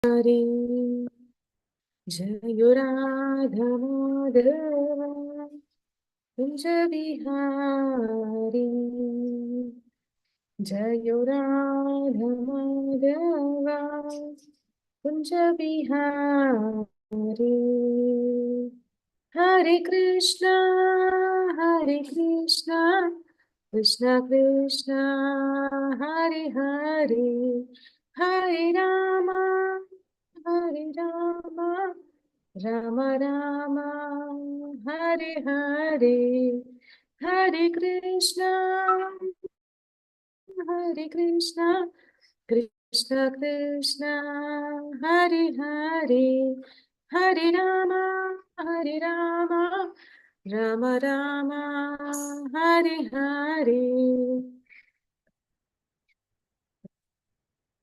हरे जय राधा माधव कुंज बिहारी जय राधा माधव कुंज बिहारी हरे कृष्णा कृष्णा कृष्णा हरे हरे हरे रामा राम राम हरे हरे हरे कृष्णा कृष्णा कृष्णा हरे हरे हरे राम राम राम हरे हरे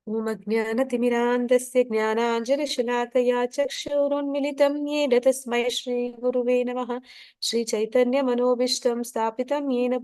ॐ अज्ञानतिमिरान्धस्य ज्ञानाञ्जनशलाकया चक्षुरुन्मिलितं येन तस्मै श्रीगुरुवे नमः। श्रीचैतन्यमनोभीष्टं स्थापितं येन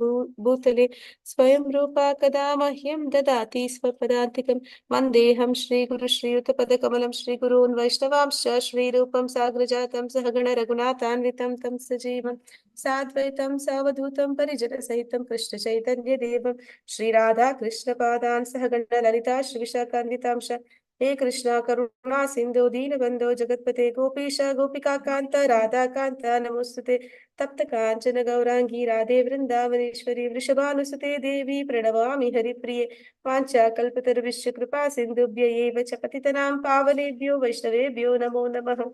भूतले स्वयं रूपा कदा मह्यं ददाति स्वपदान्तिकं। वन्देऽहं श्रीगुरु श्रीयुतपदकमलं श्रीगुरून् वैष्णवांश्च श्रीरूपं साग्रजातं सहगण रघुनाथान्वितं तं सजीवं साद्वैतं सावधूतं परिजनसहितं कृष्णचैतन्यदेवं श्री राधा कृष्ण पादान सहगण ललिता श्री विशाखान्वितांश हे कृष्णा करुणा सिंधु दीनबंधो जगतपते गोपीश गोपिका कांत राधा कांत नमोस्तुते तप्त कांचन गौरांगी राधे वृंदावनेश्वरी वृषभानुसुते देवी प्रणवामि हरिप्रिये वाञ्छाकल्पतरुभ्यश्च कृपा सिन्धुभ्य एव च पतितनां पावनेभ्यो वैष्णवेभ्यो नमो नमः।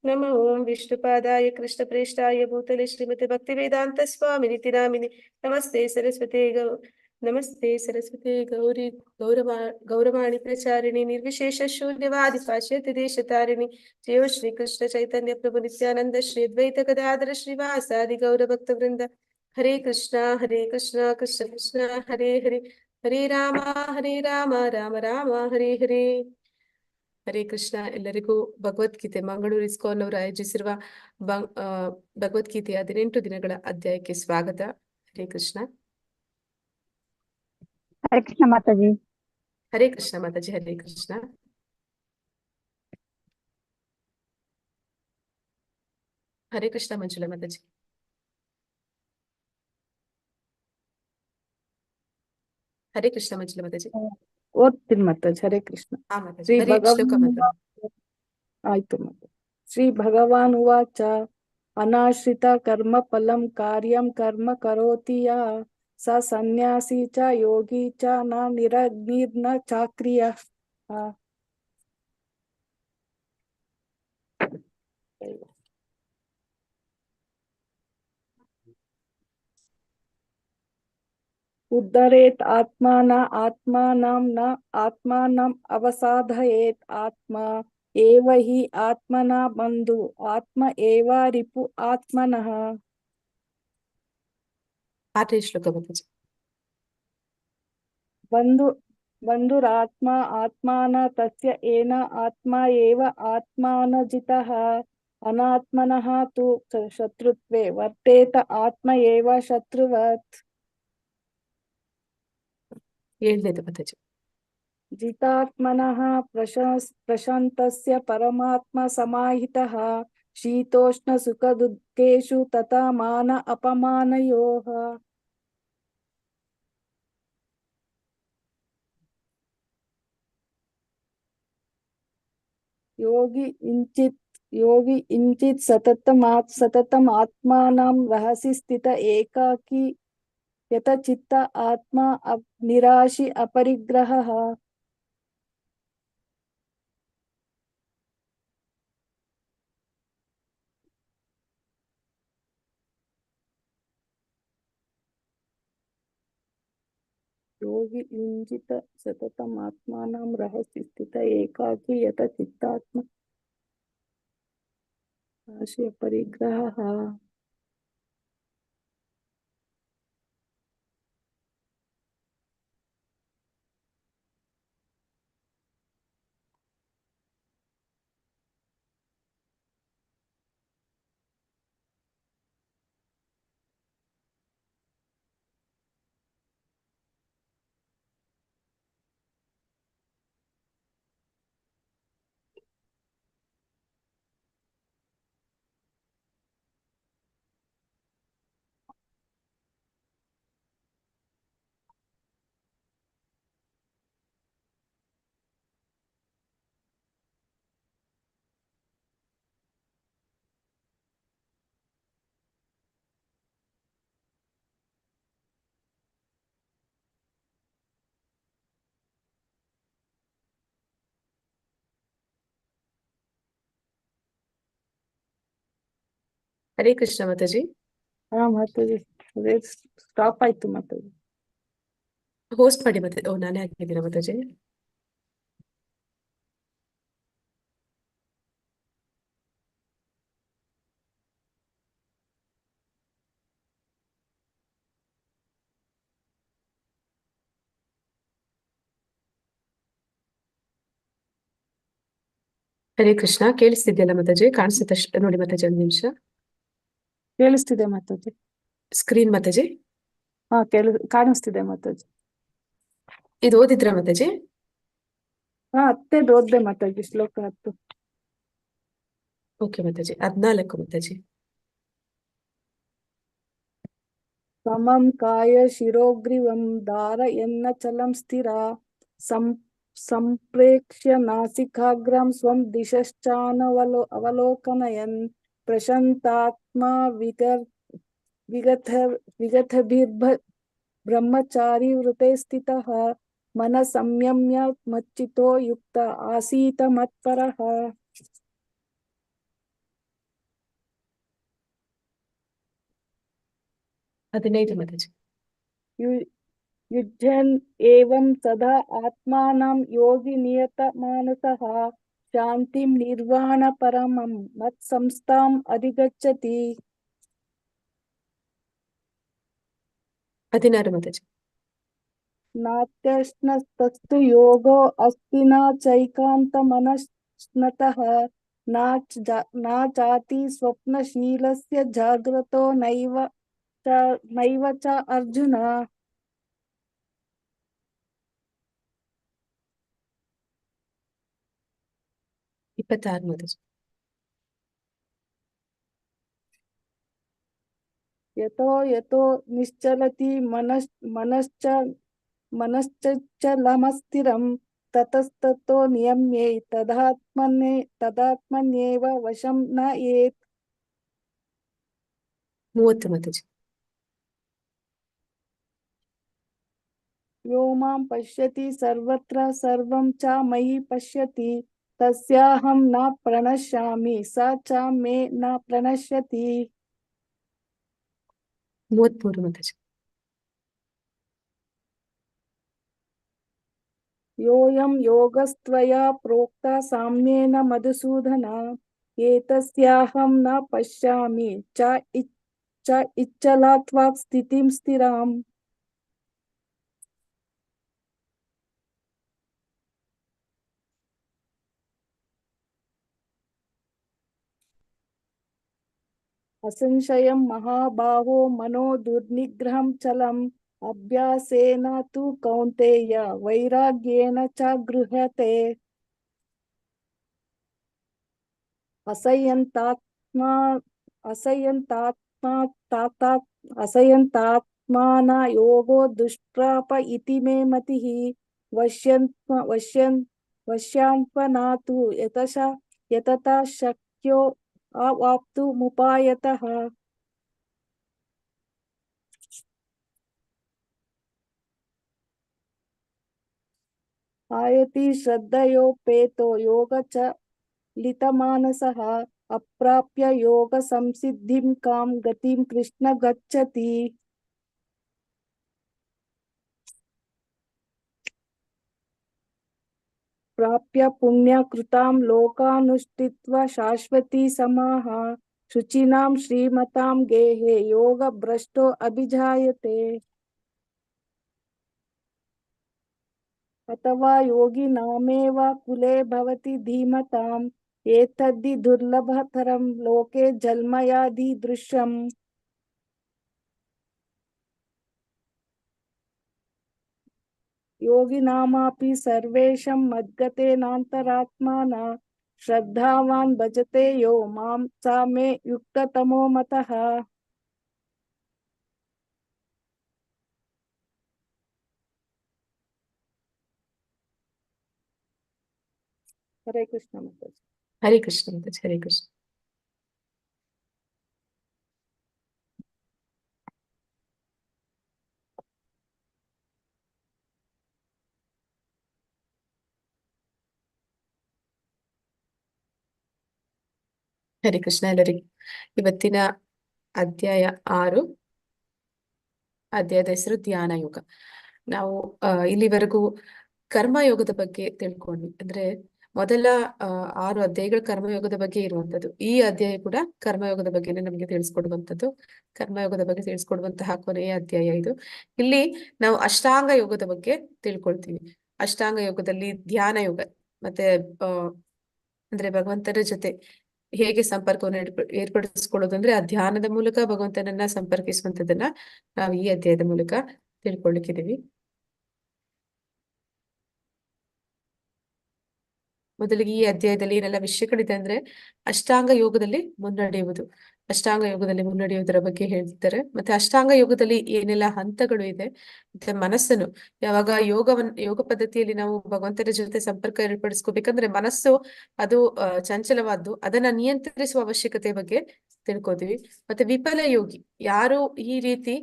नमो ओं विष्णुपादाय कृष्णप्रेष्ठाय भूतले श्रीमते भक्तिवेदांत स्वामिनिति नामिने नमस्ते सरस्वते गौरी गौरवाणी प्रचारिणी निर्विशेष शून्यवादि पाश्चात्य देशतारिणी जयो श्री कृष्ण चैतन्य प्रभु नित्यानंद श्री अद्वैत गदाधर श्रीवासादि गौर भक्त वृंद हरे कृष्णा कृष्ण कृष्ण हरे हरे हरे राम राम राम हरे हरे ಹರೇ ಕೃಷ್ಣ. ಎಲ್ಲರಿಗೂ ಭಗವದ್ಗೀತೆ ಮಂಗಳೂರು ಇಸ್ಕಾನ್ ಅವರು ಆಯೋಜಿಸಿರುವ ಭಗವದ್ಗೀತೆಯ 18 ದಿನಗಳ ಅಧ್ಯಾಯಕ್ಕೆ ಸ್ವಾಗತ. ಹರೇ ಕೃಷ್ಣ. हरे कृष्ण माता जी। हरे कृष्ण माता जी. हरे कृष्ण. हरे कृष्ण मंजुला माता जी. हरे कृष्ण मंजुला माता जी. ಓದ್ತೀನಿ ಮಾತಾಜಿ. ಹರೇ ಕೃಷ್ಣ. ಹಾ ಮಾತಾಜಿ. ಶ್ರೀ ಬರೀ ಶ್ಲೋಕ ಮಾತ್ರ. ಆಯ್ತು ಮಾತಾಜಿ. ಶ್ರೀ ಭಗವಾನ್ ಉವಾಚ ಅನಾಶ್ರಿತ ಕರ್ಮ ಫಲಂ ಕಾರ್ಯಂ ಕರ್ಮ ಕರೋತಿ ಯಾ ಸ ಸನ್ಯಾಸಿ ಚ ಯೋಗಿ ಚ ನ ನಿರಗ್ನಿರ್ನ ಚಾಕ್ರಿಯ. उद्धरेत आत्मान आत्मानं न आत्मानं अवसादयेत आत्मा एव हि आत्मना बंधु आत्म एव रिपु आत्मनः. ಆಟೇ ಶ್ಲೋಕ ಮಾತಾಜಿ. बंधुरात्मा आत्मान तस्य येन आत्मा एव आत्मानजितः अनात्मनः तु शत्रुत्वे वर्तेत आत्म एव शत्रुवत्. ಏಳನೇದು ಮಾತಾಜಿ. जितात्मनः प्रशान्तस्य परमात्मा समाहितः शीतोष्ण सुख दुःखेषु तथा मान अपमानयोः. योगी इंचित सततम आत्मानं रहसि स्थित एकाकी यत चित्त आत्मा निराशि अपरिग्रहः. योगी युञ्जित सततम् आत्मानं रहसि स्थित एकाकी यत चित्तात्मा निराशि अपरिग्रहः. ಹರೇ ಕೃಷ್ಣ ಮಾತಾಜಿ. ಹಾ ಮಾತಾಜಿ, ಅದೇ ಸ್ಟಾಪ್ ಆಯ್ತು ಮಾತಾಜಿ. ಹೋಸ್ಟ್ ಮಾಡಿ ಮತ್ತೆ. ಓ, ನಾನೇ ಆಗಿದ್ದೀನ ಮಾತಾಜಿ. ಹರೇ ಕೃಷ್ಣ. ಕೇಳಿಸ್ತಿದ್ಯಲ್ಲ ಮಾತಾಜಿ? ಕಾಣಿಸುತ್ತೆ ನೋಡಿ ಮಾತಾಜಿ, ಒಂದು ನಿಮಿಷ. ಕೇಳಿಸ್ತಿದೆ ಮಾತಾಜಿ. ಸ್ಕ್ರೀನ್ ಮಾತಾಜಿ. ಹಾ ಕಾಣಿಸ್ತಿದೆ ಮಾತಾಜಿ. ಇದು ಓದಿದ್ರ ಮಾತಾಜಿ? ಹಾ ಅತ್ತೆ ಓದ್ದೆ ಮಾತಾಜಿ, ಶ್ಲೋಕ 10. ಓಕೆ ಮಾತಾಜಿ. 14 ಮಾತಾಜಿ. ಸಮಂ ಕಾಯ ಶಿರೋಗ್ರೀವಂ ಧಾರಯನ್ನಚಲಂ ಸ್ಥಿರಾ ಸಂಪ್ರೇಕ್ಷ್ಯ ನಾಸಿಕಾಗ್ರಂ ಸ್ವಂ ಅವಲೋಕನಯನ್ ಪ್ರಶಾಂತಾತ್ಮಾ ವಿಗತಭಿರ್ಭ ಬ್ರಹ್ಮಚಾರಿ ವೃತೆ ಸ್ಥಿತಃ ಮನ ಸಂಯಮ್ಯ ಮಚ್ಚಿತೋ ಯುಕ್ತ ಆಸೀತ ಮತ್ಪರಃ. 15 ಮಾತಾಜಿ. युध्यन् एवं सदा आत्मानं योगी नियतमानसः शान्तिं निर्वाणपरमं मत्संस्थाम् अधिगच्छति. 16 माताಜಿ. नात्यश्नस्तस्तु योगो अस्ति न चैकान्तमनस्नतः न चाति स्वप्नशीलस्य जाग्रतो नैव च अर्जुन. 26 ಮಾತಾಜಿ. यतो यतो निश्चलति मनश्चलमस्थिरं ततस्ततो नियम्ये तदात्मन्येव वशं न येत्. 30 ಮಾತಾಜಿ. यो मां पश्यति सर्वत्र सर्वं च मयि पश्यति तस्याहं न प्रणश्यामि स च मे न प्रणश्यति. 33 ಮಾತಾಜಿ. योऽयं योगस्त्वया प्रोक्ता साम्येन मधुसूदन एतस्याहं न पश्यामि च इच्छलात्वात् स्थितिं स्थिराम्. असंशयं महाबाहो मनो दुर्निग्रहं चलम् अभ्यासेन तु कौन्तेय वैराग्येन च गृह्यते. असयन्तात्मा असयन्तात्मान योगो दुष्प्राप इति मे मतिः वश्यान्पनातु यतता शक्यो अवाप्तुमुपायतः. आयति श्रद्धयोपेतो योग च लितमानसः अप्राप्य योग संसिद्धिं कां गतिं कृष्ण गच्छति. प्राप्य पुण्यकृतां लोकानुष्ठित्वा शाश्वती समाः शुचिनां श्रीमतां गेहे योग भ्रष्टो अभिजायते. अथवा योगिनामेव कुले भवति धीमताम् एतद्धि दुर्लभतरं लोके जन्मयादिदृश्यम्. योगिनामापि सर्वेषां मद्गतेनान्तरात्मना श्रद्धावान् भजते यो मां सा मे युक्ततमो मतः. हरे कृष्ण माताजी. ಹರೇ ಕೃಷ್ಣ ಮಾತಾಜಿ. ಹರೇ ಕೃಷ್ಣ. ಹರೇ ಕೃಷ್ಣ ಎಲ್ಲರಿಗೆ. ಇವತ್ತಿನ ಅಧ್ಯಾಯ 6. ಅಧ್ಯಾಯದ ಹೆಸರು ಧ್ಯಾನ ಯೋಗ. ನಾವು ಇಲ್ಲಿವರೆಗೂ ಕರ್ಮಯೋಗದ ಬಗ್ಗೆ ತಿಳ್ಕೊಂಡ್ವಿ. ಅಂದ್ರೆ ಮೊದಲ 6 ಅಧ್ಯಾಯಗಳು ಕರ್ಮಯೋಗದ ಬಗ್ಗೆ ಇರುವಂತದ್ದು. ಈ ಅಧ್ಯಾಯ ಕೂಡ ಕರ್ಮಯೋಗದ ಬಗ್ಗೆನೇ ನಮಗೆ ತಿಳಿಸ್ಕೊಡುವಂಥದ್ದು. ಕರ್ಮಯೋಗದ ಬಗ್ಗೆ ತಿಳಿಸ್ಕೊಡುವಂತಹ ಕೊನೆಯ ಅಧ್ಯಾಯ ಇದು. ಇಲ್ಲಿ ನಾವು ಅಷ್ಟಾಂಗ ಯೋಗದ ಬಗ್ಗೆ ತಿಳ್ಕೊಳ್ತೀವಿ. ಅಷ್ಟಾಂಗ ಯೋಗದಲ್ಲಿ ಧ್ಯಾನ ಯೋಗ ಮತ್ತೆ ಅಂದ್ರೆ ಭಗವಂತನ ಜೊತೆ ಹೇಗೆ ಸಂಪರ್ಕವನ್ನು ಏರ್ಪಡಿಸ್ಕೊಳ್ಳೋದು ಅಂದ್ರೆ ಆ ಧ್ಯಾನದ ಮೂಲಕ ಭಗವಂತನನ್ನ ಸಂಪರ್ಕಿಸುವಂತದನ್ನ ನಾವು ಈ ಅಧ್ಯಾಯದ ಮೂಲಕ ತಿಳ್ಕೊಳ್ಳಿಕ್ಕಿದೀವಿ. ಮೊದಲಿಗೆ ಈ ಅಧ್ಯಾಯದಲ್ಲಿ ಏನೆಲ್ಲ ವಿಷಯಗಳಿದೆ ಅಂದ್ರೆ ಅಷ್ಟಾಂಗ ಯೋಗದಲ್ಲಿ ಮುನ್ನಡೆಯುವುದು. ಅಷ್ಟಾಂಗ ಯೋಗದಲ್ಲಿ ಮುನ್ನಡೆಯುವುದರ ಬಗ್ಗೆ ಹೇಳ್ತಾರೆ. ಮತ್ತೆ ಅಷ್ಟಾಂಗ ಯೋಗದಲ್ಲಿ ಏನೆಲ್ಲ ಹಂತಗಳು ಇದೆ, ಮತ್ತೆ ಮನಸ್ಸನ್ನು ಯಾವಾಗ ಯೋಗ ಪದ್ಧತಿಯಲ್ಲಿ ನಾವು ಭಗವಂತನ ಜೊತೆ ಸಂಪರ್ಕ ಏರ್ಪಡಿಸ್ಕೋಬೇಕಂದ್ರೆ ಮನಸ್ಸು ಅದು ಚಂಚಲವಾದ್ದು, ಅದನ್ನ ನಿಯಂತ್ರಿಸುವ ಅವಶ್ಯಕತೆ ಬಗ್ಗೆ ತಿಳ್ಕೊತೀವಿ. ಮತ್ತೆ ವಿಫಲ ಯೋಗಿ ಯಾರು ಈ ರೀತಿ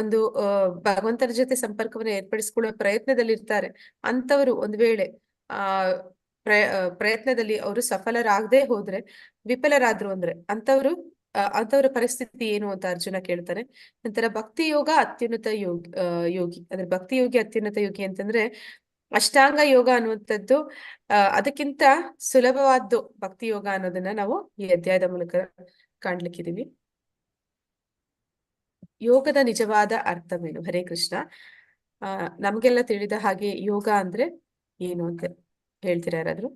ಒಂದು ಭಗವಂತನ ಜೊತೆ ಸಂಪರ್ಕವನ್ನು ಏರ್ಪಡಿಸ್ಕೊಳ್ಳುವ ಪ್ರಯತ್ನದಲ್ಲಿ ಇರ್ತಾರೆ, ಅಂತವರು ಒಂದ್ ವೇಳೆ ಪ್ರಯತ್ನದಲ್ಲಿ ಅವರು ಸಫಲರಾಗದೆ ಹೋದ್ರೆ, ವಿಫಲರಾದ್ರು ಅಂದ್ರೆ ಅಂತವರ ಪರಿಸ್ಥಿತಿ ಏನು ಅಂತ ಅರ್ಜುನ ಕೇಳ್ತಾರೆ. ನಂತರ ಭಕ್ತಿ ಯೋಗ ಅತ್ಯುನ್ನತ ಯೋಗಿ ಅಂದ್ರೆ ಭಕ್ತಿ ಯೋಗಿ ಅತ್ಯುನ್ನತ ಯೋಗಿ ಅಂತಂದ್ರೆ ಅಷ್ಟಾಂಗ ಯೋಗ ಅನ್ನುವಂಥದ್ದು ಅದಕ್ಕಿಂತ ಸುಲಭವಾದ್ದು ಭಕ್ತಿ ಯೋಗ ಅನ್ನೋದನ್ನ ನಾವು ಈ ಅಧ್ಯಾಯದ ಮೂಲಕ ಕಾಣ್ಲಿಕ್ಕಿದೀವಿ. ಯೋಗದ ನಿಜವಾದ ಅರ್ಥವೇನು? ಹರೇ ಕೃಷ್ಣ. ನಮ್ಗೆಲ್ಲ ತಿಳಿದ ಹಾಗೆ ಯೋಗ ಅಂದ್ರೆ ಏನು ಅಂತ ಹೇಳ್ತೀರಾ ಯಾರಾದ್ರು?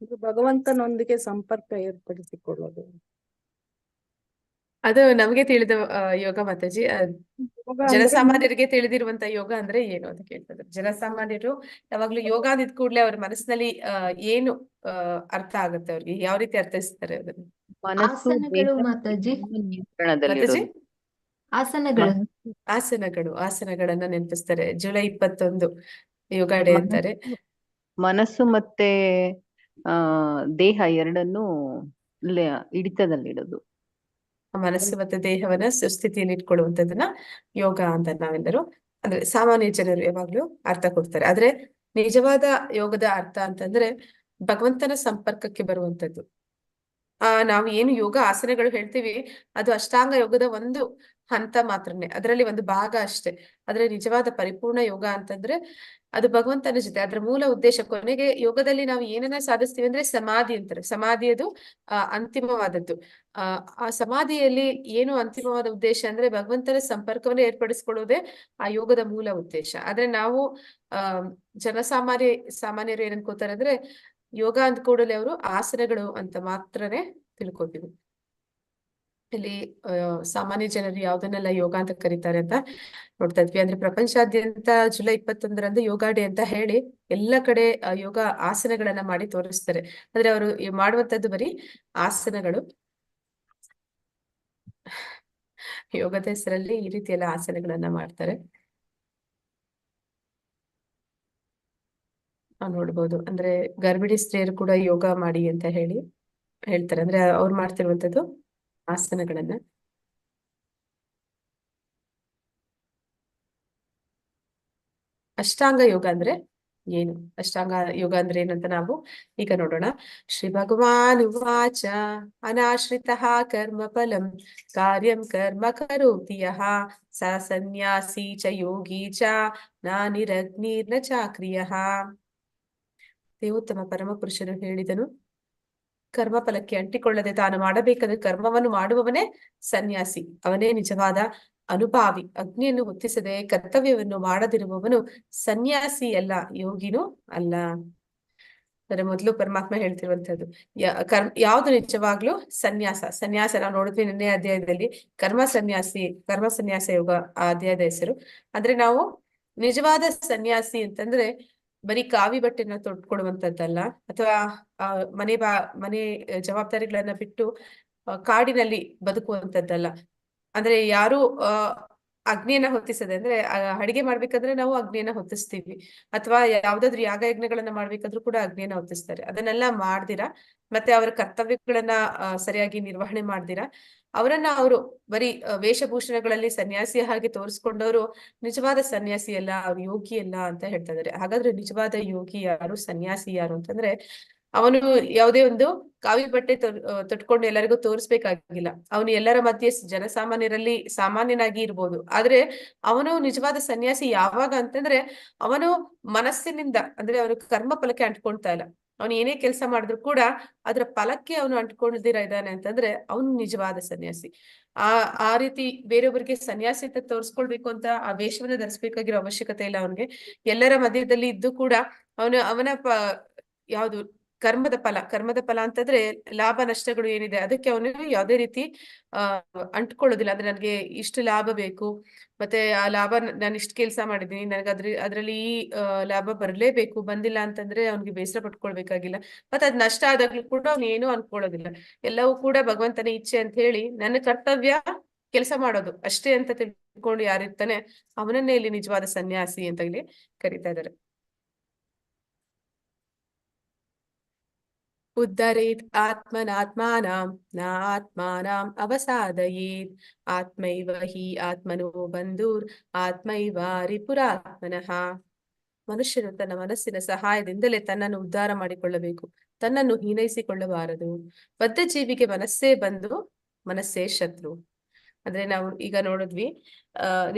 ಇದು ಭಗವಂತನೊಂದಿಗೆ ಸಂಪರ್ಕ ಏರ್ಪಡಿಸಿಕೊಳ್ಳೋದು. ಅದು ನಮಗೆ ತಿಳಿದ ಯೋಗ ಮಾತಾಜಿ. ಯೋಗ ಅಂದ್ರೆ ಜನಸಾಮಾನ್ಯರಿಗೆ ತಿಳಿದಿರುವಂತ ಯೋಗ ಅಂದ್ರೆ ಏನು ಅಂತ ಕೇಳ್ತಾರೆ. ಜನಸಾಮಾನ್ಯರು ಯಾವಾಗ್ಲೂ ಯೋಗ ಅಂದಿದ್ ಕೂಡ್ಲೆ ಅವ್ರ ಮನಸ್ಸಿನಲ್ಲಿ ಏನು ಅರ್ಥ ಆಗುತ್ತೆ, ಅವ್ರಿಗೆ ಯಾವ ರೀತಿ ಅರ್ಥೈಸ್ತಾರೆ ಅದನ್ನು? ಮನಸ್ಸು ಆಸನಗಳು ದೇಹ ಮಾತಾಜಿ. ನಿಯಂತ್ರಣದಲ್ಲಿರೋದು. ಮಾತಾಜಿ ಆಸನಗಳು. ಆಸನಗಳನ್ನ ನೆನಪಿಸ್ತಾರೆ. ಜುಲೈ 21 ಯೋಗ ಡೇ ಅಂತಾರೆ. ಮನಸ್ಸು ಮತ್ತೆ ದೇಹ ಎರಡನ್ನೂ ಹಿಡಿತದಲ್ಲಿಡೋದು. ಮನಸ್ಸು ಮತ್ತೆ ದೇಹವನ್ನ ಸುಸ್ಥಿತಿಯಲ್ಲಿ ಇಟ್ಕೊಳ್ಳುವಂತದನ್ನ ಯೋಗ ಅಂತ ನಾವೆಲ್ಲರೂ ಅಂದ್ರೆ ಸಾಮಾನ್ಯ ಜನರು ಯಾವಾಗ್ಲೂ ಅರ್ಥ ಕೊಡ್ತಾರೆ. ಆದ್ರೆ ನಿಜವಾದ ಯೋಗದ ಅರ್ಥ ಅಂತಂದ್ರೆ ಭಗವಂತನ ಸಂಪರ್ಕಕ್ಕೆ ಬರುವಂತದ್ದು. ನಾವು ಏನು ಯೋಗ ಆಸನಗಳು ಹೇಳ್ತೀವಿ ಅದು ಅಷ್ಟಾಂಗ ಯೋಗದ ಒಂದು ಹಂತ ಮಾತ್ರನೇ, ಅದರಲ್ಲಿ ಒಂದು ಭಾಗ ಅಷ್ಟೇ. ಆದ್ರೆ ನಿಜವಾದ ಪರಿಪೂರ್ಣ ಯೋಗ ಅಂತಂದ್ರೆ ಅದು ಭಗವಂತನ ಜೊತೆ, ಅದರ ಮೂಲ ಉದ್ದೇಶ ಕೊನೆಗೆ ಯೋಗದಲ್ಲಿ ನಾವು ಏನನ್ನ ಸಾಧಿಸ್ತೀವಿ ಅಂದ್ರೆ ಸಮಾಧಿ ಅಂತಾರೆ. ಸಮಾಧಿ ಅದು ಅಂತಿಮವಾದದ್ದು. ಆ ಸಮಾಧಿಯಲ್ಲಿ ಏನು ಅಂತಿಮವಾದ ಉದ್ದೇಶ ಅಂದ್ರೆ ಭಗವಂತನ ಸಂಪರ್ಕವನ್ನು ಏರ್ಪಡಿಸ್ಕೊಳ್ಳೋದೇ ಆ ಯೋಗದ ಮೂಲ ಉದ್ದೇಶ. ಆದ್ರೆ ನಾವು ಸಾಮಾನ್ಯರು ಏನ್ ಅನ್ಕೋತಾರೆ ಅಂದ್ರೆ ಯೋಗ ಅಂದ ಕೂಡಲೇ ಅವರು ಆಸನಗಳು ಅಂತ ಮಾತ್ರನೇ ತಿಳ್ಕೊತೀವಿ. ಇಲ್ಲಿ ಸಾಮಾನ್ಯ ಜನರು ಯಾವ್ದನ್ನೆಲ್ಲ ಯೋಗ ಅಂತ ಕರೀತಾರೆ ಅಂತ ನೋಡ್ತಾ ಇದ್ವಿ. ಅಂದ್ರೆ ಪ್ರಪಂಚಾದ್ಯಂತ ಜುಲೈ 21ರಂದು ಯೋಗ ಡೇ ಅಂತ ಹೇಳಿ ಎಲ್ಲ ಕಡೆ ಯೋಗ ಆಸನಗಳನ್ನ ಮಾಡಿ ತೋರಿಸ್ತಾರೆ. ಆದ್ರೆ ಅವರು ಮಾಡುವಂತದ್ದು ಬರೀ ಆಸನಗಳು. ಯೋಗದ ಹೆಸರಲ್ಲಿ ಈ ರೀತಿ ಎಲ್ಲ ಆಸನಗಳನ್ನ ಮಾಡ್ತಾರೆ. ನಾವು ನೋಡ್ಬೋದು. ಅಂದ್ರೆ ಗರ್ಭಿಣಿ ಸ್ತ್ರೀಯರು ಕೂಡ ಯೋಗ ಮಾಡಿ ಅಂತ ಹೇಳ್ತಾರೆ. ಅಂದ್ರೆ ಅವ್ರು ಮಾಡ್ತಿರುವಂತದ್ದು ಆಸನಗಳನ್ನ. ಅಷ್ಟಾಂಗ ಯೋಗ ಅಂದ್ರೆ ಏನು? ಅಷ್ಟಾಂಗ ಯೋಗ ಅಂದ್ರೆ ಏನಂತ ನಾವು ಈಗ ನೋಡೋಣ. ಶ್ರೀ ಭಗವಾನ್ ಉವಾಚ ಅನಾಶ್ರಿತಃ ಕರ್ಮ ಫಲಂ ಕಾರ್ಯಂ ಕರ್ಮ ಕರೋತಿ ಯಃ ಸ ಸನ್ಯಾಸಿ ಚ ಯೋಗಿ ಚ ನಾನಿರಗ್ನಿರ್ನ ಚಾಕ್ರಿಯಃ. ದೇವೋತ್ತಮ ಪರಮ ಪುರುಷನು ಹೇಳಿದನು, ಕರ್ಮಫಲಕ್ಕೆ ಅಂಟಿಕೊಳ್ಳದೆ ತಾನು ಮಾಡಬೇಕಾದ ಕರ್ಮವನ್ನು ಮಾಡುವವನೇ ಸನ್ಯಾಸಿ, ಅವನೇ ನಿಜವಾದ ಅನುಭಾವಿ. ಅಗ್ನಿಯನ್ನು ಹೊತ್ತಿಸದೆ ಕರ್ತವ್ಯವನ್ನು ಮಾಡದಿರುವವನು ಸನ್ಯಾಸಿ ಅಲ್ಲ, ಯೋಗಿನೂ ಅಲ್ಲ. ಅಂದ್ರೆ ಮೊದಲು ಪರಮಾತ್ಮ ಹೇಳ್ತಿರುವಂತದ್ದು ಯಾವ್ದು ನಿಜವಾಗ್ಲೂ ಸನ್ಯಾಸ ನಾವು ನೋಡಿದ್ವಿ ನಿನ್ನೆ ಅಧ್ಯಾಯದಲ್ಲಿ. ಕರ್ಮ ಸನ್ಯಾಸ ಯೋಗ ಆ ಅಧ್ಯಾಯದ ಹೆಸರು. ಅಂದ್ರೆ ನಾವು ನಿಜವಾದ ಸನ್ಯಾಸಿ ಅಂತಂದ್ರೆ ಬರೀ ಕಾವಿ ಬಟ್ಟೆನ ತೊಟ್ಕೊಡುವಂತದ್ದಲ್ಲ, ಅಥವಾ ಮನೆ ಜವಾಬ್ದಾರಿಗಳನ್ನ ಬಿಟ್ಟು ಕಾಡಿನಲ್ಲಿ ಬದುಕುವಂತದ್ದಲ್ಲ. ಅಂದ್ರೆ ಯಾರು ಅಗ್ನಿಯನ್ನ ಹೊತ್ತಿಸದೆ, ಅಂದ್ರೆ ಅಡಿಗೆ ಮಾಡ್ಬೇಕಂದ್ರೆ ನಾವು ಅಗ್ನಿಯನ್ನ ಹೊತ್ತಿಸ್ತೀವಿ, ಅಥವಾ ಯಾವ್ದಾದ್ರು ಯಾಗಯಜ್ಞಗಳನ್ನ ಮಾಡ್ಬೇಕಾದ್ರೂ ಕೂಡ ಅಗ್ನಿಯನ್ನ ಹೊತ್ತಿಸ್ತಾರೆ. ಅದನ್ನೆಲ್ಲ ಮಾಡ್ದಿರಾ ಮತ್ತೆ ಅವರ ಕರ್ತವ್ಯಗಳನ್ನ ಸರಿಯಾಗಿ ನಿರ್ವಹಣೆ ಮಾಡ್ದಿರಾ ಅವರನ್ನ ಅವರು ಬರೀ ವೇಷಭೂಷಣಗಳಲ್ಲಿ ಸನ್ಯಾಸಿಯ ಹಾಗೆ ತೋರಿಸ್ಕೊಂಡವರು ನಿಜವಾದ ಸನ್ಯಾಸಿ ಅಲ್ಲ, ಅವ್ರು ಯೋಗಿ ಅಲ್ಲ ಅಂತ ಹೇಳ್ತಾ ಇದಾರೆ. ಹಾಗಾದ್ರೆ ನಿಜವಾದ ಯೋಗಿ ಯಾರು, ಸನ್ಯಾಸಿ ಯಾರು ಅಂತಂದ್ರೆ ಅವನು ಯಾವುದೇ ಒಂದು ಕಾವಿ ಬಟ್ಟೆ ತೊಟ್ಕೊಂಡು ಎಲ್ಲರಿಗೂ ತೋರಿಸ್ಬೇಕಾಗಿಲ್ಲ. ಅವನು ಎಲ್ಲರ ಮಧ್ಯೆ ಜನಸಾಮಾನ್ಯರಲ್ಲಿ ಸಾಮಾನ್ಯನಾಗಿ ಇರ್ಬೋದು. ಆದ್ರೆ ಅವನು ನಿಜವಾದ ಸನ್ಯಾಸಿ ಯಾವಾಗ ಅಂತಂದ್ರೆ ಅವನು ಮನಸ್ಸಿನಿಂದ, ಅಂದ್ರೆ ಅವನು ಕರ್ಮ ಫಲಕ್ಕೆ ಅಂಟ್ಕೊಳ್ತಾ ಇಲ್ಲ. ಅವನು ಏನೇ ಕೆಲಸ ಮಾಡಿದ್ರು ಕೂಡ ಅದ್ರ ಫಲಕ್ಕೆ ಅವನು ಅಂಟ್ಕೊಳ್ದಿರ ಇದ್ದಾನೆ ಅಂತಂದ್ರೆ ಅವನು ನಿಜವಾದ ಸನ್ಯಾಸಿ. ಆ ರೀತಿ ಬೇರೊಬ್ಬರಿಗೆ ಸನ್ಯಾಸಿ ಅಂತ ತೋರಿಸ್ಕೊಳ್ಬೇಕು ಅಂತ ಆ ವೇಷವನ್ನ ಧರಿಸ್ಬೇಕಾಗಿರೋ ಅವಶ್ಯಕತೆ ಇಲ್ಲ ಅವನಿಗೆ. ಎಲ್ಲರ ಮಧ್ಯದಲ್ಲಿ ಇದ್ದು ಕೂಡ ಅವನ ಯಾವುದು ಕರ್ಮದ ಫಲ ಅಂತಂದ್ರೆ ಲಾಭ ನಷ್ಟಗಳು ಏನಿದೆ ಅದಕ್ಕೆ ಅವನು ಯಾವುದೇ ರೀತಿ ಅಂಟ್ಕೊಳ್ಳೋದಿಲ್ಲ. ಅಂದ್ರೆ ನನ್ಗೆ ಇಷ್ಟು ಲಾಭ ಬೇಕು, ಮತ್ತೆ ಆ ಲಾಭ ನಾನು ಇಷ್ಟು ಕೆಲಸ ಮಾಡಿದ್ದೀನಿ, ನನಗೆ ಅದ್ರಲ್ಲಿ ಈ ಲಾಭ ಬರ್ಲೇಬೇಕು, ಬಂದಿಲ್ಲ ಅಂತಂದ್ರೆ ಅವ್ನಿಗೆ ಬೇಸರ ಪಟ್ಕೊಳ್ಬೇಕಾಗಿಲ್ಲ. ಮತ್ತೆ ಅದ್ ನಷ್ಟ ಆದಾಗ್ಲೂ ಕೂಡ ಅವ್ನು ಏನು ಅನ್ಕೊಳ್ಳೋದಿಲ್ಲ. ಎಲ್ಲವೂ ಕೂಡ ಭಗವಂತನ ಇಚ್ಛೆ ಅಂತ ಹೇಳಿ ನನ್ನ ಕರ್ತವ್ಯ ಕೆಲಸ ಮಾಡೋದು ಅಷ್ಟೇ ಅಂತ ತಿಳ್ಕೊಂಡು ಯಾರಿರ್ತಾನೆ ಅವನನ್ನೇ ಇಲ್ಲಿ ನಿಜವಾದ ಸನ್ಯಾಸಿ ಅಂತ ಇಲ್ಲಿ ಕರೀತಾ ಇದ್ದಾರೆ. ಉದ್ಧರೇತ್ ಆತ್ಮನಾತ್ಮಾನಾಂ ನ ಆತ್ಮಾನಾಂ ಅವಸಾದಯೇತ್ ಆತ್ಮೈವ ಹಿ ಆತ್ಮನೋ ಬಂಧುರ್ ಆತ್ಮೈವ ರಿಪುರಾತ್ಮನಃ. ಮನುಷ್ಯನು ತನ್ನ ಮನಸ್ಸಿನ ಸಹಾಯದಿಂದಲೇ ತನ್ನನ್ನು ಉದ್ಧಾರ ಮಾಡಿಕೊಳ್ಳಬೇಕು, ತನ್ನನ್ನು ಹೀನೈಸಿಕೊಳ್ಳಬಾರದು. ಬದ್ಧ ಜೀವಿಗೆ ಮನಸ್ಸೇ ಬಂಧು, ಮನಸ್ಸೇ ಶತ್ರು. ಅಂದ್ರೆ ನಾವು ಈಗ ನೋಡಿದ್ವಿ,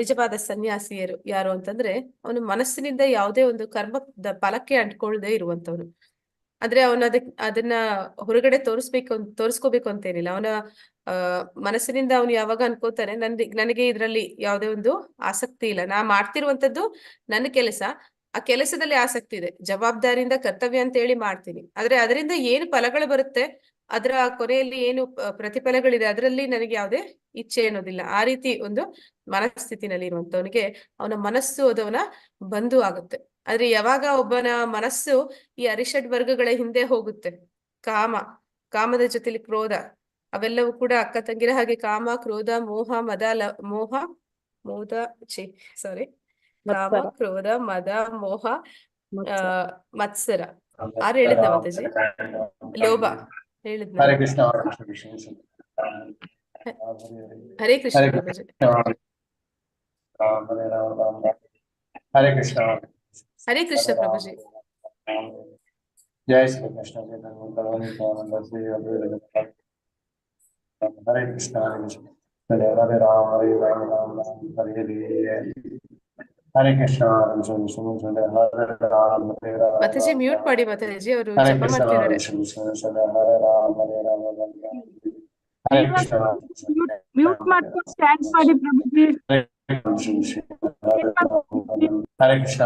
ನಿಜವಾದ ಸನ್ಯಾಸಿಯರು ಯಾರು ಅಂತಂದ್ರೆ ಅವನು ಮನಸ್ಸಿನಿಂದ ಯಾವುದೇ ಒಂದು ಕರ್ಮದ ಫಲಕ್ಕೆ ಅಂಟ್ಕೊಳ್ಳದೆ ಇರುವಂತವನು. ಅಂದ್ರೆ ಅವನು ಅದನ್ನ ಹೊರಗಡೆ ತೋರಿಸ್ಕೋಬೇಕು ಅಂತೇನಿಲ್ಲ. ಅವನ ಮನಸ್ಸಿನಿಂದ ಅವನು ಯಾವಾಗ ಅನ್ಕೋತಾನೆ ನನಗೆ ಇದ್ರಲ್ಲಿ ಯಾವುದೇ ಒಂದು ಆಸಕ್ತಿ ಇಲ್ಲ, ನಾ ಮಾಡ್ತಿರುವಂತದ್ದು ನನ್ನ ಕೆಲಸ, ಆ ಕೆಲಸದಲ್ಲಿ ಆಸಕ್ತಿ ಇದೆ, ಜವಾಬ್ದಾರಿಯಿಂದ ಕರ್ತವ್ಯ ಅಂತ ಹೇಳಿ ಮಾಡ್ತೀನಿ. ಆದ್ರೆ ಅದರಿಂದ ಏನು ಫಲಗಳು ಬರುತ್ತೆ, ಅದರ ಕೊನೆಯಲ್ಲಿ ಏನು ಪ್ರತಿಫಲಗಳಿದೆ, ಅದರಲ್ಲಿ ನನಗೆ ಯಾವುದೇ ಇಚ್ಛೆ ಅನ್ನೋದಿಲ್ಲ. ಆ ರೀತಿ ಒಂದು ಮನಸ್ಥಿತಿನಲ್ಲಿ ಇರುವಂತವನಿಗೆ ಅವನ ಮನಸ್ಸು ಅದವನ ಬಂಧು ಆಗುತ್ತೆ. ಆದ್ರೆ ಯಾವಾಗ ಒಬ್ಬನ ಮನಸ್ಸು ಈ ಅರಿಷಡ್ ವರ್ಗಗಳ ಹಿಂದೆ ಹೋಗುತ್ತೆ, ಕಾಮದ ಜೊತೆಲಿ ಕ್ರೋಧ, ಅವೆಲ್ಲವೂ ಕೂಡ ಅಕ್ಕ ತಂಗಿರ ಹಾಗೆ ಕಾಮ, ಕ್ರೋಧ, ಮೋಹ, ಕಾಮ, ಕ್ರೋಧ, ಮದ, ಮೋಹ, ಮತ್ಸರ. ಆರು ಹೇಳಿದ್ನ ಮಾತಾಜಿ? ಲೋಭ ಹೇಳಿದ್ನ? ಹರೇ ಕೃಷ್ಣ. ಹರೇ ಕೃಷ್ಣ ಪ್ರಭುಜಿ. ಹರೇ ಕೃಷ್ಣ. ಹರೇ ಕೃಷ್ಣ ಪ್ರಭುಜಿ. ಜಯ ಶ್ರೀ ಕೃಷ್ಣ. ಹರೇ ಕೃಷ್ಣ. ಹರೇ ರಾಮ ಹರೇ ರಾಮ ರಾಮ ರಾಮ ಹರೇ ಹರೇ. ಹರೇ ಕೃಷ್ಣ. ಹರೇ ರಾಮ ಹರೇ ರಾಮ. ಮಾತಾಜಿ ಮ್ಯೂಟ್ ಮಾಡಿ ಮಾತಾಜಿ, ಅವರು ಹರೇ ಜಪ ಕೃಷ್ಣ. ಮಾಡ್ತಿದ್ದಾರೆ. ಹರೇ ರಾಮ ಹರೇ ರಾಮ ಹರೇ ಕೃಷ್ಣ. ಮ್ಯೂಟ್ ಮಾಡ್ಕೊಂಡು ಸ್ಟ್ಯಾಂಡ್ ಮಾಡಿ ಪ್ರಭುಜಿ. ಹರೇ ಕೃಷ್ಣ.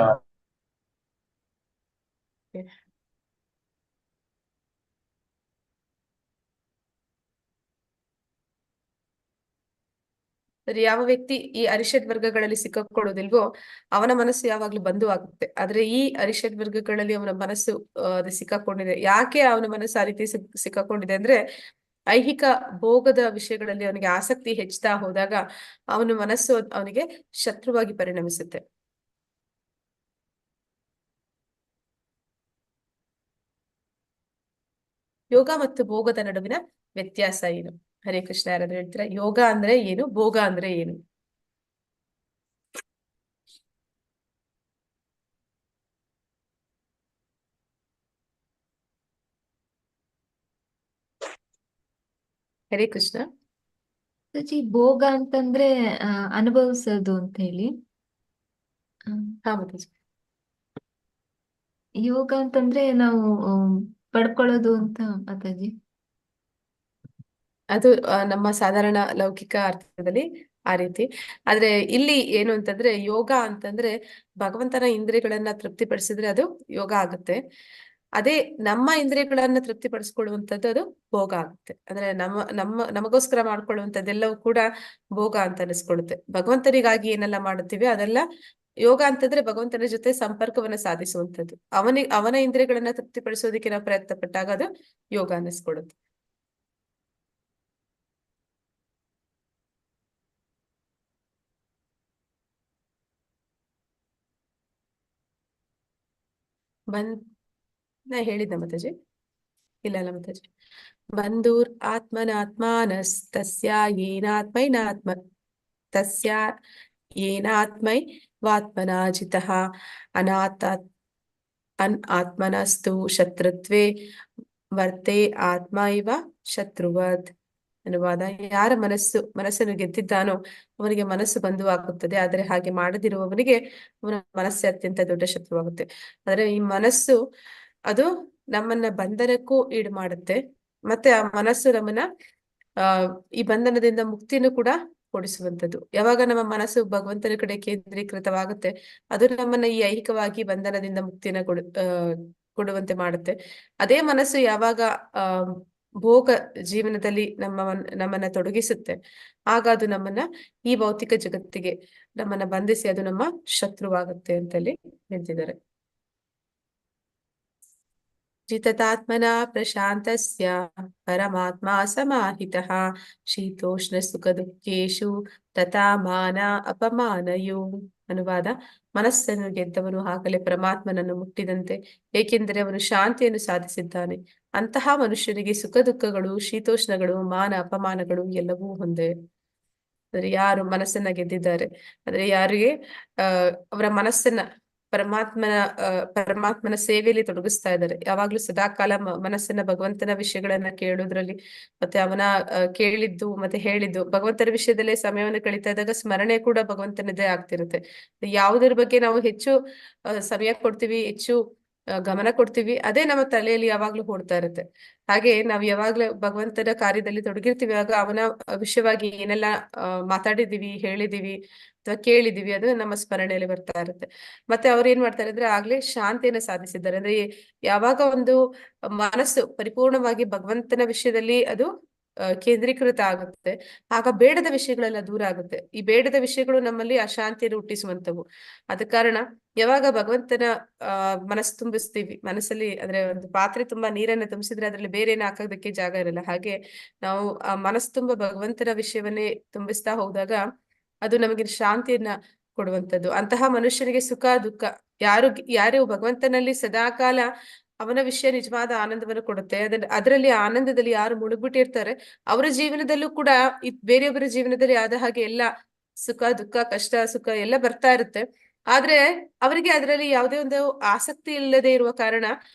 ಯಾವ ವ್ಯಕ್ತಿ ಈ ಅರಿಷಡ್ ವರ್ಗಗಳಲ್ಲಿ ಸಿಕ್ಕಾಕೊಳ್ಳೋದಿಲ್ವೋ ಅವನ ಮನಸ್ಸು ಯಾವಾಗ್ಲೂ ಬಂಧು ಆಗುತ್ತೆ. ಆದ್ರೆ ಈ ಅರಿಷಡ್ ವರ್ಗಗಳಲ್ಲಿ ಅವನ ಮನಸ್ಸು ಅದು ಸಿಕ್ಕಾಕೊಂಡಿದೆ. ಯಾಕೆ ಅವನ ಮನಸ್ಸು ಆ ರೀತಿ ಸಿಕ್ಕಾಕೊಂಡಿದೆ ಅಂದ್ರೆ ಐಹಿಕ ಭೋಗದ ವಿಷಯಗಳಲ್ಲಿ ಅವನಿಗೆ ಆಸಕ್ತಿ ಹೆಚ್ಚುತ್ತಾ ಹೋದಾಗ ಅವನ ಮನಸ್ಸು ಅವನಿಗೆ ಶತ್ರುವಾಗಿ ಪರಿಣಮಿಸುತ್ತೆ. ಯೋಗ ಮತ್ತು ಭೋಗದ ನಡುವಿನ ವ್ಯತ್ಯಾಸ ಏನು? ಹರೇ ಕೃಷ್ಣ. ಯಾರಾದ್ರೂ ಹೇಳ್ತೀರಾ ಯೋಗ ಅಂದ್ರೆ ಏನು, ಭೋಗ ಅಂದ್ರೆ ಏನು? ಹರೇ ಕೃಷ್ಣ. ಭೋಗ ಅಂತಂದ್ರೆ ಅನುಭವಿಸೋದು ಅಂತ ಹೇಳಿ. ಹಾ ಮಾತಾಜಿ. ಯೋಗ ಅಂತಂದ್ರೆ ನಾವು ಪಡ್ಕೊಳ್ಳೋದು ಅಂತ ಮಾತಾಜಿ. ಅದು ನಮ್ಮ ಸಾಧಾರಣ ಲೌಕಿಕ ಅರ್ಥದಲ್ಲಿ ಆ ರೀತಿ. ಆದ್ರೆ ಇಲ್ಲಿ ಏನು ಅಂತಂದ್ರೆ ಯೋಗ ಅಂತಂದ್ರೆ ಭಗವಂತನ ಇಂದ್ರಿಯಗಳನ್ನ ತೃಪ್ತಿಪಡಿಸಿದ್ರೆ ಅದು ಯೋಗ ಆಗುತ್ತೆ. ಅದೇ ನಮ್ಮ ಇಂದ್ರಿಯಗಳನ್ನ ತೃಪ್ತಿಪಡಿಸ್ಕೊಳ್ಳುವಂಥದ್ದು ಅದು ಭೋಗ ಆಗುತ್ತೆ. ಅಂದ್ರೆ ನಮಗೋಸ್ಕರ ಮಾಡ್ಕೊಳ್ಳುವಂಥದ್ದೆಲ್ಲವೂ ಕೂಡ ಭೋಗ ಅಂತ ಅನಿಸ್ಕೊಳ್ಳುತ್ತೆ. ಭಗವಂತನಿಗಾಗಿ ಏನೆಲ್ಲ ಮಾಡುತ್ತೀವಿ ಅದೆಲ್ಲ ಯೋಗ ಅಂತಂದ್ರೆ ಭಗವಂತನ ಜೊತೆ ಸಂಪರ್ಕವನ್ನ ಸಾಧಿಸುವಂಥದ್ದು. ಅವನ ಇಂದ್ರಿಯಗಳನ್ನ ತೃಪ್ತಿಪಡಿಸೋದಕ್ಕೆ ನಾವು ಪ್ರಯತ್ನ ಪಟ್ಟಾಗ ಅದು ಯೋಗ ಅನ್ನಿಸ್ಕೊಳ್ಳುತ್ತೆ. ನಾ ಹೇಳಿದ್ದ ಮಾತಾಜಿ? ಇಲ್ಲ ಮಾತಾಜಿ. ಬಂಧುರ್ ಆತ್ಮನಾತ್ಮಾನಸ್ ತಸ್ಯ ಏನಾತ್ಮೈ ವಾತ್ಮನಾ ಜಿತಃ ಆತ್ಮನಸ್ತು ಶತ್ರುತ್ವೇ ವರ್ತೆ ಆತ್ಮ ಇವ ಶತ್ರುವತ್. ಅನುವಾದ: ಯಾರ ಮನಸ್ಸನ್ನು ಗೆದ್ದಿದ್ದಾನೋ ಅವನಿಗೆ ಮನಸ್ಸು ಬಂಧುವಾಗುತ್ತದೆ, ಆದರೆ ಹಾಗೆ ಮಾಡದಿರುವವನಿಗೆ ಅವನ ಮನಸ್ಸೇ ಅತ್ಯಂತ ದೊಡ್ಡ ಶತ್ರುವಾಗುತ್ತೆ. ಆದ್ರೆ ಈ ಮನಸ್ಸು ಅದು ನಮ್ಮನ್ನ ಬಂಧನಕ್ಕೂ ಈಡು ಮಾಡುತ್ತೆ, ಮತ್ತೆ ಆ ಮನಸ್ಸು ನಮ್ಮನ್ನ ಈ ಬಂಧನದಿಂದ ಮುಕ್ತಿನೂ ಕೂಡ ಕೊಡಿಸುವಂಥದ್ದು. ಯಾವಾಗ ನಮ್ಮ ಮನಸ್ಸು ಭಗವಂತನ ಕಡೆ ಕೇಂದ್ರೀಕೃತವಾಗುತ್ತೆ, ಅದು ನಮ್ಮನ್ನ ಈ ಐಹಿಕವಾಗಿ ಬಂಧನದಿಂದ ಮುಕ್ತಿನ ಕೊಡುವಂತೆ ಮಾಡುತ್ತೆ. ಅದೇ ಮನಸ್ಸು ಯಾವಾಗ ಭೋಗ ಜೀವನದಲ್ಲಿ ನಮ್ಮನ್ನ ತೊಡಗಿಸುತ್ತೆ, ಆಗ ಅದು ನಮ್ಮನ್ನ ಈ ಭೌತಿಕ ಜಗತ್ತಿಗೆ ನಮ್ಮನ್ನ ಬಂಧಿಸಿ ಅದು ನಮ್ಮ ಶತ್ರುವಾಗುತ್ತೆ ಅಂತಲ್ಲಿ ಹೇಳ್ತಿದ್ದಾರೆ. ಜಿತತಾತ್ಮನ ಪ್ರಶಾಂತಸ್ಯ ಪರಮಾತ್ಮ ಸಮಾಹಿತಃ ಶೀತೋಷ್ಣ ಸುಖ ದುಃಖೇಶು ತಥಾ ಮಾನ ಅಪಮಾನಯು. ಅನುವಾದ: ಮನಸ್ಸನ್ನು ಗೆದ್ದವನು ಆಗಲೇ ಪರಮಾತ್ಮನನ್ನು ಮುಟ್ಟಿದಂತೆ, ಏಕೆಂದರೆ ಅವನು ಶಾಂತಿಯನ್ನು ಸಾಧಿಸಿದ್ದಾನೆ. ಅಂತಹ ಮನುಷ್ಯನಿಗೆ ಸುಖ ದುಃಖಗಳು, ಶೀತೋಷ್ಣಗಳು, ಮಾನ ಅಪಮಾನಗಳು ಎಲ್ಲವೂ ಒಂದೇ. ಅಂದ್ರೆ ಯಾರು ಮನಸ್ಸನ್ನ ಗೆದ್ದಿದ್ದಾರೆ, ಅಂದ್ರೆ ಯಾರಿಗೆ ಅವರ ಮನಸ್ಸನ್ನ ಪರಮಾತ್ಮನ ಸೇವೆಯಲ್ಲಿ ತೊಡಗಿಸ್ತಾ ಇದ್ದಾರೆ, ಯಾವಾಗ್ಲೂ ಸದಾಕಾಲ ಮನಸ್ಸನ್ನ ಭಗವಂತನ ವಿಷಯಗಳನ್ನ ಕೇಳೋದ್ರಲ್ಲಿ, ಮತ್ತೆ ಅವನ ಕೇಳಿದ್ದು ಮತ್ತೆ ಹೇಳಿದ್ದು ಭಗವಂತನ ವಿಷಯದಲ್ಲೇ ಸಮಯವನ್ನು ಕಳೀತಾ ಇದ್ದಾಗ ಸ್ಮರಣೆ ಕೂಡ ಭಗವಂತನದೇ ಆಗ್ತಿರುತ್ತೆ. ಯಾವುದರ ಬಗ್ಗೆ ನಾವು ಹೆಚ್ಚು ಸಮಯ ಕೊಡ್ತೀವಿ, ಹೆಚ್ಚು ಗಮನ ಕೊಡ್ತೀವಿ, ಅದೇ ನಮ್ಮ ತಲೆಯಲ್ಲಿ ಯಾವಾಗ್ಲೂ ಓಡ್ತಾ ಇರುತ್ತೆ. ಹಾಗೆ ನಾವ್ ಯಾವಾಗ್ಲೂ ಭಗವಂತನ ಕಾರ್ಯದಲ್ಲಿ ತೊಡಗಿರ್ತೀವಿ, ಆಗ ಅವನ ವಿಷಯವಾಗಿ ಏನೆಲ್ಲ ಮಾತಾಡಿದೀವಿ, ಹೇಳಿದೀವಿ ಅಥವಾ ಕೇಳಿದೀವಿ, ಅದು ನಮ್ಮ ಸ್ಮರಣೆಯಲ್ಲಿ ಬರ್ತಾ ಇರುತ್ತೆ. ಮತ್ತೆ ಅವ್ರು ಏನ್ ಮಾಡ್ತಾರೆ ಅಂದ್ರೆ ಆಗ್ಲೇ ಶಾಂತಿಯನ್ನು ಸಾಧಿಸಿದ್ದಾರೆ. ಅಂದ್ರೆ ಯಾವಾಗ ಒಂದು ಮನಸ್ಸು ಪರಿಪೂರ್ಣವಾಗಿ ಭಗವಂತನ ವಿಷಯದಲ್ಲಿ ಅದು ಕೇಂದ್ರೀಕೃತ ಆಗುತ್ತೆ, ಆಗ ಬೇಡದ ವಿಷಯಗಳೆಲ್ಲ ದೂರ ಆಗುತ್ತೆ. ಈ ಬೇಡದ ವಿಷಯಗಳು ನಮ್ಮಲ್ಲಿ ಅಶಾಂತಿಯನ್ನು ಹುಟ್ಟಿಸುವಂತವು. ಅದ ಕಾರಣ ಯಾವಾಗ ಭಗವಂತನ ಮನಸ್ಸು ತುಂಬಿಸ್ತೀವಿ, ಮನಸ್ಸಲ್ಲಿ ಅಂದ್ರೆ ಒಂದು ಪಾತ್ರೆ ತುಂಬಾ ನೀರನ್ನ ತುಂಬಿಸಿದ್ರೆ ಅದ್ರಲ್ಲಿ ಬೇರೆ ಏನು ಹಾಕೋದಕ್ಕೆ ಜಾಗ ಇರಲ್ಲ. ಹಾಗೆ ನಾವು ಆ ಮನಸ್ಸು ತುಂಬಾ ಭಗವಂತನ ವಿಷಯವನ್ನೇ ತುಂಬಿಸ್ತಾ ಹೋದಾಗ ಅದು ನಮಗೆ ಶಾಂತಿಯನ್ನ ಕೊಡುವಂಥದ್ದು. ಅಂತಹ ಮನುಷ್ಯನಿಗೆ ಸುಖ ದುಃಖ ಯಾರು ಭಗವಂತನಲ್ಲಿ ಸದಾಕಾಲ ಅವನ ವಿಷಯ ನಿಜವಾದ ಆನಂದವನ್ನು ಕೊಡುತ್ತೆ, ಅದರಲ್ಲಿ ಆನಂದದಲ್ಲಿ ಯಾರು ಮುಳುಗ್ಬಿಟ್ಟಿರ್ತಾರೆ ಅವರ ಜೀವನದಲ್ಲೂ ಕೂಡ ಬೇರೆಯೊಬ್ಬರ ಜೀವನದಲ್ಲಿ ಆದ ಹಾಗೆ ಎಲ್ಲ ಸುಖ ದುಃಖ ಕಷ್ಟ ಸುಖ ಎಲ್ಲ ಬರ್ತಾ ಇರುತ್ತೆ. ಆದ್ರೆ ಅವರಿಗೆ ಅದರಲ್ಲಿ ಯಾವುದೇ ಒಂದು ಆಸಕ್ತಿ ಇಲ್ಲದೆ ಇರುವ ಕಾರಣ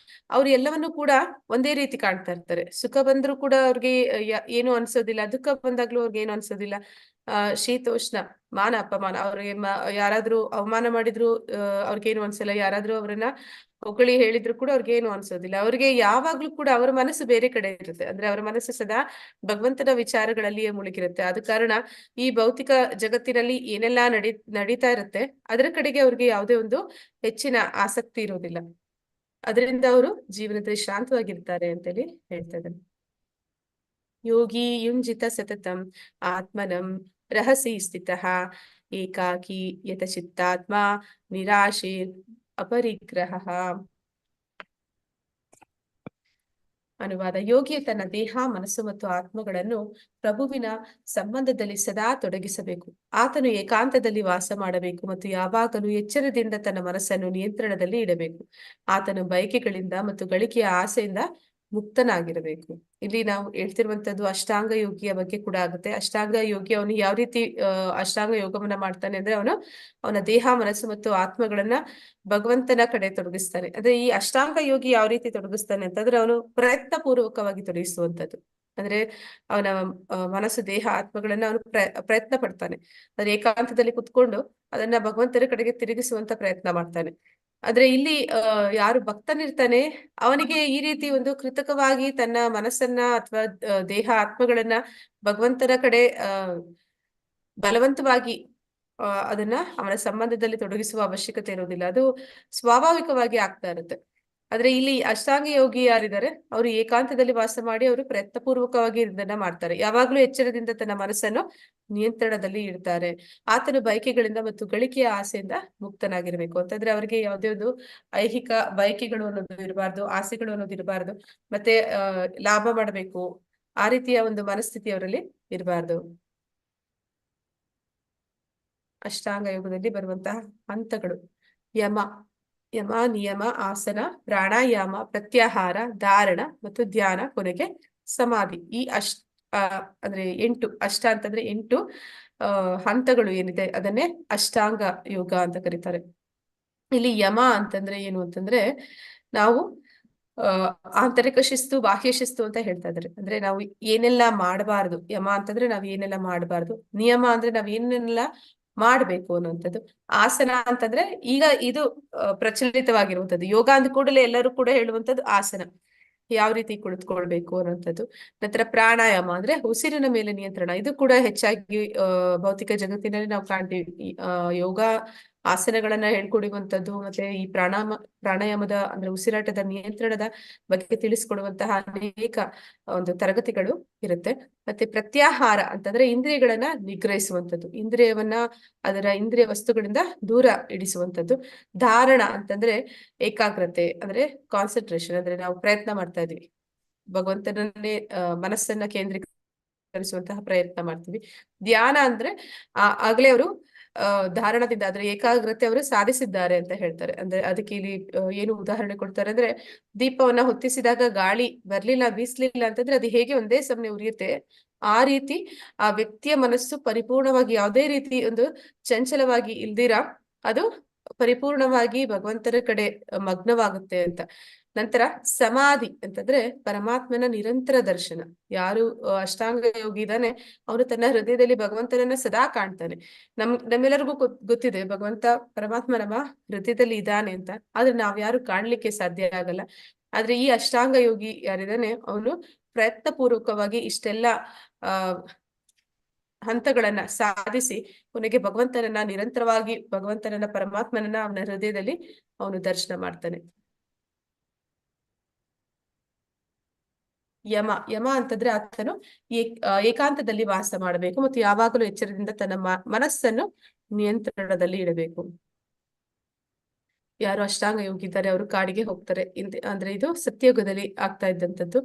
ಅವ್ರು ಎಲ್ಲವನ್ನೂ ಕೂಡ ಒಂದೇ ರೀತಿ ಕಾಣ್ತಾ ಇರ್ತಾರೆ. ಸುಖ ಬಂದ್ರೂ ಕೂಡ ಅವ್ರಿಗೆ ಏನು ಅನ್ಸೋದಿಲ್ಲ, ದುಃಖ ಬಂದಾಗ್ಲೂ ಅವ್ರಿಗೆ ಏನು ಅನ್ಸೋದಿಲ್ಲ. ಶೀತೋಷ್ಣ ಮಾನ ಅಪಮಾನ, ಅವ್ರಿಗೆ ಯಾರಾದ್ರೂ ಅವಮಾನ ಮಾಡಿದ್ರು ಅವ್ರಿಗೇನು ಅನ್ಸಲ್ಲ, ಯಾರಾದ್ರೂ ಅವ್ರನ್ನ ಹೊಗಳಿ ಹೇಳಿದ್ರು ಕೂಡ ಅವ್ರಿಗೇನು ಅನ್ಸೋದಿಲ್ಲ. ಅವ್ರಿಗೆ ಯಾವಾಗ್ಲೂ ಕೂಡ ಅವರ ಮನಸ್ಸು ಬೇರೆ ಕಡೆ ಇರುತ್ತೆ, ಅಂದ್ರೆ ಅವರ ಮನಸ್ಸು ಸದಾ ಭಗವಂತನ ವಿಚಾರಗಳಲ್ಲಿಯೇ ಮುಳುಗಿರುತ್ತೆ. ಆದ ಕಾರಣ ಈ ಭೌತಿಕ ಜಗತ್ತಿನಲ್ಲಿ ಏನೆಲ್ಲಾ ನಡೀತಾ ಇರುತ್ತೆ ಅದರ ಕಡೆಗೆ ಅವ್ರಿಗೆ ಯಾವುದೇ ಒಂದು ಹೆಚ್ಚಿನ ಆಸಕ್ತಿ ಇರೋದಿಲ್ಲ. ಅದರಿಂದ ಅವರು ಜೀವನದಲ್ಲಿ ಶಾಂತವಾಗಿರ್ತಾರೆ ಅಂತೇಳಿ ಹೇಳ್ತಾ ಇದ್ದಾರೆ. ಯೋಗಿ ಯುಂಜಿತ ಸತತಂ ಆತ್ಮನಂ ರಹಸಿ ಸ್ಥಿತಃ ಏಕಾಕಿ ಯತಚಿತ್ತಾತ್ಮ ನಿರಾಶೆ ಅಪರಿಗ್ರಹ. ಅನುವಾದ: ಯೋಗಿಯು ತನ್ನ ದೇಹ ಮನಸ್ಸು ಮತ್ತು ಆತ್ಮಗಳನ್ನು ಪ್ರಭುವಿನ ಸಂಬಂಧದಲ್ಲಿ ಸದಾ ತೊಡಗಿಸಬೇಕು. ಆತನು ಏಕಾಂತದಲ್ಲಿ ವಾಸ ಮಾಡಬೇಕು ಮತ್ತು ಯಾವಾಗಲೂ ಎಚ್ಚರದಿಂದ ತನ್ನ ಮನಸ್ಸನ್ನು ನಿಯಂತ್ರಣದಲ್ಲಿ ಇಡಬೇಕು. ಆತನು ಬಯಕೆಗಳಿಂದ ಮತ್ತು ಗಳಿಕೆಯ ಆಸೆಯಿಂದ ಮುಕ್ತನಾಗಿರಬೇಕು. ಇಲ್ಲಿ ನಾವು ಹೇಳ್ತಿರುವಂತದ್ದು ಅಷ್ಟಾಂಗ ಯೋಗಿಯ ಬಗ್ಗೆ ಕೂಡ ಆಗುತ್ತೆ. ಅಷ್ಟಾಂಗ ಯೋಗಿ ಅವನು ಯಾವ ರೀತಿ ಅಷ್ಟಾಂಗ ಯೋಗವನ್ನ ಮಾಡ್ತಾನೆ ಅಂದ್ರೆ ಅವನ ದೇಹ ಮನಸ್ಸು ಮತ್ತು ಆತ್ಮಗಳನ್ನ ಭಗವಂತನ ಕಡೆ ತೊಡಗಿಸ್ತಾನೆ. ಅಂದ್ರೆ ಈ ಅಷ್ಟಾಂಗ ಯೋಗಿ ಯಾವ ರೀತಿ ತೊಡಗಿಸ್ತಾನೆ ಅಂತಂದ್ರೆ ಅವನು ಪ್ರಯತ್ನ ಪೂರ್ವಕವಾಗಿ ತೊಡಗಿಸುವಂತದ್ದು. ಅಂದ್ರೆ ಅವನ ಮನಸ್ಸು ದೇಹ ಆತ್ಮಗಳನ್ನ ಅವನು ಪ್ರಯತ್ನ ಪಡ್ತಾನೆ. ಅಂದ್ರೆ ಏಕಾಂತದಲ್ಲಿ ಕುತ್ಕೊಂಡು ಅದನ್ನ ಭಗವಂತನ ಕಡೆಗೆ ತಿರುಗಿಸುವಂತ ಪ್ರಯತ್ನ ಮಾಡ್ತಾನೆ. ಆದ್ರೆ ಇಲ್ಲಿ ಯಾರು ಭಕ್ತನಿರ್ತಾನೆ ಅವನಿಗೆ ಈ ರೀತಿ ಒಂದು ಕೃತಕವಾಗಿ ತನ್ನ ಮನಸ್ಸನ್ನ ಅಥವಾ ದೇಹ ಆತ್ಮಗಳನ್ನ ಭಗವಂತನ ಕಡೆ ಬಲವಂತವಾಗಿ ಅದನ್ನ ಅವನ ಸಂಬಂಧದಲ್ಲಿ ತೊಡಗಿಸುವ ಅವಶ್ಯಕತೆ ಇರೋದಿಲ್ಲ, ಅದು ಸ್ವಾಭಾವಿಕವಾಗಿ ಆಗ್ತಾ ಇರುತ್ತೆ. ಆದ್ರೆ ಇಲ್ಲಿ ಅಷ್ಟಾಂಗ ಯೋಗಿ ಯಾರಿದ್ದಾರೆ ಅವರು ಏಕಾಂತದಲ್ಲಿ ವಾಸ ಮಾಡಿ ಅವರು ಪ್ರಯತ್ನಪೂರ್ವಕವಾಗಿ ಇದನ್ನ ಮಾಡ್ತಾರೆ. ಯಾವಾಗ್ಲೂ ಎಚ್ಚರದಿಂದ ತನ್ನ ಮನಸ್ಸನ್ನು ನಿಯಂತ್ರಣದಲ್ಲಿ ಇಡ್ತಾರೆ. ಆತನು ಬಯಕೆಗಳಿಂದ ಮತ್ತು ಗಳಿಕೆಯ ಆಸೆಯಿಂದ ಮುಕ್ತನಾಗಿರ್ಬೇಕು ಅಂತಂದ್ರೆ ಅವರಿಗೆ ಯಾವುದೇ ಒಂದು ಐಹಿಕ ಬಯಕೆಗಳು ಅನ್ನೋದು ಇರಬಾರ್ದು, ಆಸೆಗಳು ಅನ್ನೋದು ಇರಬಾರ್ದು, ಮತ್ತೆ ಲಾಭ ಮಾಡಬೇಕು ಆ ರೀತಿಯ ಒಂದು ಮನಸ್ಥಿತಿ ಅವರಲ್ಲಿ ಇರಬಾರ್ದು. ಅಷ್ಟಾಂಗ ಯೋಗದಲ್ಲಿ ಬರುವಂತಹ ಹಂತಗಳು: ಯಮ ನಿಯಮ, ಆಸನ, ಪ್ರಾಣಾಯಾಮ, ಪ್ರತ್ಯಾಹಾರ, ಧಾರಣ ಮತ್ತು ಧ್ಯಾನ, ಕೊನೆಗೆ ಸಮಾಧಿ. ಈ ಅಂದ್ರೆ 8 ಅಷ್ಟ ಅಂತಂದ್ರೆ 8 ಹಂತಗಳು ಏನಿದೆ ಅದನ್ನೇ ಅಷ್ಟಾಂಗ ಯೋಗ ಅಂತ ಕರೀತಾರೆ. ಇಲ್ಲಿ ಯಮ ಅಂತಂದ್ರೆ ಏನು ಅಂತಂದ್ರೆ ನಾವು ಆಂತರಿಕ ಶಿಸ್ತು, ಬಾಹ್ಯ ಶಿಸ್ತು ಅಂತ ಹೇಳ್ತಾ ಇದ್ದಾರೆ. ಅಂದ್ರೆ ನಾವು ಏನೆಲ್ಲ ಮಾಡಬಾರ್ದು, ಯಮ ಅಂತಂದ್ರೆ ನಾವ್ ಏನೆಲ್ಲ ಮಾಡಬಾರ್ದು, ನಿಯಮ ಅಂದ್ರೆ ನಾವ್ ಏನೆಲ್ಲ ಮಾಡ್ಬೇಕು ಅನ್ನುವಂಥದ್ದು. ಆಸನ ಅಂತಂದ್ರೆ ಈಗ ಇದು ಪ್ರಚಲಿತವಾಗಿರುವಂತದ್ದು. ಯೋಗ ಅಂದ ಕೂಡಲೇ ಎಲ್ಲರೂ ಕೂಡ ಹೇಳುವಂತದ್ದು ಆಸನ, ಯಾವ ರೀತಿ ಕುಳಿತುಕೊಳ್ಬೇಕು ಅನ್ನುವಂಥದ್ದು. ನಂತರ ಪ್ರಾಣಾಯಾಮ ಅಂದ್ರೆ ಉಸಿರಿನ ಮೇಲೆ ನಿಯಂತ್ರಣ. ಇದು ಕೂಡ ಹೆಚ್ಚಾಗಿ ಭೌತಿಕ ಜಗತ್ತಿನಲ್ಲಿ ನಾವು ಕಾಣ್ತೀವಿ. ಯೋಗ ಆಸನಗಳನ್ನ ಹೇಳ್ಕೊಡುವಂಥದ್ದು, ಮತ್ತೆ ಈ ಪ್ರಾಣಾಯಾಮದ ಅಂದ್ರೆ ಉಸಿರಾಟದ ನಿಯಂತ್ರಣದ ಬಗ್ಗೆ ತಿಳಿಸ್ಕೊಡುವಂತಹ ಅನೇಕ ಒಂದು ತರಗತಿಗಳು ಇರುತ್ತೆ. ಮತ್ತೆ ಪ್ರತ್ಯಾಹಾರ ಅಂತಂದ್ರೆ ಇಂದ್ರಿಯಗಳನ್ನ ನಿಗ್ರಹಿಸುವಂಥದ್ದು, ಅದರ ಇಂದ್ರಿಯ ವಸ್ತುಗಳಿಂದ ದೂರ ಇಡಿಸುವಂಥದ್ದು. ಧಾರಣ ಅಂತಂದ್ರೆ ಏಕಾಗ್ರತೆ, ಅಂದ್ರೆ ಕಾನ್ಸಂಟ್ರೇಷನ್, ಅಂದ್ರೆ ನಾವು ಪ್ರಯತ್ನ ಮಾಡ್ತಾ ಇದೀವಿ, ಭಗವಂತನನ್ನೇ ಮನಸ್ಸನ್ನ ಕೇಂದ್ರೀಕರಿಸುವಂತಹ ಪ್ರಯತ್ನ ಮಾಡ್ತೀವಿ. ಧ್ಯಾನ ಅಂದ್ರೆ ಆಗ್ಲೇ ಅವರು ಧಾರಣದಿಂದ ಅಂದ್ರೆ ಏಕಾಗ್ರತೆ ಅವರು ಸಾಧಿಸಿದ್ದಾರೆ ಅಂತ ಹೇಳ್ತಾರೆ. ಅಂದ್ರೆ ಅದಕ್ಕೆ ಇಲ್ಲಿ ಏನು ಉದಾಹರಣೆ ಕೊಡ್ತಾರೆ ಅಂದ್ರೆ, ದೀಪವನ್ನ ಹೊತ್ತಿಸಿದಾಗ ಗಾಳಿ ಬರ್ಲಿಲ್ಲ, ಬೀಸ್ಲಿಲ್ಲ ಅಂತಂದ್ರೆ ಅದು ಹೇಗೆ ಒಂದೇ ಸಮನೆ ಉರಿಯುತ್ತೆ, ಆ ರೀತಿ ಆ ವ್ಯಕ್ತಿಯ ಮನಸ್ಸು ಪರಿಪೂರ್ಣವಾಗಿ ಯಾವುದೇ ರೀತಿ ಒಂದು ಚಂಚಲವಾಗಿ ಇಲ್ದಿರ ಅದು ಪರಿಪೂರ್ಣವಾಗಿ ಭಗವಂತನ ಕಡೆ ಮಗ್ನವಾಗುತ್ತೆ ಅಂತ. ನಂತರ ಸಮಾಧಿ ಅಂತಂದ್ರೆ ಪರಮಾತ್ಮನ ನಿರಂತರ ದರ್ಶನ. ಯಾರು ಅಷ್ಟಾಂಗ ಯೋಗಿ ಇದ್ದಾನೆ ಅವನು ತನ್ನ ಹೃದಯದಲ್ಲಿ ಭಗವಂತನನ್ನ ಸದಾ ಕಾಣ್ತಾನೆ. ನಮ್ಮೆಲ್ಲರಿಗೂ ಗೊತ್ತಿದೆ ಭಗವಂತ ಪರಮಾತ್ಮ ನಮ್ಮ ಹೃದಯದಲ್ಲಿ ಇದ್ದಾನೆ ಅಂತ, ಆದ್ರೆ ನಾವ್ ಯಾರು ಕಾಣ್ಲಿಕ್ಕೆ ಸಾಧ್ಯ ಆಗಲ್ಲ. ಆದ್ರೆ ಈ ಅಷ್ಟಾಂಗ ಯೋಗಿ ಯಾರಿದ್ದಾನೆ ಅವನು ಪ್ರಯತ್ನ ಪೂರ್ವಕವಾಗಿ ಇಷ್ಟೆಲ್ಲ ಹಂತಗಳನ್ನ ಸಾಧಿಸಿ ಕೊನೆಗೆ ನಿರಂತರವಾಗಿ ಭಗವಂತನನ್ನ ಪರಮಾತ್ಮನನ್ನ ಅವನ ಹೃದಯದಲ್ಲಿ ಅವನು ದರ್ಶನ ಮಾಡ್ತಾನೆ. ಯಮ ಅಂತಂದ್ರೆ ಆತನು ಏಕಾಂತದಲ್ಲಿ ವಾಸ ಮಾಡಬೇಕು ಮತ್ತು ಯಾವಾಗಲೂ ಎಚ್ಚರದಿಂದ ತನ್ನ ಮನಸ್ಸನ್ನು ನಿಯಂತ್ರಣದಲ್ಲಿ ಇಡಬೇಕು. ಯಾರು ಅಷ್ಟಾಂಗ ಯೋಗಿ ಇದ್ದಾರೆ ಅವರು ಕಾಡಿಗೆ ಹೋಗ್ತಾರೆ. ಅಂದ್ರೆ ಇದು ಸತ್ಯಯುಗದಲ್ಲಿ ಆಗ್ತಾ ಇದ್ದಂಥದ್ದು.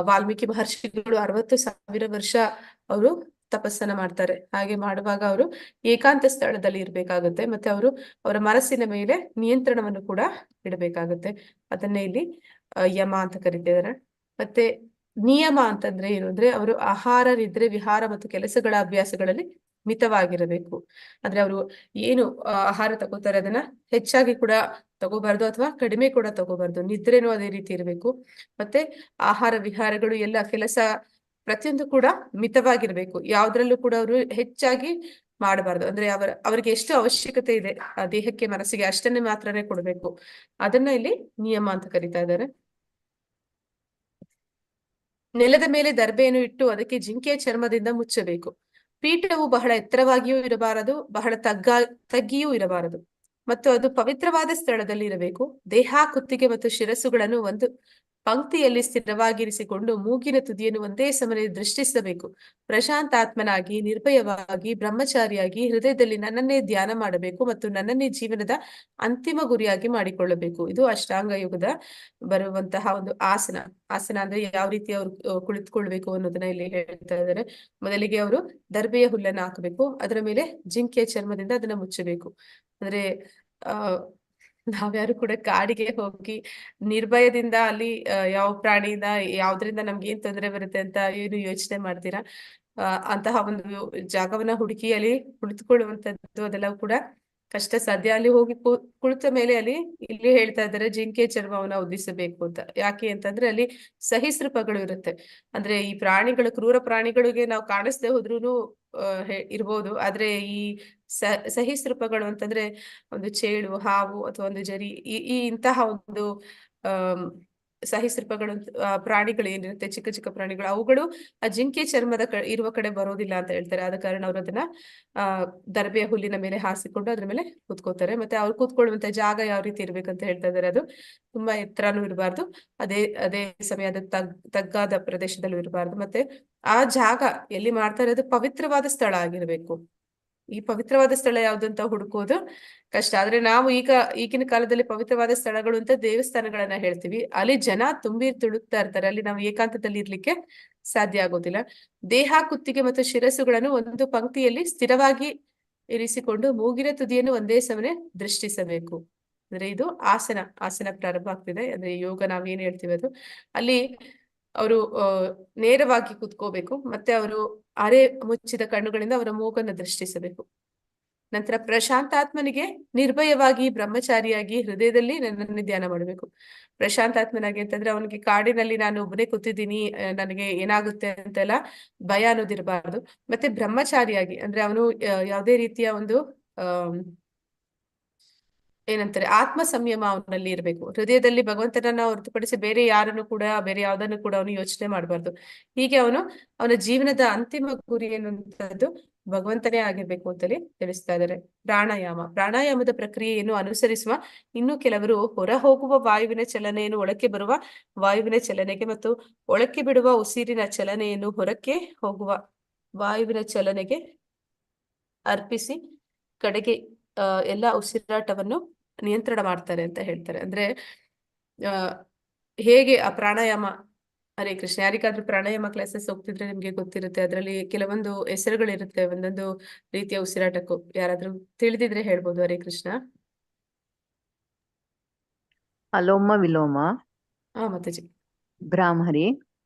ವಾಲ್ಮೀಕಿ ಮಹರ್ಷಿಗಳು 60,000 ವರ್ಷ ಅವರು ತಪಸ್ಸನ್ನ ಮಾಡ್ತಾರೆ. ಹಾಗೆ ಮಾಡುವಾಗ ಅವರು ಏಕಾಂತ ಸ್ಥಳದಲ್ಲಿ ಇರ್ಬೇಕಾಗುತ್ತೆ, ಮತ್ತೆ ಅವರ ಮನಸ್ಸಿನ ಮೇಲೆ ನಿಯಂತ್ರಣವನ್ನು ಕೂಡ ಇಡಬೇಕಾಗುತ್ತೆ. ಅದನ್ನೇ ಇಲ್ಲಿ ಯಮ ಅಂತ ಕರೀತಿದ್ದಾರೆ. ಮತ್ತೆ ನಿಯಮ ಅಂತಂದ್ರೆ ಏನು ಅಂದ್ರೆ ಅವರು ಆಹಾರ, ನಿದ್ರೆ, ವಿಹಾರ ಮತ್ತು ಕೆಲಸಗಳ ಅಭ್ಯಾಸಗಳಲ್ಲಿ ಮಿತವಾಗಿರಬೇಕು. ಅಂದ್ರೆ ಅವರು ಏನು ಆಹಾರ ತಗೋತಾರೆ ಅದನ್ನ ಹೆಚ್ಚಾಗಿ ಕೂಡ ತಗೋಬಾರ್ದು ಅಥವಾ ಕಡಿಮೆ ಕೂಡ ತಗೋಬಾರ್ದು. ನಿದ್ರೆನೂ ಅದೇ ರೀತಿ ಇರಬೇಕು. ಮತ್ತೆ ಆಹಾರ ವಿಹಾರಗಳು ಎಲ್ಲ ಕೆಲಸ ಪ್ರತಿಯೊಂದು ಕೂಡ ಮಿತವಾಗಿರ್ಬೇಕು. ಯಾವ್ದ್ರಲ್ಲೂ ಕೂಡ ಅವರು ಹೆಚ್ಚಾಗಿ ಮಾಡಬಾರ್ದು. ಅಂದ್ರೆ ಅವರಿಗೆ ಎಷ್ಟು ಅವಶ್ಯಕತೆ ಇದೆ ಆ ದೇಹಕ್ಕೆ ಮನಸ್ಸಿಗೆ ಅಷ್ಟನ್ನೇ ಮಾತ್ರನೇ ಕೊಡ್ಬೇಕು. ಅದನ್ನ ಇಲ್ಲಿ ನಿಯಮ ಅಂತ ಕರೀತಾ ಇದ್ದಾರೆ. ನೆಲದ ಮೇಲೆ ದರ್ಬೆಯನ್ನು ಇಟ್ಟು ಅದಕ್ಕೆ ಜಿಂಕೆಯ ಚರ್ಮದಿಂದ ಮುಚ್ಚಬೇಕು. ಪೀಠವು ಬಹಳ ಎತ್ತರವಾಗಿಯೂ ಇರಬಾರದು, ಬಹಳ ತಗ್ಗಿಯೂ ಇರಬಾರದು, ಮತ್ತು ಅದು ಪವಿತ್ರವಾದ ಸ್ಥಳದಲ್ಲಿ ಇರಬೇಕು. ದೇಹ, ಕುತ್ತಿಗೆ ಮತ್ತು ಶಿರಸ್ಸುಗಳನ್ನು ಒಂದು ಪಂಕ್ತಿಯಲ್ಲಿ ಸ್ಥಿರವಾಗಿರಿಸಿಕೊಂಡು ಮೂಗಿನ ತುದಿಯನ್ನು ಒಂದೇ ಸಮನೆ ದೃಷ್ಟಿಸಬೇಕು. ಪ್ರಶಾಂತಾತ್ಮನಾಗಿ, ನಿರ್ಭಯವಾಗಿ, ಬ್ರಹ್ಮಚಾರಿಯಾಗಿ ಹೃದಯದಲ್ಲಿ ನನ್ನನ್ನೇ ಧ್ಯಾನ ಮಾಡಬೇಕು ಮತ್ತು ನನ್ನನ್ನೇ ಜೀವನದ ಅಂತಿಮ ಗುರಿಯಾಗಿ ಮಾಡಿಕೊಳ್ಳಬೇಕು. ಇದು ಅಷ್ಟಾಂಗ ಯೋಗದ ಬರುವಂತಹ ಒಂದು ಆಸನ. ಅಂದ್ರೆ ಯಾವ ರೀತಿ ಅವರು ಕುಳಿತುಕೊಳ್ಬೇಕು ಅನ್ನೋದನ್ನ ಇಲ್ಲಿ ಹೇಳ್ತಾ ಇದ್ದಾರೆ. ಮೊದಲಿಗೆ ಅವರು ದರ್ಬೆಯ ಹುಲ್ಲನ್ನು ಹಾಕಬೇಕು, ಅದರ ಮೇಲೆ ಜಿಂಕೆಯ ಚರ್ಮದಿಂದ ಅದನ್ನ ಮುಚ್ಚಬೇಕು. ಅಂದ್ರೆ ನಾವ್ಯಾರು ಕೂಡ ಕಾಡಿಗೆ ಹೋಗಿ ನಿರ್ಭಯದಿಂದ ಅಲ್ಲಿ ಯಾವ ಪ್ರಾಣಿಯಿಂದ ಯಾವ್ದ್ರಿಂದ ನಮ್ಗೆ ಏನ್ ತೊಂದರೆ ಬರುತ್ತೆ ಅಂತ ಏನು ಯೋಚನೆ ಮಾಡ್ತೀರಾ? ಅಂತಹ ಒಂದು ಜಾಗವನ್ನ ಹುಡುಕಿ ಅಲ್ಲಿ ಕುಳಿತುಕೊಳ್ಳುವಂತದ್ದು ಅದೆಲ್ಲ ಕೂಡ ಕಷ್ಟ ಸಾಧ್ಯ. ಅಲ್ಲಿ ಹೋಗಿ ಕುಳಿತ ಮೇಲೆ ಇಲ್ಲಿ ಹೇಳ್ತಾ ಇದ್ದಾರೆ ಜಿಂಕೆ ಚರ್ಮವನ್ನ ಉದಿಸಬೇಕು ಅಂತ. ಯಾಕೆ ಅಂತಂದ್ರೆ ಅಲ್ಲಿ ಸಹಿಸೃಪಗಳು ಇರುತ್ತೆ. ಅಂದ್ರೆ ಈ ಕ್ರೂರ ಪ್ರಾಣಿಗಳಿಗೆ ನಾವು ಕಾಣಿಸ್ದೆ ಹೋದ್ರೂನು ಇರ್ಬೋದು, ಆದ್ರೆ ಈ ಸಹಿಸೃಪಗಳು ಅಂತಂದ್ರೆ ಒಂದು ಚೇಳು, ಹಾವು ಅಥವಾ ಒಂದು ಜರಿ, ಇಂತಹ ಒಂದು ಸಹಿಸೃಪಗಳು ಪ್ರಾಣಿಗಳು ಏನಿರುತ್ತೆ, ಚಿಕ್ಕ ಚಿಕ್ಕ ಪ್ರಾಣಿಗಳು, ಅವುಗಳು ಆ ಜಿಂಕೆ ಚರ್ಮದ ಇರುವ ಕಡೆ ಬರೋದಿಲ್ಲ ಅಂತ ಹೇಳ್ತಾರೆ. ಆದ ಕಾರಣ ಅವರು ಅದನ್ನ ದರ್ಬೆಯ ಹುಲ್ಲಿನ ಮೇಲೆ ಹಾಸಿಕೊಂಡು ಅದ್ರ ಮೇಲೆ ಕೂತ್ಕೋತಾರೆ. ಮತ್ತೆ ಅವ್ರು ಕೂತ್ಕೊಳ್ಳುವಂತ ಜಾಗ ಯಾವ ರೀತಿ ಇರ್ಬೇಕಂತ ಹೇಳ್ತಾ ಇದ್ದಾರೆ. ಅದು ತುಂಬಾ ಎತ್ತರನೂ ಇರಬಾರ್ದು, ಅದೇ ಸಮಯದ ತಗ್ಗಾದ ಪ್ರದೇಶದಲ್ಲೂ ಇರಬಾರ್ದು. ಮತ್ತೆ ಆ ಜಾಗ ಎಲ್ಲಿ ಮಾಡ್ತಾ ಇರೋದು ಪವಿತ್ರವಾದ ಸ್ಥಳ ಆಗಿರ್ಬೇಕು. ಈ ಪವಿತ್ರವಾದ ಸ್ಥಳ ಯಾವ್ದು ಅಂತ ಹುಡುಕೋದು ಕಷ್ಟ. ಆದ್ರೆ ನಾವು ಈಗಿನ ಕಾಲದಲ್ಲಿ ಪವಿತ್ರವಾದ ಸ್ಥಳಗಳು ಅಂತ ದೇವಸ್ಥಾನಗಳನ್ನ ಹೇಳ್ತೀವಿ. ಅಲ್ಲಿ ಜನ ತುಳುಕ್ತಾ ಇರ್ತಾರೆ, ಅಲ್ಲಿ ನಾವು ಏಕಾಂತದಲ್ಲಿ ಇರ್ಲಿಕ್ಕೆ ಸಾಧ್ಯ ಆಗೋದಿಲ್ಲ. ದೇಹ, ಕುತ್ತಿಗೆ ಮತ್ತು ಶಿರಸ್ಸುಗಳನ್ನು ಒಂದು ಪಂಕ್ತಿಯಲ್ಲಿ ಸ್ಥಿರವಾಗಿ ಇರಿಸಿಕೊಂಡು ಮೂಗಿನ ತುದಿಯನ್ನು ಒಂದೇ ಸಮನೆ ದೃಷ್ಟಿಸಬೇಕು. ಅಂದ್ರೆ ಇದು ಆಸನ ಪ್ರಾರಂಭ ಆಗ್ತಿದೆ. ಅಂದ್ರೆ ಯೋಗ ನಾವೇನ್ ಹೇಳ್ತೀವಿ ಅದು. ಅಲ್ಲಿ ಅವರು ನೇರವಾಗಿ ಕುತ್ಕೋಬೇಕು, ಮತ್ತೆ ಅವರು ಅರೆ ಮುಚ್ಚಿದ ಕಣ್ಣುಗಳಿಂದ ಅವರ ಮೂಗನ್ನು ದೃಷ್ಟಿಸಬೇಕು. ನಂತರ ಪ್ರಶಾಂತಾತ್ಮನಿಗೆ ನಿರ್ಭಯವಾಗಿ ಬ್ರಹ್ಮಚಾರಿಯಾಗಿ ಹೃದಯದಲ್ಲಿ ನನ್ನನ್ನು ಧ್ಯಾನ ಮಾಡಬೇಕು. ಪ್ರಶಾಂತಾತ್ಮನಾಗಿ ಅಂತಂದ್ರೆ ಅವನಿಗೆ ಕಾಡಿನಲ್ಲಿ ನಾನು ಒಬ್ಬನೇ ಕೂತಿದ್ದೀನಿ, ನನಗೆ ಏನಾಗುತ್ತೆ ಅಂತೆಲ್ಲ ಭಯ ಅನ್ನೋದಿರಬಾರ್ದು. ಮತ್ತೆ ಬ್ರಹ್ಮಚಾರಿಯಾಗಿ ಅಂದ್ರೆ ಅವನು ಯಾವುದೇ ರೀತಿಯ ಒಂದು ಏನಂತಾರೆ ಆತ್ಮ ಸಂಯಮ ಅವನಲ್ಲಿ ಇರಬೇಕು. ಹೃದಯದಲ್ಲಿ ಭಗವಂತನನ್ನ ಹೊರತುಪಡಿಸಿ ಬೇರೆ ಯಾರನ್ನು ಕೂಡ ಬೇರೆ ಯಾವ್ದನ್ನು ಕೂಡ ಅವನು ಯೋಚನೆ ಮಾಡಬಾರ್ದು. ಹೀಗೆ ಅವನ ಜೀವನದ ಅಂತಿಮ ಗುರಿ ಎನ್ನುವಂಥದ್ದು ಭಗವಂತನೇ ಆಗಿರ್ಬೇಕು ಅಂತೇಳಿ ತಿಳಿಸ್ತಾ ಇದ್ದಾರೆ. ಪ್ರಾಣಾಯಾಮದ ಪ್ರಕ್ರಿಯೆಯನ್ನು ಅನುಸರಿಸುವ ಇನ್ನು ಕೆಲವರು ಹೊರ ಹೋಗುವ ವಾಯುವಿನ ಚಲನೆಯನ್ನು ಒಳಕ್ಕೆ ಬರುವ ವಾಯುವಿನ ಚಲನೆಗೆ ಮತ್ತು ಒಳಕ್ಕೆ ಬಿಡುವ ಉಸಿರಿನ ಚಲನೆಯನ್ನು ಹೊರಕ್ಕೆ ಹೋಗುವ ವಾಯುವಿನ ಚಲನೆಗೆ ಅರ್ಪಿಸಿ ಕಡೆಗೆ ಎಲ್ಲ ಉಸಿರಾಟವನ್ನು ನಿಯಂತ್ರಣ ಮಾಡ್ತಾರೆ ಅಂತ ಹೇಳ್ತಾರೆ. ಅಂದ್ರೆ ಹೇಗೆ ಆ ಪ್ರಾಣಾಯಾಮ, ಹರೇ ಕೃಷ್ಣ, ಯಾರಿಗಾದ್ರೂ ಪ್ರಾಣಾಯಾಮ ಕ್ಲಾಸಸ್ ಹೋಗ್ತಿದ್ರೆ ನಿಮ್ಗೆ ಗೊತ್ತಿರುತ್ತೆ, ಅದರಲ್ಲಿ ಕೆಲವೊಂದು ಹೆಸರುಗಳಿರುತ್ತೆ ಒಂದೊಂದು ರೀತಿಯ ಉಸಿರಾಟಕ್ಕೂ. ಯಾರಾದ್ರೂ ತಿಳಿದಿದ್ರೆ ಹೇಳ್ಬೋದು. ಹರೇ ಕೃಷ್ಣ. ಅಲೋಮ ವಿಲೋಮ, ಮಾತಾಜಿ. ಬ್ರಾಹ್ಮರಿ,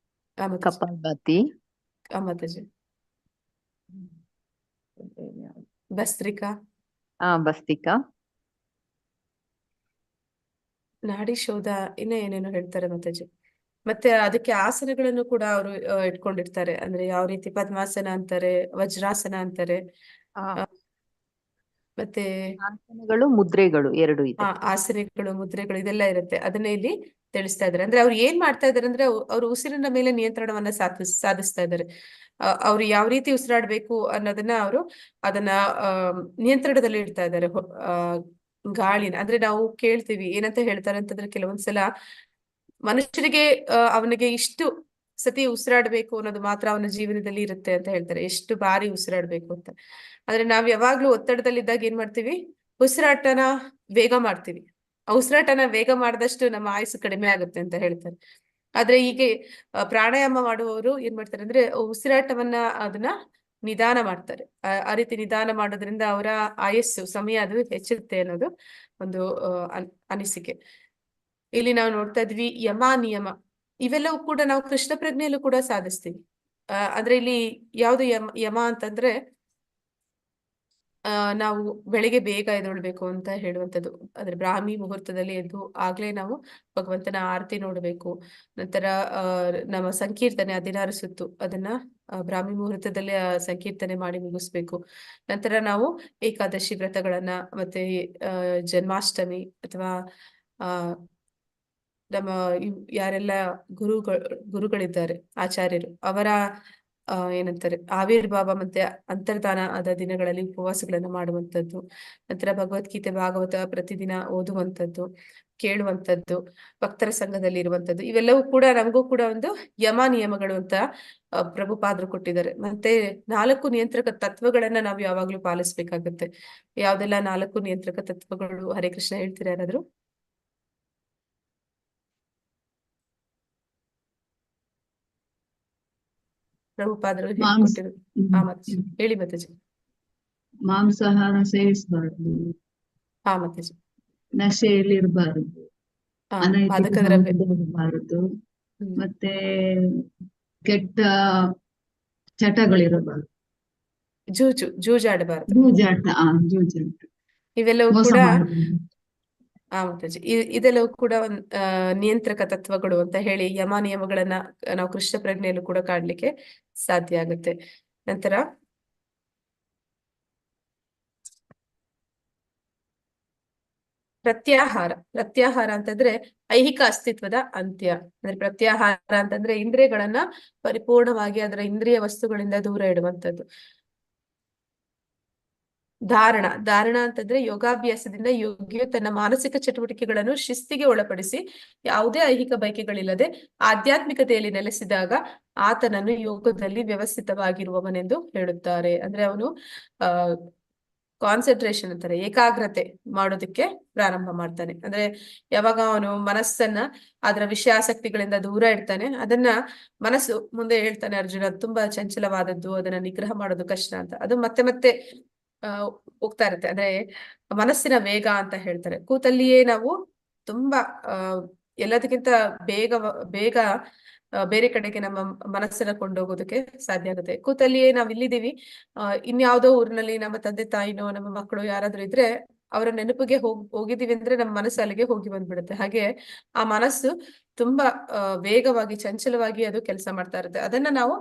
ಮಾತಾಜಿ. ಕಪಾಲಭಾತಿ, ಮಾತಾಜಿ. ಭಸ್ತ್ರಿಕಾ, ಭಸ್ತಿಕಾ, ನಾಡಿ ಶೋಧ, ಇನ್ನ ಏನೇನೋ ಹೇಳ್ತಾರೆ ಮಾತಾಜಿ. ಮತ್ತೆ ಅದಕ್ಕೆ ಆಸನಗಳನ್ನು ಕೂಡ ಅವರು ಇಟ್ಕೊಂಡಿರ್ತಾರೆ. ಅಂದ್ರೆ ಯಾವ ರೀತಿ ಪದ್ಮಾಸನ ಅಂತಾರೆ, ವಜ್ರಾಸನ ಅಂತಾರೆ. ಮತ್ತೆ ಆಸನಗಳು ಮುದ್ರೆಗಳು ಎರಡು ಇದೆ. ಆಸನಗಳು, ಮುದ್ರೆಗಳು ಇದೆಲ್ಲ ಇರುತ್ತೆ. ಅದನ್ನ ಇಲ್ಲಿ ತಿಳಿಸ್ತಾ ಇದ್ದಾರೆ. ಅಂದ್ರೆ ಅವ್ರು ಏನ್ ಮಾಡ್ತಾ ಇದಾರೆ ಅಂದ್ರೆ ಅವ್ರು ಉಸಿರಿನ ಮೇಲೆ ನಿಯಂತ್ರಣವನ್ನ ಸಾಧಿಸ್ತಾ ಇದ್ದಾರೆ. ಅವ್ರು ಯಾವ ರೀತಿ ಉಸಿರಾಡ್ಬೇಕು ಅನ್ನೋದನ್ನ ಅದನ್ನ ನಿಯಂತ್ರಣದಲ್ಲಿ ಇಡ್ತಾ ಇದ್ದಾರೆ. ಗಾಳಿನ ಅಂದ್ರೆ ನಾವು ಕೇಳ್ತೀವಿ ಏನಂತ ಹೇಳ್ತಾರೆ ಅಂತಂದ್ರೆ ಕೆಲವೊಂದ್ಸಲ ಮನುಷ್ಯರಿಗೆ ಅವನಿಗೆ ಇಷ್ಟು ಸತಿ ಉಸಿರಾಡ್ಬೇಕು ಅನ್ನೋದು ಮಾತ್ರ ಅವನ ಜೀವನದಲ್ಲಿ ಇರುತ್ತೆ ಅಂತ ಹೇಳ್ತಾರೆ, ಎಷ್ಟು ಬಾರಿ ಉಸಿರಾಡ್ಬೇಕು ಅಂತ. ಆದ್ರೆ ನಾವ್ ಯಾವಾಗ್ಲೂ ಒತ್ತಡದಲ್ಲಿದ್ದಾಗ ಏನ್ ಮಾಡ್ತೀವಿ, ಉಸಿರಾಟನ ವೇಗ ಮಾಡ್ತೀವಿ. ಉಸಿರಾಟನ ವೇಗ ಮಾಡಿದಷ್ಟು ನಮ್ಮ ಆಯುಸ್ಸು ಕಡಿಮೆ ಆಗುತ್ತೆ ಅಂತ ಹೇಳ್ತಾರೆ. ಆದ್ರೆ ಹೀಗೆ ಪ್ರಾಣಾಯಾಮ ಮಾಡುವವರು ಏನ್ ಮಾಡ್ತಾರೆ ಅಂದ್ರೆ ಉಸಿರಾಟವನ್ನ ಅದನ್ನ ನಿಧಾನ ಮಾಡ್ತಾರೆ. ಆ ರೀತಿ ನಿಧಾನ ಮಾಡೋದ್ರಿಂದ ಅವರ ಆಯಸ್ಸು ಸಮಯ ಅದು ಹೆಚ್ಚುತ್ತೆ ಅನ್ನೋದು ಒಂದು ಅನಿಸಿಕೆ. ಇಲ್ಲಿ ನಾವು ನೋಡ್ತಾ ಇದ್ವಿ ಯಮ ನಿಯಮ, ಇವೆಲ್ಲವೂ ಕೂಡ ನಾವು ಕೃಷ್ಣ ಪ್ರಜ್ಞೆಯಲ್ಲೂ ಕೂಡ ಸಾಧಿಸ್ತೀವಿ. ಅಂದ್ರೆ ಇಲ್ಲಿ ಯಾವ್ದು ಯಮ ಅಂತಂದ್ರೆ ನಾವು ಬೆಳಿಗ್ಗೆ ಬೇಗ ಎದ್ದೇಳ್ಬೇಕು ಅಂತ ಹೇಳುವಂಥದ್ದು. ಅಂದ್ರೆ ಬ್ರಾಹ್ಮಿ ಮುಹೂರ್ತದಲ್ಲಿ ಎದ್ದು ಆಗ್ಲೇ ನಾವು ಭಗವಂತನ ಆರತಿ ನೋಡ್ಬೇಕು. ನಂತರ ನಮ್ಮ ಸಂಕೀರ್ತನೆ 16 ಸುತ್ತು ಅದನ್ನ ಬ್ರಾಹ್ಮಿ ಮುಹೂರ್ತದಲ್ಲಿ ಸಂಕೀರ್ತನೆ ಮಾಡಿ ಮುಗಿಸ್ಬೇಕು. ನಂತರ ನಾವು ಏಕಾದಶಿ ವ್ರತಗಳನ್ನ ಮತ್ತೆ ಜನ್ಮಾಷ್ಟಮಿ ಅಥವಾ ನಮ್ಮ ಯಾರೆಲ್ಲ ಗುರುಗಳಿದ್ದಾರೆ ಆಚಾರ್ಯರು ಅವರ ಏನಂತಾರೆ ಆವಿರ್ಭಾವ ಮತ್ತೆ ಅಂತರ್ಧಾನ ಆದ ದಿನಗಳಲ್ಲಿ ಉಪವಾಸಗಳನ್ನು ಮಾಡುವಂಥದ್ದು. ನಂತರ ಭಗವದ್ಗೀತೆ ಭಾಗವತ ಪ್ರತಿದಿನ ಓದುವಂಥದ್ದು, ಕೇಳುವಂಥದ್ದು, ಭಕ್ತರ ಸಂಘದಲ್ಲಿ ಇರುವಂಥದ್ದು, ಇವೆಲ್ಲವೂ ಕೂಡ ನಮಗೂ ಕೂಡ ಒಂದು ಯಮ ನಿಯಮಗಳು ಅಂತ ಪ್ರಭುಪಾದರು ಕೊಟ್ಟಿದ್ದಾರೆ. ಮತ್ತೆ 4 ನಿಯಂತ್ರಕ ತತ್ವಗಳನ್ನ ನಾವು ಯಾವಾಗ್ಲೂ ಪಾಲಿಸ್ಬೇಕಾಗುತ್ತೆ. ಯಾವ್ದೆಲ್ಲ 4 ನಿಯಂತ್ರಕ ತತ್ವಗಳು? ಹರೇ ಕೃಷ್ಣ, ಹೇಳ್ತೀರಾ ಯಾರಾದ್ರು? ಪ್ರಭುಪಾದರು ಹೇಳ್ಕೊಟ್ಟಿರೋದು. ಹೇಳಿ ಮಾತಾಜಿ. ಮಾಂಸಾಹಾರ ಸೇವಿಸಬಾರದು, ಮಾತಾಜಿ. ನಶೆಯಲ್ಲಿ ಇರಬಾರದು, ಮಾದಕ ದ್ರವ್ಯ ಇರಬಾರದು, ಮತ್ತೆ ಕೆಟ್ಟ ಚಟಗಳಿರಬಾರದು, ಜೂಜಾಡಬಾರದು, ಜೂಜಾಟ ಇವೆಲ್ಲವೂ ಕೂಡ ಮಾತಾಜಿ ಇದೆಲ್ಲವೂ ಕೂಡ ನಿಯಂತ್ರಕ ತತ್ವಗಳು ಅಂತ ಹೇಳಿ ಯಮ ನಿಯಮಗಳನ್ನ ನಾವು ಕೃಷ್ಣ ಪ್ರಜ್ಞೆಯಲ್ಲೂ ಕೂಡ ಕಾಡ್ಲಿಕ್ಕೆ ಸಾಧ್ಯ ಆಗುತ್ತೆ. ನಂತರ ಪ್ರತ್ಯಾಹಾರ ಅಂತಂದ್ರೆ ಐಹಿಕ ಅಸ್ತಿತ್ವದ ಅಂತ್ಯ. ಅಂದ್ರೆ ಪ್ರತ್ಯಾಹಾರ ಅಂತಂದ್ರೆ ಇಂದ್ರಿಯಗಳನ್ನ ಪರಿಪೂರ್ಣವಾಗಿ ಅದರ ಇಂದ್ರಿಯ ವಸ್ತುಗಳಿಂದ ದೂರ ಇಡುವಂಥದ್ದು. ಧಾರಣ ಅಂತಂದ್ರೆ ಯೋಗಾಭ್ಯಾಸದಿಂದ ಯೋಗಿಯು ತನ್ನ ಮಾನಸಿಕ ಚಟುವಟಿಕೆಗಳನ್ನು ಶಿಸ್ತಿಗೆ ಒಳಪಡಿಸಿ ಯಾವುದೇ ಐಹಿಕ ಬಯಕೆಗಳಿಲ್ಲದೆ ಆಧ್ಯಾತ್ಮಿಕತೆಯಲ್ಲಿ ನೆಲೆಸಿದಾಗ ಆತನನ್ನು ಯೋಗದಲ್ಲಿ ವ್ಯವಸ್ಥಿತವಾಗಿರುವವನೆಂದು ಹೇಳುತ್ತಾರೆ. ಅಂದ್ರೆ ಅವನು ಕಾನ್ಸಂಟ್ರೇಷನ್ ಅಂತಾರೆ, ಏಕಾಗ್ರತೆ ಮಾಡೋದಕ್ಕೆ ಪ್ರಾರಂಭ ಮಾಡ್ತಾನೆ. ಅಂದ್ರೆ ಯಾವಾಗ ಅವನು ಮನಸ್ಸನ್ನ ಅದರ ವಿಷಯಾಸಕ್ತಿಗಳಿಂದ ದೂರ ಇಡ್ತಾನೆ, ಅದನ್ನ ಮನಸ್ಸು ಮುಂದೆ ಹೇಳ್ತಾನೆ ಅರ್ಜುನ ತುಂಬಾ ಚಂಚಲವಾದದ್ದು, ಅದನ್ನ ನಿಗ್ರಹ ಮಾಡೋದು ಕಷ್ಟ ಅಂತ. ಅದು ಮತ್ತೆ ಮತ್ತೆ ಹೋಗ್ತಾ ಇರುತ್ತೆ. ಅಂದ್ರೆ ಮನಸ್ಸಿನ ವೇಗ ಅಂತ ಹೇಳ್ತಾರೆ. ಕೂತಲ್ಲಿಯೇ ನಾವು ತುಂಬಾ ಎಲ್ಲದಕ್ಕಿಂತ ಬೇಗ ಬೇರೆ ಕಡೆಗೆ ನಮ್ಮ ಮನಸ್ಸನ್ನ ಕೊಂಡೋಗೋದಕ್ಕೆ ಸಾಧ್ಯ ಆಗುತ್ತೆ. ಕೂತಲ್ಲಿಯೇ ನಾವ್ ಇಲ್ಲಿದ್ದೀವಿ, ಇನ್ಯಾವುದೋ ಊರಿನಲ್ಲಿ ನಮ್ಮ ತಂದೆ ತಾಯಿನೋ ನಮ್ಮ ಮಕ್ಕಳು ಯಾರಾದ್ರೂ ಇದ್ರೆ ಅವರ ನೆನಪಿಗೆ ಹೋಗಿದೀವಿ ಅಂದ್ರೆ ನಮ್ಮ ಮನಸ್ಸು ಅಲ್ಲಿಗೆ ಹೋಗಿ ಬಂದ್ಬಿಡುತ್ತೆ. ಹಾಗೆ ಆ ಮನಸ್ಸು ತುಂಬಾ ವೇಗವಾಗಿ ಚಂಚಲವಾಗಿ ಅದು ಕೆಲಸ ಮಾಡ್ತಾ ಇರುತ್ತೆ. ಅದನ್ನ ನಾವು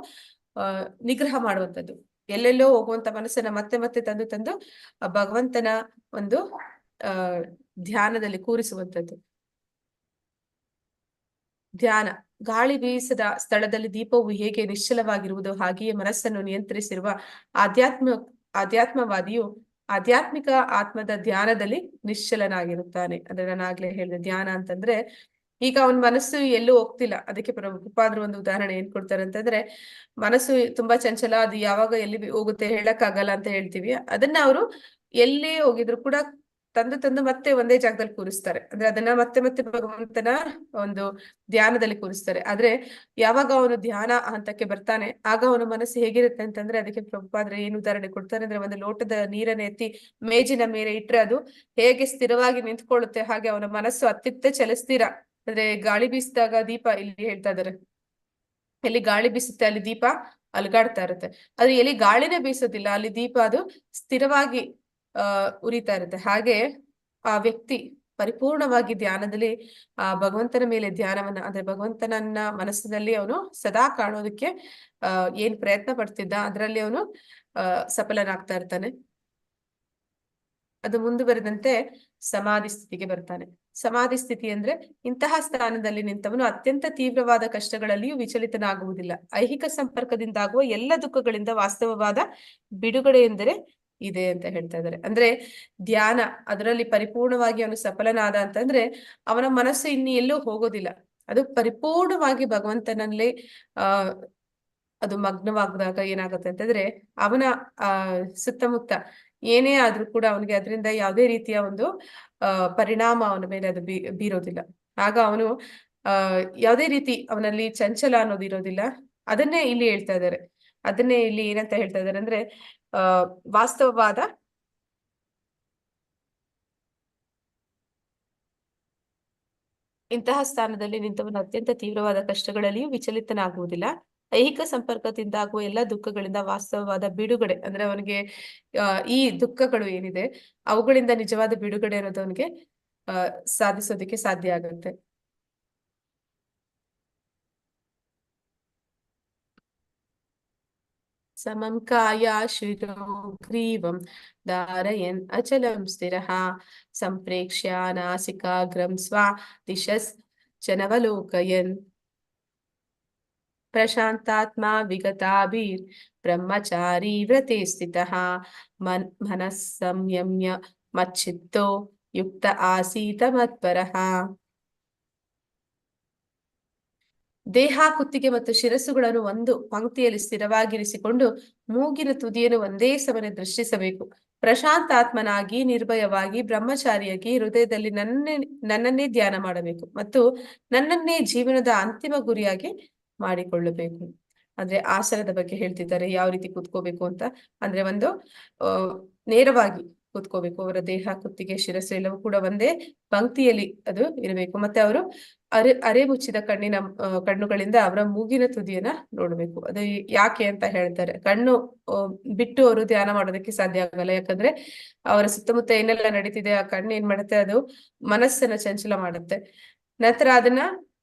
ನಿಗ್ರಹ ಮಾಡುವಂಥದ್ದು. ಎಲ್ಲೆಲ್ಲೋ ಹೋಗುವಂತ ಮನಸ್ಸನ್ನ ಮತ್ತೆ ಮತ್ತೆ ತಂದು ಆ ಭಗವಂತನ ಒಂದು ಧ್ಯಾನದಲ್ಲಿ ಕೂರಿಸುವಂಥದ್ದು. ಧ್ಯಾನ. ಗಾಳಿ ಬೀಸದ ಸ್ಥಳದಲ್ಲಿ ದೀಪವು ಹೇಗೆ ನಿಶ್ಚಲವಾಗಿರುವುದು ಹಾಗೆಯೇ ಮನಸ್ಸನ್ನು ನಿಯಂತ್ರಿಸಿರುವ ಆಧ್ಯಾತ್ಮವಾದಿಯು ಆಧ್ಯಾತ್ಮಿಕ ಆತ್ಮದ ಧ್ಯಾನದಲ್ಲಿ ನಿಶ್ಚಲನಾಗಿರುತ್ತಾನೆ. ಅಂದ್ರೆ ನಾನು ಆಗ್ಲೇ ಹೇಳಿದೆ, ಧ್ಯಾನ ಅಂತಂದ್ರೆ ಈಗ ಅವನ ಮನಸ್ಸು ಎಲ್ಲೂ ಹೋಗ್ತಿಲ್ಲ. ಅದಕ್ಕೆ ಪ್ರಭುಪಾದರು ಒಂದು ಉದಾಹರಣೆ ಏನ್ ಕೊಡ್ತಾರೆ ಅಂತಂದ್ರೆ, ಮನಸ್ಸು ತುಂಬಾ ಚಂಚಲ, ಅದು ಯಾವಾಗ ಎಲ್ಲಿ ಹೋಗುತ್ತೆ ಹೇಳಕ್ ಆಗಲ್ಲ ಅಂತ ಹೇಳ್ತೀವಿ. ಅದನ್ನ ಅವರು ಎಲ್ಲೇ ಹೋಗಿದ್ರು ಕೂಡ ತಂದು ಮತ್ತೆ ಒಂದೇ ಜಾಗದಲ್ಲಿ ಕೂರಿಸ್ತಾರೆ. ಅಂದ್ರೆ ಅದನ್ನ ಮತ್ತೆ ಮತ್ತೆ ಭಗವಂತನ ಒಂದು ಧ್ಯಾನದಲ್ಲಿ ಕೂರಿಸ್ತಾರೆ. ಆದ್ರೆ ಯಾವಾಗ ಅವನು ಧ್ಯಾನ ಹಂತಕ್ಕೆ ಬರ್ತಾನೆ ಆಗ ಅವನ ಮನಸ್ಸು ಹೇಗಿರುತ್ತೆ ಅಂತಂದ್ರೆ, ಅದಕ್ಕೆ ಪ್ರಭುಪಾದರು ಏನು ಉದಾಹರಣೆ ಕೊಡ್ತಾರೆ ಅಂದ್ರೆ, ಒಂದು ಲೋಟದ ನೀರನ್ನ ಎತ್ತಿ ಮೇಜಿನ ಮೇಲೆ ಇಟ್ರೆ ಅದು ಹೇಗೆ ಸ್ಥಿರವಾಗಿ ನಿಂತ್ಕೊಳ್ಳುತ್ತೆ ಹಾಗೆ ಅವನ ಮನಸ್ಸು ಅತ್ತಿತ್ತ ಚಲಿಸ್ತೀರ. ಅಂದ್ರೆ ಗಾಳಿ ಬೀಸಿದಾಗ ದೀಪ, ಇಲ್ಲಿ ಹೇಳ್ತಾ ಇದಾರೆ, ಎಲ್ಲಿ ಗಾಳಿ ಬೀಸುತ್ತೆ ಅಲ್ಲಿ ದೀಪ ಅಲುಗಾಡ್ತಾ ಇರುತ್ತೆ. ಆದ್ರೆ ಎಲ್ಲಿ ಗಾಳಿನೇ ಬೀಸೋದಿಲ್ಲ ಅಲ್ಲಿ ದೀಪ ಅದು ಸ್ಥಿರವಾಗಿ ಉರಿತಾ ಇರುತ್ತೆ. ಹಾಗೆ ಆ ವ್ಯಕ್ತಿ ಪರಿಪೂರ್ಣವಾಗಿ ಧ್ಯಾನದಲ್ಲಿ ಆ ಭಗವಂತನ ಮೇಲೆ ಧ್ಯಾನವನ್ನ, ಅಂದ್ರೆ ಭಗವಂತನನ್ನ ಮನಸ್ಸಿನಲ್ಲಿ ಅವನು ಸದಾ ಕಾಣೋದಕ್ಕೆ ಏನ್ ಪ್ರಯತ್ನ ಪಡ್ತಿದ್ದ ಅದರಲ್ಲಿ ಅವನು ಸಫಲನಾಗ್ತಾ ಇರ್ತಾನೆ. ಅದು ಮುಂದುವರೆದಂತೆ ಸಮಾಧಿ ಸ್ಥಿತಿಗೆ ಬರ್ತಾನೆ. ಸಮಾಧಿ ಸ್ಥಿತಿ ಅಂದ್ರೆ ಇಂತಹ ಸ್ಥಾನದಲ್ಲಿ ನಿಂತವನು ಅತ್ಯಂತ ತೀವ್ರವಾದ ಕಷ್ಟಗಳಲ್ಲಿಯೂ ವಿಚಲಿತನಾಗುವುದಿಲ್ಲ. ಐಹಿಕ ಸಂಪರ್ಕದಿಂದಾಗುವ ಎಲ್ಲ ದುಃಖಗಳಿಂದ ವಾಸ್ತವವಾದ ಬಿಡುಗಡೆ ಎಂದರೆ ಇದೆ ಅಂತ ಹೇಳ್ತಾ ಇದ್ದಾರೆ. ಅಂದ್ರೆ ಧ್ಯಾನ ಅದರಲ್ಲಿ ಪರಿಪೂರ್ಣವಾಗಿ ಅವನು ಸಫಲನಾದ ಅಂತಂದ್ರೆ ಅವನ ಮನಸ್ಸು ಇನ್ನು ಎಲ್ಲೂ ಹೋಗೋದಿಲ್ಲ. ಅದು ಪರಿಪೂರ್ಣವಾಗಿ ಭಗವಂತನಲ್ಲಿ ಅದು ಮಗ್ನವಾಗದಾಗ ಏನಾಗುತ್ತೆ ಅಂತಂದ್ರೆ ಅವನ ಸುತ್ತಮುತ್ತ ಏನೇ ಆದ್ರೂ ಕೂಡ ಅವನಿಗೆ ಅದರಿಂದ ಯಾವುದೇ ರೀತಿಯ ಒಂದು ಪರಿಣಾಮ ಅವನ ಮೇಲೆ ಅದು ಬೀರೋದಿಲ್ಲ. ಆಗ ಅವನು ಯಾವುದೇ ರೀತಿ ಅವನಲ್ಲಿ ಚಂಚಲ ಅನ್ನೋದು ಇರೋದಿಲ್ಲ. ಅದನ್ನೇ ಇಲ್ಲಿ ಹೇಳ್ತಾ ಇದ್ದಾರೆ. ಅದನ್ನೇ ಇಲ್ಲಿ ಏನಂತ ಹೇಳ್ತಾ ಇದ್ದಾರೆ ಅಂದ್ರೆ ವಾಸ್ತವವಾದ ಇಂತಹ ಸ್ಥಾನದಲ್ಲಿ ನಿಂತವನು ಅತ್ಯಂತ ತೀವ್ರವಾದ ಕಷ್ಟಗಳಲ್ಲಿಯೂ ವಿಚಲಿತನಾಗುವುದಿಲ್ಲ. ಐಹಿಕ ಸಂಪರ್ಕದಿಂದಾಗುವ ಎಲ್ಲ ದುಃಖಗಳಿಂದ ವಾಸ್ತವವಾದ ಬಿಡುಗಡೆ, ಅಂದ್ರೆ ಅವನಿಗೆ ಈ ದುಃಖಗಳು ಏನಿದೆ ಅವುಗಳಿಂದ ನಿಜವಾದ ಬಿಡುಗಡೆ ಅನ್ನೋದು ಅವನಿಗೆ ಸಾಧಿಸೋದಕ್ಕೆ ಸಾಧ್ಯ ಆಗುತ್ತೆ. ಸಮಂ ಕಾಯ ಶಿರೋ ಗ್ರೀವಂ ಧಾರಯನ್ ಅಚಲಂ ಸ್ಥಿರಃ ಸಂಪ್ರೇಕ್ಷ್ಯ ನಾಸಿಕಾಗ್ರಂ ಸ್ವಾ ದಿಶಸ್ ಜನವಲೋಕಯನ್ ಪ್ರಶಾಂತಾತ್ಮ ವಿಗತಾಭಿರ್ ಬ್ರಹ್ಮಚಾರಿ ವ್ರತೆ ಸ್ಥಿತಃ ಮನಃ ಸಂಯಮ್ಯ ಮಚ್ಚಿತ್ತೋ ಯುಕ್ತ ಆಸೀತ ಮತ್ಪರಃ. ದೇಹ, ಕುತ್ತಿಗೆ ಮತ್ತು ಶಿರಸ್ಸುಗಳನ್ನು ಒಂದು ಪಂಕ್ತಿಯಲ್ಲಿ ಸ್ಥಿರವಾಗಿರಿಸಿಕೊಂಡು ಮೂಗಿನ ತುದಿಯನ್ನು ಒಂದೇ ಸಮನೆ ದೃಷ್ಟಿಸಬೇಕು. ಪ್ರಶಾಂತಾತ್ಮನಾಗಿ ನಿರ್ಭಯವಾಗಿ ಬ್ರಹ್ಮಚಾರಿಯಾಗಿ ಹೃದಯದಲ್ಲಿ ನನ್ನನ್ನೇ ಧ್ಯಾನ ಮಾಡಬೇಕು ಮತ್ತು ನನ್ನನ್ನೇ ಜೀವನದ ಅಂತಿಮ ಗುರಿಯಾಗಿ ಮಾಡಿಕೊಳ್ಳಬೇಕು. ಅಂದ್ರೆ ಆಸನದ ಬಗ್ಗೆ ಹೇಳ್ತಿದ್ದಾರೆ, ಯಾವ ರೀತಿ ಕೂತ್ಕೋಬೇಕು ಅಂತ. ಅಂದ್ರೆ ಒಂದು ನೇರವಾಗಿ ಕೂತ್ಕೋಬೇಕು. ಅವರ ದೇಹ, ಕುತ್ತಿಗೆ, ಶಿರಸ್ಸು ಎಲ್ಲವೂ ಕೂಡ ಒಂದೇ ಪಂಕ್ತಿಯಲ್ಲಿ ಅದು ಇರಬೇಕು. ಮತ್ತೆ ಅವರು ಅರೆ ಮುಚ್ಚಿದ ಕಣ್ಣುಗಳಿಂದ ಅವರ ಮೂಗಿನ ತುದಿಯನ್ನ ನೋಡ್ಬೇಕು. ಅದು ಯಾಕೆ ಅಂತ ಹೇಳ್ತಾರೆ, ಕಣ್ಣು ಬಿಟ್ಟು ಅವರು ಧ್ಯಾನ ಮಾಡೋದಕ್ಕೆ ಸಾಧ್ಯ ಆಗಲ್ಲ. ಯಾಕಂದ್ರೆ ಅವರ ಸುತ್ತಮುತ್ತ ಏನೆಲ್ಲ ನಡೀತಿದೆ ಆ ಕಣ್ಣು ಏನ್ ಮಾಡುತ್ತೆ, ಅದು ಮನಸ್ಸನ್ನ ಚಂಚಲ ಮಾಡುತ್ತೆ. ನಂತರ ಅದನ್ನ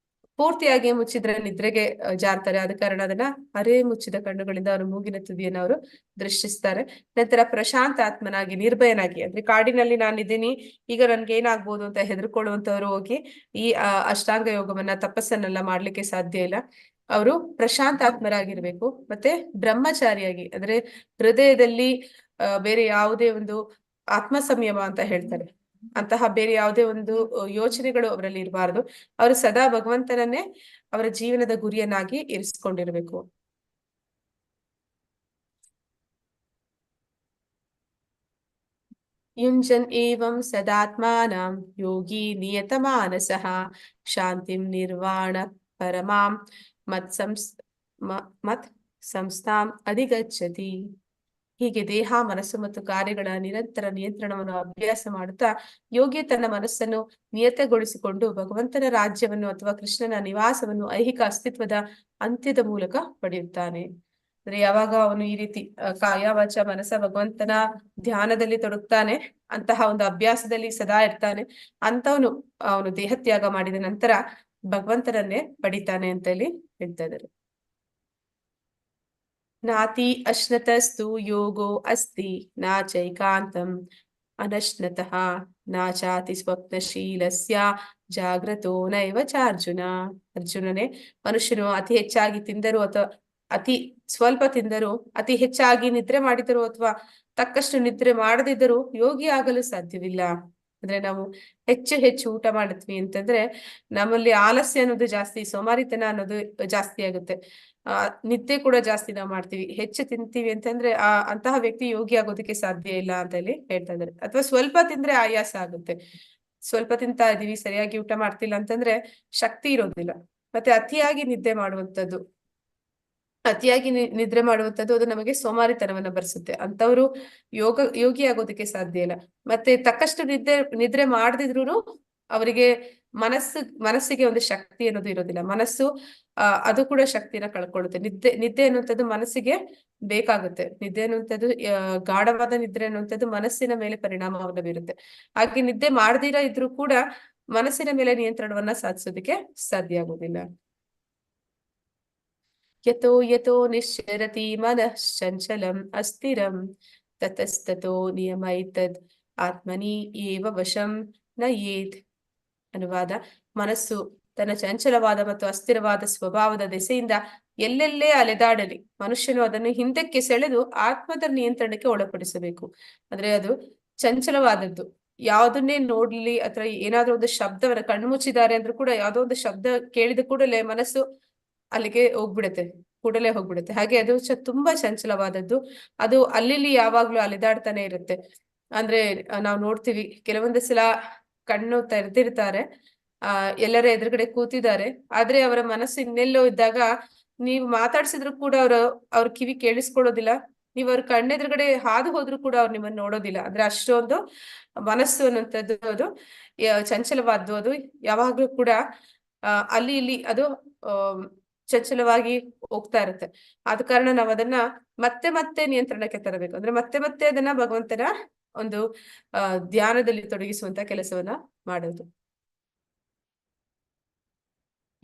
ಪೂರ್ತಿಯಾಗಿ ಮುಚ್ಚಿದ್ರೆ ನಿದ್ರೆಗೆ ಜಾರ್ತಾರೆ. ಆದ ಕಾರಣ ಅದನ್ನ ಅರೆ ಮುಚ್ಚಿದ ಕಣ್ಣುಗಳಿಂದ ಅವರು ಮೂಗಿನ ತುದಿಯನ್ನು ಅವರು ದೃಷ್ಟಿಸ್ತಾರೆ. ನಂತರ ಪ್ರಶಾಂತ ಆತ್ಮನಾಗಿ ನಿರ್ಭಯನಾಗಿ, ಅಂದ್ರೆ ಕಾಡಿನಲ್ಲಿ ನಾನಿದ್ದೀನಿ, ಈಗ ನನ್ಗೆ ಏನಾಗ್ಬೋದು ಅಂತ ಹೆದರ್ಕೊಳ್ಳುವಂತವ್ರು ಹೋಗಿ ಈ ಅಷ್ಟಾಂಗ ಯೋಗವನ್ನ ತಪಸ್ಸನ್ನೆಲ್ಲ ಮಾಡ್ಲಿಕ್ಕೆ ಸಾಧ್ಯ ಇಲ್ಲ. ಅವರು ಪ್ರಶಾಂತಾತ್ಮರಾಗಿರ್ಬೇಕು. ಮತ್ತೆ ಬ್ರಹ್ಮಚಾರಿಯಾಗಿ, ಅಂದ್ರೆ ಹೃದಯದಲ್ಲಿ ಬೇರೆ ಯಾವುದೇ ಒಂದು ಆತ್ಮ ಸಂಯಮ ಅಂತ ಹೇಳ್ತಾರೆ, ಅಂತಹ ಬೇರೆ ಯಾವುದೇ ಒಂದು ಯೋಚನೆಗಳು ಅವರಲ್ಲಿ ಇರಬಾರದು. ಅವರು ಸದಾ ಭಗವಂತನನ್ನೇ ಅವರ ಜೀವನದ ಗುರಿಯನ್ನಾಗಿ ಇರಿಸಿಕೊಂಡಿರ್ಬೇಕು. ಯುಂಜನ್ ಏವಂ ಸದಾತ್ಮಾನಂ ಯೋಗಿ ನಿಯತಮಾನಸಃ ಶಾಂತಿಂ ನಿರ್ವಾಣ ಪರಮಾಂ ಮತ್ ಸಂಸ್ಥಾಂ ಅಧಿಗಚ್ಚತಿ. ಹೀಗೆ ದೇಹ, ಮನಸ್ಸು ಮತ್ತು ಕಾರ್ಯಗಳ ನಿರಂತರ ನಿಯಂತ್ರಣವನ್ನು ಅಭ್ಯಾಸ ಮಾಡುತ್ತಾ ಯೋಗಿ ತನ್ನ ಮನಸ್ಸನ್ನು ನಿಯತಗೊಳಿಸಿಕೊಂಡು ಭಗವಂತನ ರಾಜ್ಯವನ್ನು ಅಥವಾ ಕೃಷ್ಣನ ನಿವಾಸವನ್ನು ಐಹಿಕ ಅಸ್ತಿತ್ವದ ಅಂತ್ಯದ ಮೂಲಕ ಪಡೆಯುತ್ತಾನೆ. ಅಂದ್ರೆ ಯಾವಾಗ ಅವನು ಈ ರೀತಿ ಕಾಯ ವಾಚ ಮನಸ ಭಗವಂತನ ಧ್ಯಾನದಲ್ಲಿ ತೊಡಗ್ತಾನೆ, ಅಂತಹ ಒಂದು ಅಭ್ಯಾಸದಲ್ಲಿ ಸದಾ ಇರ್ತಾನೆ, ಅಂತವನು ಅವನು ದೇಹತ್ಯಾಗ ಮಾಡಿದ ನಂತರ ಭಗವಂತನನ್ನೇ ಪಡಿತಾನೆ ಅಂತ ಇಲ್ಲಿ ಹೇಳ್ತಾ ಇದ್ದಾರೆ. ನಾತಿ ಅಶ್ನತಸ್ತು ಯೋಗೋ ಅಸ್ತಿ ನಾಚೈಕಾಂತಂ ಅನಶ್ನತಃ ನಾಚಾತಿ ಸ್ವಪ್ನಶೀಲಸ್ಯ ಜಾಗ್ರತೋ ನೈವ ಚಾರ್ಜುನ. ಅರ್ಜುನನೇ, ಮನುಷ್ಯನು ಅತಿ ಹೆಚ್ಚಾಗಿ ತಿಂದರೂ ಅಥವಾ ಅತಿ ಸ್ವಲ್ಪ ತಿಂದರೂ, ಅತಿ ಹೆಚ್ಚಾಗಿ ನಿದ್ರೆ ಮಾಡಿದರೂ ಅಥವಾ ತಕ್ಕಷ್ಟು ನಿದ್ರೆ ಮಾಡದಿದ್ದರೂ ಯೋಗಿ ಆಗಲು ಸಾಧ್ಯವಿಲ್ಲ. ಅಂದ್ರೆ ನಾವು ಹೆಚ್ಚು ಹೆಚ್ಚು ಊಟ ಮಾಡಿದ್ವಿ ಅಂತಂದ್ರೆ ನಮ್ಮಲ್ಲಿ ಆಲಸ್ಯ ಅನ್ನೋದು ಜಾಸ್ತಿ, ಸೋಮಾರಿತನ ಅನ್ನೋದು ಜಾಸ್ತಿ ಆಗುತ್ತೆ. ನಿದ್ದೆ ಕೂಡ ಜಾಸ್ತಿ ನಾವು ಮಾಡ್ತೀವಿ. ಹೆಚ್ಚು ತಿಂತೀವಿ ಅಂತಂದ್ರೆ ಅಂತಹ ವ್ಯಕ್ತಿ ಯೋಗಿ ಆಗೋದಕ್ಕೆ ಸಾಧ್ಯ ಇಲ್ಲ ಅಂತ ಹೇಳಿ ಹೇಳ್ತಾ ಇದ್ದಾರೆ. ಅಥವಾ ಸ್ವಲ್ಪ ತಿಂದ್ರೆ ಆಯಾಸ ಆಗುತ್ತೆ. ಸ್ವಲ್ಪ ತಿಂತಾ ಇದೀವಿ, ಸರಿಯಾಗಿ ಊಟ ಮಾಡ್ತಿಲ್ಲ ಅಂತಂದ್ರೆ ಶಕ್ತಿ ಇರೋದಿಲ್ಲ. ಮತ್ತೆ ಅತಿಯಾಗಿ ನಿದ್ದೆ ಮಾಡುವಂಥದ್ದು, ಅತಿಯಾಗಿ ನಿದ್ರೆ ಮಾಡುವಂಥದ್ದು ಅದು ನಮಗೆ ಸೋಮಾರಿತನವನ್ನ ಬರ್ಸುತ್ತೆ. ಅಂತವ್ರು ಯೋಗಿ ಆಗೋದಕ್ಕೆ ಸಾಧ್ಯ ಇಲ್ಲ. ಮತ್ತೆ ತಕ್ಕಷ್ಟು ನಿದ್ರೆ ಮಾಡದಿದ್ರು ಅವರಿಗೆ ಮನಸ್ಸಿಗೆ ಒಂದು ಶಕ್ತಿ ಅನ್ನೋದು ಇರೋದಿಲ್ಲ. ಮನಸ್ಸು ಅದು ಕೂಡ ಶಕ್ತಿನ ಕಳ್ಕೊಳ್ಳುತ್ತೆ. ನಿದ್ದೆ ಅನ್ನುವಂಥದ್ದು ಮನಸ್ಸಿಗೆ ಬೇಕಾಗುತ್ತೆ. ನಿದ್ದೆ ಅನ್ನುವಂಥದ್ದು ಗಾಢವಾದ ನಿದ್ರೆ ಅನ್ನುವಂಥದ್ದು ಮನಸ್ಸಿನ ಮೇಲೆ ಪರಿಣಾಮವನ್ನು ಬೀರುತ್ತೆ. ಹಾಗೆ ನಿದ್ದೆ ಮಾಡದಿರ ಇದ್ರೂ ಕೂಡ ಮನಸ್ಸಿನ ಮೇಲೆ ನಿಯಂತ್ರಣವನ್ನ ಸಾಧಿಸೋದಕ್ಕೆ ಸಾಧ್ಯ ಆಗೋದಿಲ್ಲ. ಯತೋ ಯತೋ ನಿಶ್ಚರತಿ ಮನಃ ಚಂಚಲಂ ಅಸ್ಥಿರಂ ತತಸ್ತತೋ ನಿಯಮೈತದ್ ಆತ್ಮನಿ ಏವ ವಶಂ ನಯೇತ್. ಅನುವಾದ: ಮನಸ್ಸು ತನ್ನ ಚಂಚಲವಾದ ಮತ್ತು ಅಸ್ಥಿರವಾದ ಸ್ವಭಾವದ ದೆಸೆಯಿಂದ ಎಲ್ಲೆಲ್ಲೇ ಅಲೆದಾಡಲಿ, ಮನುಷ್ಯನು ಅದನ್ನು ಹಿಂದಕ್ಕೆ ಸೆಳೆದು ಆತ್ಮದ ನಿಯಂತ್ರಣಕ್ಕೆ ಒಳಪಡಿಸಬೇಕು. ಅಂದ್ರೆ ಅದು ಚಂಚಲವಾದದ್ದು. ಯಾವುದನ್ನೇ ನೋಡ್ಲಿ ಅಥವಾ ಏನಾದ್ರೂ ಒಂದು ಶಬ್ದವನ್ನ, ಕಣ್ಣು ಮುಚ್ಚಿದ್ದಾರೆ ಅಂದ್ರೂ ಕೂಡ ಯಾವುದೋ ಒಂದು ಶಬ್ದ ಕೇಳಿದ ಕೂಡಲೇ ಮನಸ್ಸು ಅಲ್ಲಿಗೆ ಕೂಡಲೇ ಹೋಗ್ಬಿಡುತ್ತೆ. ಹಾಗೆ ಅದು ತುಂಬಾ ಚಂಚಲವಾದದ್ದು. ಅದು ಅಲ್ಲಿ ಯಾವಾಗ್ಲೂ ಅಲೆದಾಡ್ತಾನೆ ಇರುತ್ತೆ. ಅಂದ್ರೆ ನಾವು ನೋಡ್ತೀವಿ, ಕೆಲವೊಂದು ಸಲ ಕಣ್ಣು ತೆರೆದಿರ್ತಾರೆ, ಎಲ್ಲರ ಎದುರುಗಡೆ ಕೂತಿದ್ದಾರೆ, ಆದ್ರೆ ಅವರ ಮನಸ್ಸು ಇನ್ನೆಲ್ಲೋ ಇದ್ದಾಗ ನೀವು ಮಾತಾಡ್ಸಿದ್ರು ಕೂಡ ಅವ್ರ ಕಿವಿ ಕೇಳಿಸ್ಕೊಳ್ಳೋದಿಲ್ಲ. ನೀವು ಅವ್ರ ಕಣ್ಣೆದುರುಗಡೆ ಹಾದು ಹೋದ್ರು ಕೂಡ ಅವ್ರು ನಿಮ್ಮನ್ನ ನೋಡೋದಿಲ್ಲ. ಅಂದ್ರೆ ಅಷ್ಟೊಂದು ಮನಸ್ಸು ಅನ್ನುವಂಥದ್ದು ಅದು ಚಂಚಲವಾದ್ದು. ಅದು ಯಾವಾಗ್ಲೂ ಕೂಡ ಅಲ್ಲಿ ಇಲ್ಲಿ ಅದು ಚಂಚಲವಾಗಿ ಹೋಗ್ತಾ ಇರುತ್ತೆ. ಆದ ಕಾರಣ ನಾವು ಅದನ್ನ ಮತ್ತೆ ಮತ್ತೆ ನಿಯಂತ್ರಣಕ್ಕೆ ತರಬೇಕು. ಅಂದ್ರೆ ಮತ್ತೆ ಮತ್ತೆ ಅದನ್ನ ಭಗವಂತನ ಒಂದು ಧ್ಯಾನದಲ್ಲಿ ತೊಡಗಿಸುವಂತ ಕೆಲಸವನ್ನ ಮಾಡೋದು.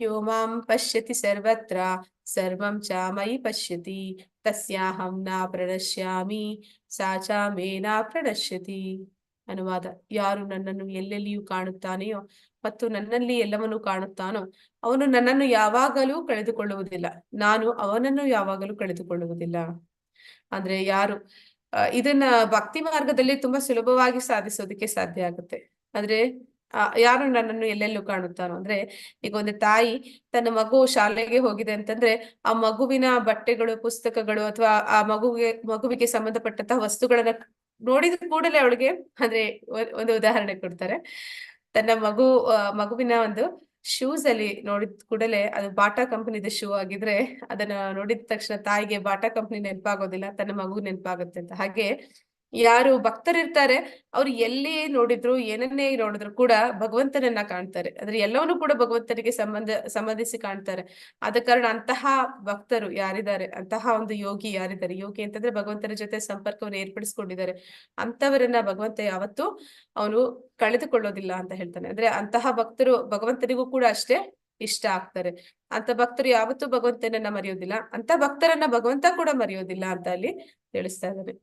ಯೋ ಮಾಂ ಪಶ್ಯತಿ ಸರ್ವತ್ರ ಸರ್ವಂ ಚ ಮಯಿ ಪಶ್ಯತಿ ತಸ್ಯಾಹಂ ನ ಪ್ರಣಶ್ಯಾಮಿ ಸಾ ಚ ಮೇ ನ ಪ್ರಣಶ್ಯತಿ. ಅನುವಾದ: ಯಾರು ನನ್ನನ್ನು ಎಲ್ಲೆಲ್ಲಿಯೂ ಕಾಣುತ್ತಾನೆಯೋ ಮತ್ತು ನನ್ನಲ್ಲಿ ಎಲ್ಲವನ್ನೂ ಕಾಣುತ್ತಾನೋ ಅವನು ನನ್ನನ್ನು ಯಾವಾಗಲೂ ಕಳೆದುಕೊಳ್ಳುವುದಿಲ್ಲ, ನಾನು ಅವನನ್ನು ಯಾವಾಗಲೂ ಕಳೆದುಕೊಳ್ಳುವುದಿಲ್ಲ. ಅಂದ್ರೆ ಯಾರು ಇದನ್ನ ಭಕ್ತಿ ಮಾರ್ಗದಲ್ಲಿ ತುಂಬಾ ಸುಲಭವಾಗಿ ಸಾಧಿಸೋದಕ್ಕೆ ಸಾಧ್ಯ ಆಗುತ್ತೆ. ಆದ್ರೆ ಯಾರು ನನ್ನನ್ನು ಎಲ್ಲೆಲ್ಲೂ ಕಾಣುತ್ತಾನೋ ಅಂದ್ರೆ, ಈಗ ಒಂದು ತಾಯಿ ತನ್ನ ಮಗು ಶಾಲೆಗೆ ಹೋಗಿದೆ ಅಂತಂದ್ರೆ ಆ ಮಗುವಿನ ಬಟ್ಟೆಗಳು, ಪುಸ್ತಕಗಳು ಅಥವಾ ಆ ಮಗುವಿಗೆ ಸಂಬಂಧಪಟ್ಟಂತಹ ವಸ್ತುಗಳನ್ನ ನೋಡಿದ ಕೂಡಲೇ ಅವಳಿಗೆ, ಅಂದ್ರೆ ಒಂದು ಉದಾಹರಣೆ ಕೊಡ್ತಾರೆ. ತನ್ನ ಮಗುವಿನ ಒಂದು ಶೂಸ್ ಅಲ್ಲಿ ನೋಡಿದ ಕೂಡಲೇ ಅದು ಬಾಟಾ ಕಂಪನಿದ ಶೂ ಆಗಿದ್ರೆ ಅದನ್ನ ನೋಡಿದ ತಕ್ಷಣ ತಾಯಿಗೆ ಬಾಟಾ ಕಂಪನಿ ನೆನಪಾಗೋದಿಲ್ಲ, ತನ್ನ ಮಗು ನೆನಪಾಗುತ್ತೆ ಅಂತ. ಹಾಗೆ ಯಾರು ಭಕ್ತರಿರ್ತಾರೆ ಅವ್ರು ಎಲ್ಲಿ ನೋಡಿದ್ರು, ಏನನ್ನೇ ನೋಡಿದ್ರು ಕೂಡ ಭಗವಂತನನ್ನ ಕಾಣ್ತಾರೆ. ಅಂದ್ರೆ ಎಲ್ಲವನ್ನೂ ಕೂಡ ಭಗವಂತನಿಗೆ ಸಂಬಂಧಿಸಿ ಕಾಣ್ತಾರೆ. ಆದ ಕಾರಣ ಅಂತಹ ಭಕ್ತರು ಯಾರಿದ್ದಾರೆ, ಅಂತಹ ಒಂದು ಯೋಗಿ ಯಾರಿದ್ದಾರೆ, ಯೋಗಿ ಅಂತಂದ್ರೆ ಭಗವಂತನ ಜೊತೆ ಸಂಪರ್ಕವನ್ನು ಏರ್ಪಡಿಸ್ಕೊಂಡಿದ್ದಾರೆ, ಅಂತವರನ್ನ ಭಗವಂತ ಯಾವತ್ತೂ ಅವನು ಕಳೆದುಕೊಳ್ಳೋದಿಲ್ಲ ಅಂತ ಹೇಳ್ತಾನೆ. ಅಂದ್ರೆ ಅಂತಹ ಭಕ್ತರು ಭಗವಂತನಿಗೂ ಕೂಡ ಅಷ್ಟೇ ಇಷ್ಟ ಆಗ್ತಾರೆ. ಅಂತ ಭಕ್ತರು ಯಾವತ್ತೂ ಭಗವಂತನನ್ನ ಮರೆಯೋದಿಲ್ಲ, ಅಂತ ಭಕ್ತರನ್ನ ಭಗವಂತ ಕೂಡ ಮರೆಯೋದಿಲ್ಲ ಅಂತ ಅಲ್ಲಿ ತಿಳಿಸ್ತಾ ಇದ್ದಾರೆ.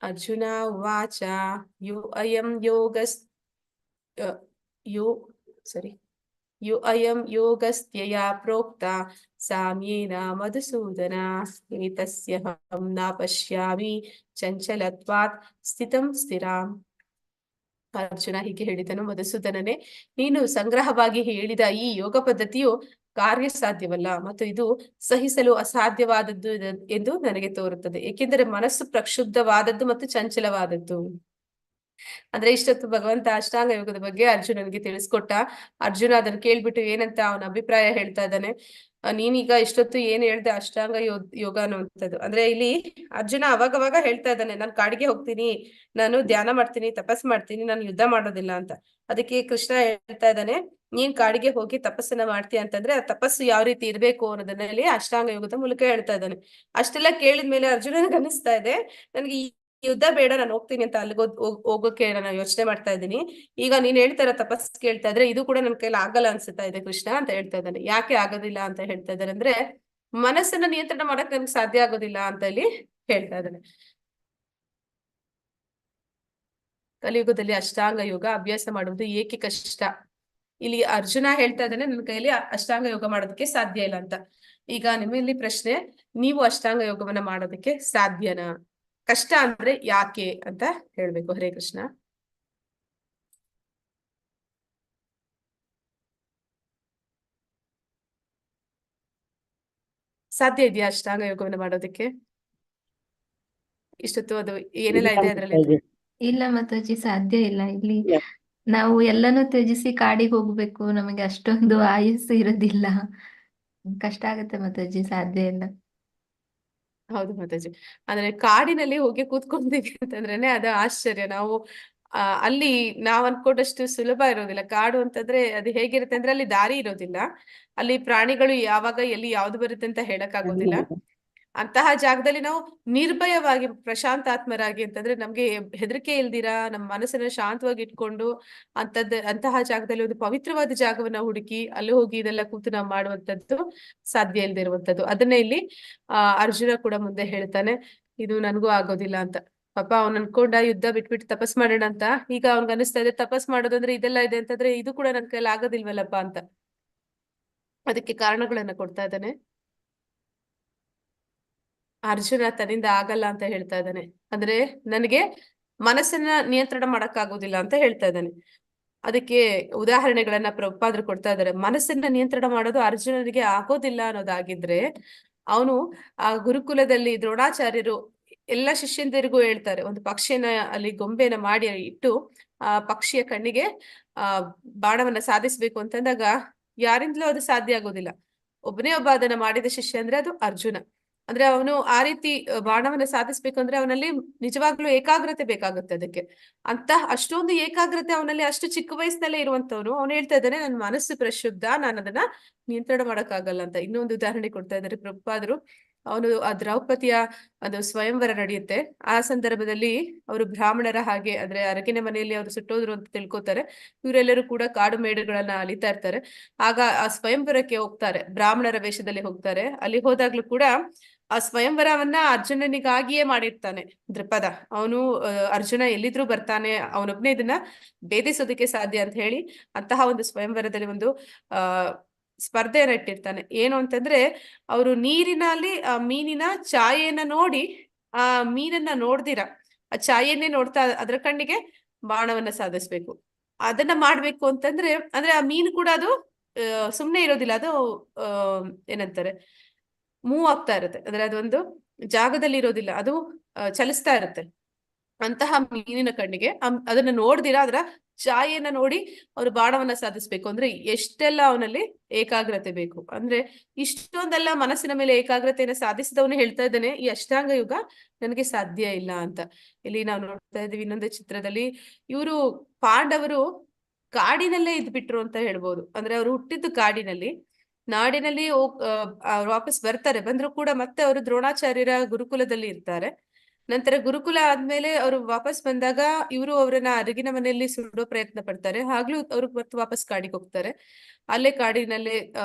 ಅರ್ಜುನ ಉವಾಚ ಯೋ ಅಯಂ ಯೋಗಸ್ತ್ಯಯಾ ಪ್ರೋಕ್ತ ಸಾಮ್ಯೇನ ಮಧುಸೂದನ ಏತಸ್ಯಹಂ ನ ಪಶ್ಯಾಮಿ ಚಂಚಲತ್ವಾತ್ ಸ್ಥಿತಂ ಸ್ಥಿರಾಂ. ಅರ್ಜುನ ಹೀಗೆ ಹೇಳಿದನು: ಮಧುಸೂದನನೇ, ನೀನು ಸಂಗ್ರಹವಾಗಿ ಹೇಳಿದ ಈ ಯೋಗ ಪದ್ಧತಿಯು ಕಾರ್ಯ ಸಾಧ್ಯವಲ್ಲ ಮತ್ತು ಇದು ಸಹಿಸಲು ಅಸಾಧ್ಯವಾದದ್ದು ಎಂದು ನನಗೆ ತೋರುತ್ತದೆ, ಏಕೆಂದರೆ ಮನಸ್ಸು ಪ್ರಕ್ಷುಬ್ಧವಾದದ್ದು ಮತ್ತು ಚಂಚಲವಾದದ್ದು. ಅಂದ್ರೆ ಇಷ್ಟೊತ್ತು ಭಗವಂತ ಅಷ್ಟಾಂಗ ಯೋಗದ ಬಗ್ಗೆ ಅರ್ಜುನನಿಗೆ ತಿಳಿಸ್ಕೊಟ್ಟ. ಅರ್ಜುನ ಅದನ್ನ ಕೇಳ್ಬಿಟ್ಟು ಏನಂತ ಅವನ ಅಭಿಪ್ರಾಯ ಹೇಳ್ತಾ ಇದ್ದಾನೆ. ನೀನೀಗ ಇಷ್ಟೊತ್ತು ಏನ್ ಹೇಳ್ದೆ ಅಷ್ಟಾಂಗ ಯೋಗ ಅನ್ನುವಂಥದ್ದು. ಅಂದ್ರೆ ಇಲ್ಲಿ ಅರ್ಜುನ ಅವಾಗವಾಗ ಹೇಳ್ತಾ ಇದ್ದಾನೆ, ನಾನು ಕಾಡಿಗೆ ಹೋಗ್ತೀನಿ, ನಾನು ಧ್ಯಾನ ಮಾಡ್ತೀನಿ, ತಪಸ್ ಮಾಡ್ತೀನಿ, ನಾನು ಯುದ್ಧ ಮಾಡೋದಿಲ್ಲ ಅಂತ. ಅದಕ್ಕೆ ಕೃಷ್ಣ ಹೇಳ್ತಾ ಇದ್ದಾನೆ, ನೀನ್ ಕಾಡಿಗೆ ಹೋಗಿ ತಪಸ್ಸನ್ನ ಮಾಡ್ತೀಯ ಅಂತಂದ್ರೆ ಆ ತಪಸ್ಸು ಯಾವ ರೀತಿ ಇರ್ಬೇಕು ಅನ್ನೋದನ್ನ ಇಲ್ಲಿ ಅಷ್ಟಾಂಗ ಯೋಗದ ಮೂಲಕ ಹೇಳ್ತಾ ಇದ್ದಾನೆ. ಅಷ್ಟೆಲ್ಲ ಕೇಳಿದ್ಮೇಲೆ ಅರ್ಜುನನಿಗೆ ಅನಿಸ್ತಾ ಇದೆ, ನನ್ಗೆ ಈ ಯುದ್ಧ ಬೇಡ, ನಾನು ಹೋಗ್ತೀನಿ ಅಂತ ಅಲ್ಲಿಗೆ ಹೋಗೋಕೆ ನಾನು ಯೋಚನೆ ಮಾಡ್ತಾ ಇದ್ದೀನಿ. ಈಗ ನೀನ್ ಹೇಳ್ತಾರ ತಪಸ್ ಕೇಳ್ತಾ ಇದ್ರೆ ಇದು ಕೂಡ ನನ್ ಕೈಲಿ ಆಗಲ್ಲ ಅನ್ಸುತ್ತಾ ಇದೆ ಕೃಷ್ಣ ಅಂತ ಹೇಳ್ತಾ ಇದ್ದಾನೆ. ಯಾಕೆ ಆಗೋದಿಲ್ಲ ಅಂತ ಹೇಳ್ತಾ ಇದ್ದಾರೆ ಅಂದ್ರೆ, ಮನಸ್ಸನ್ನ ನಿಯಂತ್ರಣ ಮಾಡಕ್ ನನ್ಗೆ ಸಾಧ್ಯ ಆಗೋದಿಲ್ಲ ಅಂತ ಇಲ್ಲಿ ಹೇಳ್ತಾ ಇದ್ದಾನೆ. ಕಲಿಯುಗದಲ್ಲಿ ಅಷ್ಟಾಂಗ ಯೋಗ ಅಭ್ಯಾಸ ಮಾಡುವುದು ಏಕೆ ಕಷ್ಟ. ಇಲ್ಲಿ ಅರ್ಜುನ ಹೇಳ್ತಾ ಇದ್ದಾನೆ, ನನ್ನ ಕೈಯಲ್ಲಿ ಅಷ್ಟಾಂಗ ಯೋಗ ಮಾಡೋದಕ್ಕೆ ಸಾಧ್ಯ ಇಲ್ಲ ಅಂತ. ಈಗ ನಿಮ್ಮಲ್ಲಿ ಪ್ರಶ್ನೆ, ನೀವು ಅಷ್ಟಾಂಗ ಯೋಗವನ್ನ ಮಾಡೋದಕ್ಕೆ ಸಾಧ್ಯನಾ? ಕಷ್ಟ ಅಂದ್ರೆ ಯಾಕೆ ಅಂತ ಹೇಳ್ಬೇಕು. ಹರೇ ಕೃಷ್ಣ. ಸಾಧ್ಯ ಇದೆಯಾ ಅಷ್ಟಾಂಗ ಯೋಗವನ್ನ ಮಾಡೋದಕ್ಕೆ? ಇಷ್ಟೊತ್ತು ಅದು ಏನೆಲ್ಲ ಇದೆ ಅದರಲ್ಲಿ? ಇಲ್ಲ ಮಾತಾಜಿ, ಸಾಧ್ಯ ಇಲ್ಲ. ಇಲ್ಲಿ ನಾವು ಎಲ್ಲಾನು ತ್ಯಜಿಸಿ ಕಾಡಿಗೆ ಹೋಗ್ಬೇಕು, ನಮಗೆ ಅಷ್ಟೊಂದು ಆಯಸ್ಸು ಇರೋದಿಲ್ಲ. ಕಷ್ಟ ಆಗತ್ತೆ ಮಾತಾಜಿ, ಸಾಧ್ಯ ಇಲ್ಲ. ಹೌದು ಮಾತಾಜಿ. ಅಂದ್ರೆ ಕಾಡಿನಲ್ಲಿ ಹೋಗಿ ಕೂತ್ಕೊಂಡಿದ್ವಿ ಅಂತಂದ್ರೇನೆ ಅದು ಆಶ್ಚರ್ಯ. ನಾವು ಅಲ್ಲಿ ನಾವ್ ಅನ್ಕೊಂಡಷ್ಟು ಸುಲಭ ಇರೋದಿಲ್ಲ. ಕಾಡು ಅಂತಂದ್ರೆ ಅದು ಹೇಗಿರುತ್ತೆ ಅಂದ್ರೆ ಅಲ್ಲಿ ದಾರಿ ಇರೋದಿಲ್ಲ, ಅಲ್ಲಿ ಪ್ರಾಣಿಗಳು ಯಾವಾಗ ಎಲ್ಲಿ ಯಾವ್ದು ಬರುತ್ತೆ ಅಂತ ಹೇಳಕ್ ಆಗೋದಿಲ್ಲ. ಅಂತಹ ಜಾಗದಲ್ಲಿ ನಾವು ನಿರ್ಭಯವಾಗಿ ಪ್ರಶಾಂತಾತ್ಮರಾಗಿ ಅಂತಂದ್ರೆ ನಮ್ಗೆ ಹೆದರಿಕೆ ಇಲ್ದಿರಾ ನಮ್ಮ ಮನಸ್ಸನ್ನ ಶಾಂತವಾಗಿ ಇಟ್ಕೊಂಡು ಅಂತಹ ಜಾಗದಲ್ಲಿ ಒಂದು ಪವಿತ್ರವಾದ ಜಾಗವನ್ನ ಹುಡುಕಿ ಅಲ್ಲಿ ಹೋಗಿ ಇದೆಲ್ಲ ಕೂತು ನಾವು ಮಾಡುವಂತದ್ದು ಸಾಧ್ಯ ಇಲ್ದೇ ಇರುವಂತದ್ದು. ಅದನ್ನ ಇಲ್ಲಿ ಅರ್ಜುನ ಕೂಡ ಮುಂದೆ ಹೇಳ್ತಾನೆ, ಇದು ನನಗೂ ಆಗೋದಿಲ್ಲ ಅಂತ. ಪಾಪ ಅವ್ನ್ ಅನ್ಕೊಂಡ ಯುದ್ಧ ಬಿಟ್ಬಿಟ್ಟು ತಪಸ್ ಮಾಡೋಣ ಅಂತ. ಈಗ ಅವ್ನ್ಗ ಅನಿಸ್ತಾ ಇದೆ, ತಪಸ್ ಮಾಡೋದಂದ್ರೆ ಇದೆಲ್ಲ ಇದೆ ಅಂತಂದ್ರೆ ಇದು ಕೂಡ ನನ್ ಕೈಲಿ ಆಗೋದಿಲ್ವಲ್ಲಪ್ಪ ಅಂತ. ಅದಕ್ಕೆ ಕಾರಣಗಳನ್ನ ಕೊಡ್ತಾ ಇದ್ದಾನೆ. ಅರ್ಜುನ ತನ್ನಿಂದ ಆಗಲ್ಲ ಅಂತ ಹೇಳ್ತಾ ಇದ್ದಾನೆ. ಅಂದ್ರೆ ನನಗೆ ಮನಸ್ಸನ್ನ ನಿಯಂತ್ರಣ ಮಾಡಕ್ ಆಗೋದಿಲ್ಲ ಅಂತ ಹೇಳ್ತಾ ಇದ್ದಾನೆ. ಅದಕ್ಕೆ ಉದಾಹರಣೆಗಳನ್ನ ಪ್ರಭುಪಾದರು ಕೊಡ್ತಾ ಇದ್ದಾರೆ. ಮನಸ್ಸನ್ನ ನಿಯಂತ್ರಣ ಮಾಡೋದು ಅರ್ಜುನನಿಗೆ ಆಗೋದಿಲ್ಲ ಅನ್ನೋದಾಗಿದ್ರೆ, ಅವನು ಆ ಗುರುಕುಲದಲ್ಲಿ ದ್ರೋಣಾಚಾರ್ಯರು ಎಲ್ಲ ಶಿಷ್ಯಂದಿರಿಗೂ ಹೇಳ್ತಾರೆ, ಒಂದು ಪಕ್ಷಿಯನ್ನ ಅಲ್ಲಿ ಗೊಂಬೆನ ಮಾಡಿ ಇಟ್ಟು ಆ ಪಕ್ಷಿಯ ಕಣ್ಣಿಗೆ ಬಾಣವನ್ನ ಸಾಧಿಸ್ಬೇಕು ಅಂತಂದಾಗ ಯಾರಿಂದಲೂ ಅದು ಸಾಧ್ಯ ಆಗೋದಿಲ್ಲ. ಒಬ್ಬನೇ ಒಬ್ಬ ಅದನ್ನ ಮಾಡಿದ ಶಿಷ್ಯ ಅಂದ್ರೆ ಅದು ಅರ್ಜುನ. ಅಂದ್ರೆ ಅವನು ಆ ರೀತಿ ಬಾಣವನ್ನ ಸಾಧಿಸ್ಬೇಕಂದ್ರೆ ಅವನಲ್ಲಿ ನಿಜವಾಗ್ಲೂ ಏಕಾಗ್ರತೆ ಬೇಕಾಗುತ್ತೆ. ಅದಕ್ಕೆ ಅಷ್ಟೊಂದು ಏಕಾಗ್ರತೆ ಅವನಲ್ಲಿ ಅಷ್ಟು ಚಿಕ್ಕ ವಯಸ್ಸಿನಲ್ಲೇ ಇರುವಂತವನು. ಅವನು ಹೇಳ್ತಾ ಇದ್ದಾನೆ, ನನ್ನ ಮನಸ್ಸು ಪ್ರಶುದ್ಧ, ನಾನು ಅದನ್ನ ನಿಯಂತ್ರಣ ಮಾಡಕ್ಕಾಗಲ್ಲ ಅಂತ. ಇನ್ನೊಂದು ಉದಾಹರಣೆ ಕೊಡ್ತಾ ಇದ್ದಾರೆ ಪ್ರಭುಪಾದರು. ಅವನು ಆ ದ್ರೌಪದಿಯ ಅದು ಸ್ವಯಂವರ ನಡೆಯುತ್ತೆ. ಆ ಸಂದರ್ಭದಲ್ಲಿ ಅವರು ಬ್ರಾಹ್ಮಣರ ಹಾಗೆ ಅಂದ್ರೆ ಅರಗಿನ ಮನೆಯಲ್ಲಿ ಅವರು ಸುಟ್ಟೋದ್ರು ಅಂತ ತಿಳ್ಕೊತಾರೆ. ಇವರೆಲ್ಲರೂ ಕೂಡ ಕಾಡು ಮೇಡುಗಳನ್ನ ಅಲಿತಾ ಇರ್ತಾರೆ. ಆಗ ಆ ಸ್ವಯಂವರಕ್ಕೆ ಹೋಗ್ತಾರೆ, ಬ್ರಾಹ್ಮಣರ ವೇಷದಲ್ಲಿ ಹೋಗ್ತಾರೆ. ಅಲ್ಲಿ ಹೋದಾಗ್ಲೂ ಕೂಡ ಆ ಸ್ವಯಂವರವನ್ನ ಅರ್ಜುನನಿಗಾಗಿಯೇ ಮಾಡಿರ್ತಾನೆ ದೃಪದ. ಅವನು ಅರ್ಜುನ ಎಲ್ಲಿದ್ರು ಬರ್ತಾನೆ, ಅವನೊಬ್ನೇ ಇದನ್ನ ಭೇದಿಸೋದಕ್ಕೆ ಸಾಧ್ಯ ಅಂತ ಹೇಳಿ ಅಂತಹ ಒಂದು ಸ್ವಯಂವರದಲ್ಲಿ ಒಂದು ಸ್ಪರ್ಧೆಯನ್ನ ಇಟ್ಟಿರ್ತಾನೆ. ಏನು ಅಂತಂದ್ರೆ, ಅವರು ನೀರಿನಲ್ಲಿ ಆ ಮೀನಿನ ಛಾಯೆಯನ್ನ ನೋಡಿ ಆ ಮೀನನ್ನ ನೋಡ್ದಿರ ಆ ಛಾಯೆಯನ್ನೇ ನೋಡ್ತಾ ಅದ್ರ ಕಣ್ಣಿಗೆ ಬಾಣವನ್ನ ಸಾಧಿಸ್ಬೇಕು. ಅದನ್ನ ಮಾಡ್ಬೇಕು ಅಂತಂದ್ರೆ, ಅಂದ್ರೆ ಆ ಮೀನು ಕೂಡ ಅದು ಸುಮ್ನೆ ಇರೋದಿಲ್ಲ, ಅದು ಏನಂತಾರೆ ಮೂವ್ ಆಗ್ತಾ ಇರುತ್ತೆ. ಅಂದ್ರೆ ಅದೊಂದು ಜಾಗದಲ್ಲಿ ಇರೋದಿಲ್ಲ, ಅದು ಚಲಿಸ್ತಾ ಇರುತ್ತೆ. ಅಂತಹ ಮೀನಿನ ಕಣ್ಣಿಗೆ ಅದನ್ನ ನೋಡ್ದಿರಾ ಅದರ ಛಾಯೆಯನ್ನ ನೋಡಿ ಅವ್ರು ಬಾಣವನ್ನ ಸಾಧಿಸ್ಬೇಕು ಅಂದ್ರೆ ಎಷ್ಟೆಲ್ಲ ಅವನಲ್ಲಿ ಏಕಾಗ್ರತೆ ಬೇಕು. ಅಂದ್ರೆ ಇಷ್ಟೊಂದೆಲ್ಲ ಮನಸ್ಸಿನ ಮೇಲೆ ಏಕಾಗ್ರತೆಯನ್ನ ಸಾಧಿಸಿದವನು ಹೇಳ್ತಾ ಇದ್ದಾನೆ, ಈ ಅಷ್ಟಾಂಗ ಯುಗ ನನಗೆ ಸಾಧ್ಯ ಇಲ್ಲ ಅಂತ. ಇಲ್ಲಿ ನಾವು ನೋಡ್ತಾ ಇದ್ದೀವಿ ಇನ್ನೊಂದು ಚಿತ್ರದಲ್ಲಿ, ಇವರು ಪಾಂಡವರು ಕಾಡಿನಲ್ಲೇ ಇದ್ಬಿಟ್ರು ಅಂತ ಹೇಳ್ಬೋದು. ಅಂದ್ರೆ ಅವರು ಹುಟ್ಟಿದ್ದು ಕಾಡಿನಲ್ಲಿ, ನಾಡಿನಲ್ಲಿ ವಾಪಸ್ ಬರ್ತಾರೆ. ಬಂದ್ರು ಕೂಡ ಮತ್ತೆ ಅವರು ದ್ರೋಣಾಚಾರ್ಯರ ಗುರುಕುಲದಲ್ಲಿ ಇರ್ತಾರೆ. ನಂತರ ಗುರುಕುಲ ಆದ್ಮೇಲೆ ಅವರು ವಾಪಸ್ ಬಂದಾಗ ಇವರು ಅವರನ್ನ ಅರಗಿನ ಮನೆಯಲ್ಲಿ ಸುಡೋ ಪ್ರಯತ್ನ ಪಡ್ತಾರೆ. ಆಗ್ಲೂ ಅವರು ಮತ್ತೆ ವಾಪಸ್ ಕಾಡಿಗೆ ಹೋಗ್ತಾರೆ, ಅಲ್ಲೇ ಕಾಡಿನಲ್ಲೇ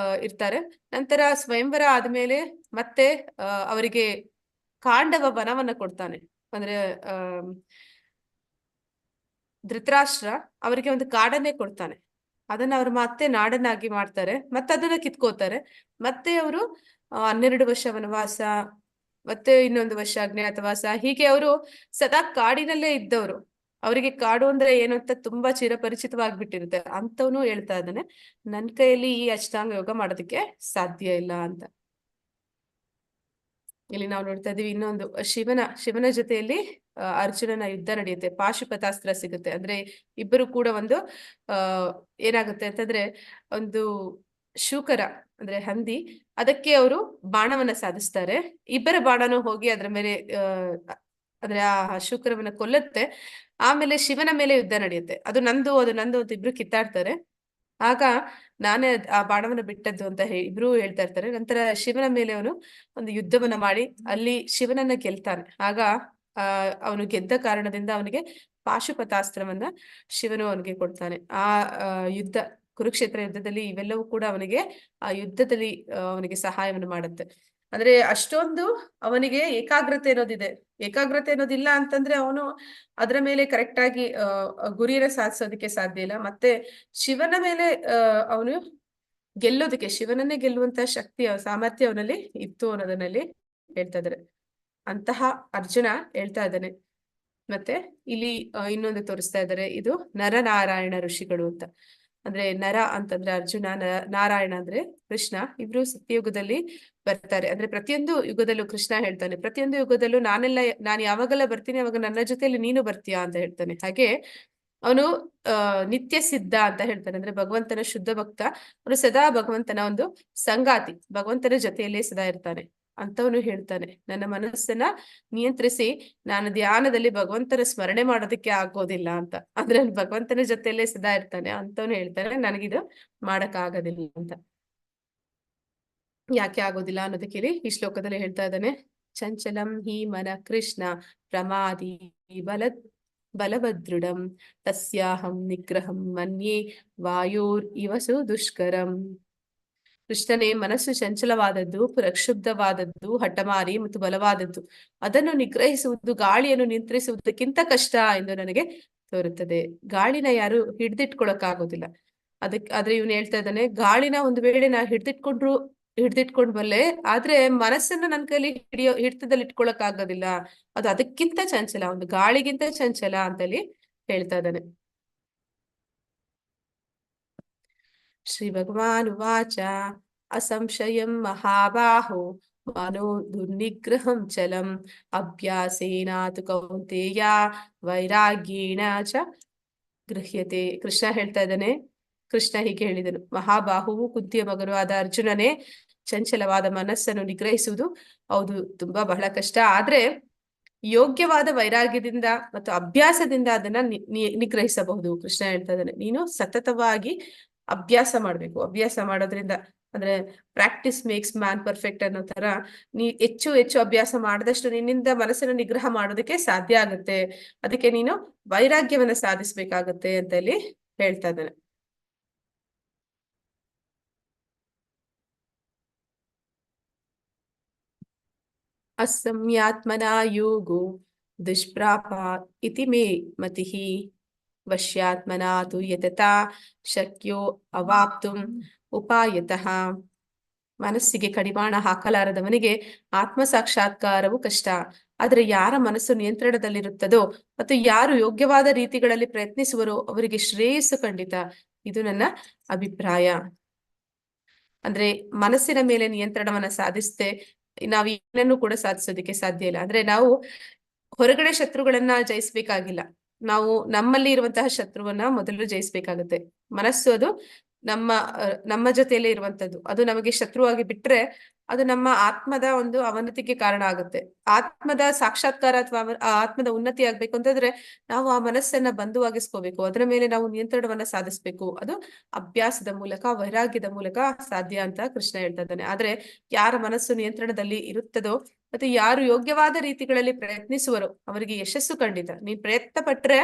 ಇರ್ತಾರೆ. ನಂತರ ಸ್ವಯಂವರ ಆದ್ಮೇಲೆ ಮತ್ತೆ ಅವರಿಗೆ ಕಾಂಡವ ವನವನ್ನ ಕೊಡ್ತಾನೆ. ಅಂದ್ರೆ ಧೃತರಾಷ್ಟ್ರ ಅವರಿಗೆ ಒಂದು ಕಾಡನ್ನೇ ಕೊಡ್ತಾನೆ. ಅದನ್ನ ಅವ್ರು ಮತ್ತೆ ನಾಡನ್ನಾಗಿ ಮಾಡ್ತಾರೆ, ಮತ್ತೆ ಅದನ್ನ ಕಿತ್ಕೋತಾರೆ. ಮತ್ತೆ ಅವರು 12 ವರ್ಷ ವನವಾಸ, ಮತ್ತೆ ಇನ್ನೊಂದು ವರ್ಷ ಅಜ್ಞಾತವಾಸ, ಹೀಗೆ ಅವರು ಸದಾ ಕಾಡಿನಲ್ಲೇ ಇದ್ದವರು. ಅವರಿಗೆ ಕಾಡು ಅಂದ್ರೆ ಏನು ಅಂತ ತುಂಬಾ ಚಿರಪರಿಚಿತವಾಗ್ಬಿಟ್ಟಿರುತ್ತೆ. ಅಂತವನು ಹೇಳ್ತಾ ಇದ್ದಾನೆ, ನನ್ ಕೈಯಲ್ಲಿ ಈ ಅಷ್ಟಾಂಗ ಯೋಗ ಮಾಡೋದಕ್ಕೆ ಸಾಧ್ಯ ಇಲ್ಲ ಅಂತ. ಇಲ್ಲಿ ನಾವು ನೋಡ್ತಾ ಇದೀವಿ ಇನ್ನೊಂದು ಶಿವನ ಜೊತೆಯಲ್ಲಿ ಅರ್ಜುನನ ಯುದ್ಧ ನಡೆಯುತ್ತೆ. ಪಾಶುಪತಾಸ್ತ್ರ ಸಿಗುತ್ತೆ. ಅಂದ್ರೆ ಇಬ್ಬರು ಕೂಡ ಒಂದು ಏನಾಗುತ್ತೆ ಅಂತಂದ್ರೆ, ಒಂದು ಶೂಕರ ಅಂದ್ರೆ ಹಂದಿ, ಅದಕ್ಕೆ ಅವರು ಬಾಣವನ್ನ ಸಾಧಿಸ್ತಾರೆ. ಇಬ್ಬರ ಬಾಣನು ಹೋಗಿ ಅದ್ರ ಮೇಲೆ ಅಂದ್ರೆ ಆ ಶೂಕರವನ್ನ ಕೊಲ್ಲುತ್ತೆ. ಆಮೇಲೆ ಶಿವನ ಮೇಲೆ ಯುದ್ಧ ನಡೆಯುತ್ತೆ. ಅದು ನಂದು ಅಂತ ಇಬ್ರು ಕಿತ್ತಾಡ್ತಾರೆ. ಆಗ ನಾನೇ ಆ ಬಾಣವನ್ನ ಬಿಟ್ಟದ್ದು ಅಂತ ಇಬ್ರು ಹೇಳ್ತಾ ಇರ್ತಾರೆ. ನಂತರ ಶಿವನ ಮೇಲೆ ಅವನು ಒಂದು ಯುದ್ಧವನ್ನ ಮಾಡಿ ಅಲ್ಲಿ ಶಿವನನ್ನ ಗೆಲ್ತಾನೆ. ಆಗ ಅವನು ಗೆದ್ದ ಕಾರಣದಿಂದ ಅವನಿಗೆ ಪಾಶುಪತಾಸ್ತ್ರವನ್ನ ಶಿವನು ಅವನಿಗೆ ಕೊಡ್ತಾನೆ. ಯುದ್ಧ ಕುರುಕ್ಷೇತ್ರ ಯುದ್ಧದಲ್ಲಿ ಇವೆಲ್ಲವೂ ಕೂಡ ಅವನಿಗೆ ಆ ಯುದ್ಧದಲ್ಲಿ ಅವನಿಗೆ ಸಹಾಯವನ್ನು ಮಾಡುತ್ತೆ. ಅಂದ್ರೆ ಅಷ್ಟೊಂದು ಅವನಿಗೆ ಏಕಾಗ್ರತೆ ಅನ್ನೋದಿದೆ. ಏಕಾಗ್ರತೆ ಅನ್ನೋದಿಲ್ಲ ಅಂತಂದ್ರೆ ಅವನು ಅದರ ಮೇಲೆ ಕರೆಕ್ಟ್ ಆಗಿ ಗುರಿಯನ್ನ ಸಾಧಿಸೋದಕ್ಕೆ ಸಾಧ್ಯ ಇಲ್ಲ. ಮತ್ತೆ ಶಿವನ ಮೇಲೆ ಅವನು ಗೆಲ್ಲೋದಕ್ಕೆ, ಶಿವನನ್ನೇ ಗೆಲ್ಲುವಂತ ಶಕ್ತಿ ಸಾಮರ್ಥ್ಯ ಅವನಲ್ಲಿ ಇತ್ತು ಅನ್ನೋದನ್ನಲ್ಲಿ ಹೇಳ್ತಾ ಇದ್ದಾರೆ. ಅಂತಹ ಅರ್ಜುನ ಹೇಳ್ತಾ ಇದ್ದಾನೆ. ಮತ್ತೆ ಇಲ್ಲಿ ಇನ್ನೊಂದು ತೋರಿಸ್ತಾ ಇದ್ದಾರೆ, ಇದು ನರನಾರಾಯಣ ಋಷಿಗಳು ಅಂತ. ಅಂದ್ರೆ ನರ ಅಂತಂದ್ರೆ ಅರ್ಜುನ, ನಾರಾಯಣ ಅಂದ್ರೆ ಕೃಷ್ಣ. ಇಬ್ರು ಸತ್ಯಯುಗದಲ್ಲಿ ಬರ್ತಾರೆ. ಅಂದ್ರೆ ಪ್ರತಿಯೊಂದು ಯುಗದಲ್ಲೂ ಕೃಷ್ಣ ಹೇಳ್ತಾನೆ, ಪ್ರತಿಯೊಂದು ಯುಗದಲ್ಲೂ ನಾನು ಯಾವಾಗೆಲ್ಲ ಬರ್ತೀನಿ ಅವಾಗ ನನ್ನ ಜೊತೆಯಲ್ಲಿ ನೀನು ಬರ್ತೀಯಾ ಅಂತ ಹೇಳ್ತಾನೆ. ಹಾಗೆ ಅವನು ನಿತ್ಯ ಸಿದ್ಧ ಅಂತ ಹೇಳ್ತಾನೆ. ಅಂದ್ರೆ ಭಗವಂತನ ಶುದ್ಧ ಭಕ್ತ. ಅವನು ಸದಾ ಭಗವಂತನ ಒಂದು ಸಂಗಾತಿ, ಭಗವಂತನ ಜೊತೆಯಲ್ಲೇ ಸದಾ ಇರ್ತಾನೆ ಅಂತವನು ಹೇಳ್ತಾನೆ. ನನ್ನ ಮನಸ್ಸನ್ನ ನಿಯಂತ್ರಿಸಿ ನಾನು ಧ್ಯಾನದಲ್ಲಿ ಭಗವಂತನ ಸ್ಮರಣೆ ಮಾಡೋದಕ್ಕೆ ಆಗೋದಿಲ್ಲ ಅಂತ. ಅಂದ್ರೆ ಭಗವಂತನ ಜೊತೆಯಲ್ಲೇ ಸದಾ ಇರ್ತಾನೆ ಅಂತವನು ಹೇಳ್ತಾನೆ, ನನಗಿದು ಮಾಡಕ್ ಆಗೋದಿಲ್ಲ ಅಂತ. ಯಾಕೆ ಆಗೋದಿಲ್ಲ ಅನ್ನೋದಕ್ಕೆ ಈ ಶ್ಲೋಕದಲ್ಲಿ ಹೇಳ್ತಾ ಇದ್ದಾನೆ. ಚಂಚಲಂ ಹಿ ಮನ ಕೃಷ್ಣ ಪ್ರಮಾದಿ ಬಲವದೃಢಂ ತಸ್ಯಾಹಂ ನಿಗ್ರಹಂ ಮನ್ಯೆ ವಾಯೋರ್ ಇವಸು ದುಷ್ಕರಂ. ಕೃಷ್ಣನೇ ಮನಸ್ಸು ಚಂಚಲವಾದದ್ದು, ಪ್ರಕ್ಷುಬ್ಧವಾದದ್ದು, ಹಠಮಾರಿ ಮತ್ತು ಬಲವಾದದ್ದು. ಅದನ್ನು ನಿಗ್ರಹಿಸುವುದು, ಗಾಳಿಯನ್ನು ನಿಯಂತ್ರಿಸುವುದಕ್ಕಿಂತ ಕಷ್ಟ ಎಂದು ನನಗೆ ತೋರುತ್ತದೆ. ಗಾಳಿನ ಯಾರು ಹಿಡ್ದಿಟ್ಕೊಳಕ್ಕಾಗೋದಿಲ್ಲ. ಆದ್ರೆ ಇವನು ಹೇಳ್ತಾ ಇದ್ದಾನೆ, ಗಾಳಿನ ಒಂದು ವೇಳೆ ನಾ ಹಿಡ್ದಿಟ್ಕೊಂಡ್ ಬಲ್ಲೆ, ಆದ್ರೆ ಮನಸ್ಸನ್ನ ನನ್ನ ಕೈಲಿ ಹಿಡಿತದಲ್ಲಿ ಇಟ್ಕೊಳಕ್ ಆಗೋದಿಲ್ಲ. ಅದು ಅದಕ್ಕಿಂತ ಚಂಚಲ, ಒಂದು ಗಾಳಿಗಿಂತ ಚಂಚಲ ಅಂತಲ್ಲಿ ಹೇಳ್ತಾ ಇದ್ದಾನೆ. ಶ್ರೀ ಭಗವಾನ್ ಉವಾಚ ಅಸಂಶಯಂ ಮಹಾಬಾಹೋ ಮನೋ ದುರ್ನಿಗ್ರಹಂ ಚಲಂ ಅಭ್ಯಾಸೇನಾತು ಕೌಂತೆಯ ವೈರಾಗ್ಯೇಣ ಚ ಗೃಹ್ಯತೆ. ಕೃಷ್ಣ ಹೇಳ್ತಾ ಇದ್ದಾನೆ, ಕೃಷ್ಣ ಹೀಗೆ ಹೇಳಿದನು, ಮಹಾಬಾಹುವು ಕುಂತಿಯ ಮಗನು ಆದ ಅರ್ಜುನನೇ, ಚಂಚಲವಾದ ಮನಸ್ಸನ್ನು ನಿಗ್ರಹಿಸುವುದು ಹೌದು ತುಂಬಾ ಬಹಳ ಕಷ್ಟ. ಆದ್ರೆ ಯೋಗ್ಯವಾದ ವೈರಾಗ್ಯದಿಂದ ಮತ್ತು ಅಭ್ಯಾಸದಿಂದ ಅದನ್ನ ನಿಗ್ರಹಿಸಬಹುದು. ಕೃಷ್ಣ ಹೇಳ್ತಾ ಇದ್ದಾನೆ, ನೀನು ಸತತವಾಗಿ ಅಭ್ಯಾಸ ಮಾಡ್ಬೇಕು. ಅಭ್ಯಾಸ ಮಾಡೋದ್ರಿಂದ, ಅಂದ್ರೆ ಪ್ರಾಕ್ಟೀಸ್ ಮೇಕ್ಸ್ ಮ್ಯಾನ್ ಪರ್ಫೆಕ್ಟ್ ಅನ್ನೋ ತರ, ನೀ ಹೆಚ್ಚು ಹೆಚ್ಚು ಅಭ್ಯಾಸ ಮಾಡಿದಷ್ಟು ನಿನ್ನಿಂದ ಮನಸ್ಸನ್ನು ನಿಗ್ರಹ ಮಾಡೋದಕ್ಕೆ ಸಾಧ್ಯ ಆಗುತ್ತೆ. ಅದಕ್ಕೆ ನೀನು ವೈರಾಗ್ಯವನ್ನ ಸಾಧಿಸ್ಬೇಕಾಗತ್ತೆ ಅಂತ ಇಲ್ಲಿ ಹೇಳ್ತಾ ಇದ್ದಾನೆ. ಅಸಂಯಾತ್ಮನಾ ಯೋಗೋ ದುಷ್ಪ್ರಾಪ ಇತಿ ಮೇ ಮತಿಃ ವಶ್ಯಾತ್ಮನಾ ತು ಯತತಾ ಶಕ್ಯೋ ಅವಾಪ್ತುಂ ಉಪಾಯತಃ. ಮನಸ್ಸಿಗೆ ಕಡಿವಾಣ ಹಾಕಲಾರದವನಿಗೆ ಆತ್ಮ ಸಾಕ್ಷಾತ್ಕಾರವು ಕಷ್ಟ. ಆದರೆ ಯಾರ ಮನಸ್ಸು ನಿಯಂತ್ರಣದಲ್ಲಿರುತ್ತದೋ ಮತ್ತು ಯಾರು ಯೋಗ್ಯವಾದ ರೀತಿಗಳಲ್ಲಿ ಪ್ರಯತ್ನಿಸುವರೋ ಅವರಿಗೆ ಶ್ರೇಯಸ್ಸು ಖಂಡಿತ. ಇದು ನನ್ನ ಅಭಿಪ್ರಾಯ. ಅಂದ್ರೆ ಮನಸ್ಸಿನ ಮೇಲೆ ನಿಯಂತ್ರಣವನ್ನ ಸಾಧಿಸದೆ ನಾವು ಏನನ್ನು ಕೂಡ ಸಾಧಿಸೋದಕ್ಕೆ ಸಾಧ್ಯ ಇಲ್ಲ. ಅಂದ್ರೆ ನಾವು ಹೊರಗಡೆ ಶತ್ರುಗಳನ್ನ ಜಯಿಸ್ಬೇಕಾಗಿಲ್ಲ, ನಾವು ನಮ್ಮಲ್ಲಿ ಇರುವಂತಹ ಶತ್ರುವನ್ನ ಮೊದಲು ಜಯಿಸ್ಬೇಕಾಗತ್ತೆ. ಮನಸ್ಸು ಅದು ನಮ್ಮ ಜೊತೆಯಲ್ಲೇ ಇರುವಂತದ್ದು. ಅದು ನಮಗೆ ಶತ್ರುವಾಗಿ ಬಿಟ್ರೆ ಅದು ನಮ್ಮ ಆತ್ಮದ ಒಂದು ಅವನತಿಗೆ ಕಾರಣ ಆಗುತ್ತೆ. ಆತ್ಮದ ಸಾಕ್ಷಾತ್ಕಾರ ಅಥವಾ ಆತ್ಮದ ಉನ್ನತಿ ಆಗ್ಬೇಕು ಅಂತಂದ್ರೆ ನಾವು ಆ ಮನಸ್ಸನ್ನ ಬಂಧುವಾಗಿಸ್ಕೋಬೇಕು, ಅದರ ಮೇಲೆ ನಾವು ನಿಯಂತ್ರಣವನ್ನ ಸಾಧಿಸ್ಬೇಕು. ಅದು ಅಭ್ಯಾಸದ ಮೂಲಕ, ವೈರಾಗ್ಯದ ಮೂಲಕ ಸಾಧ್ಯ ಅಂತ ಕೃಷ್ಣ ಹೇಳ್ತಾ ಇದ್ದಾನೆ. ಆದ್ರೆ ಯಾರ ಮನಸ್ಸು ನಿಯಂತ್ರಣದಲ್ಲಿ ಇರುತ್ತದೋ ಮತ್ತೆ ಯಾರು ಯೋಗ್ಯವಾದ ರೀತಿಗಳಲ್ಲಿ ಪ್ರಯತ್ನಿಸುವರೋ ಅವರಿಗೆ ಯಶಸ್ಸು ಖಂಡಿತ. ನೀನ್ ಪ್ರಯತ್ನ ಪಟ್ರೆ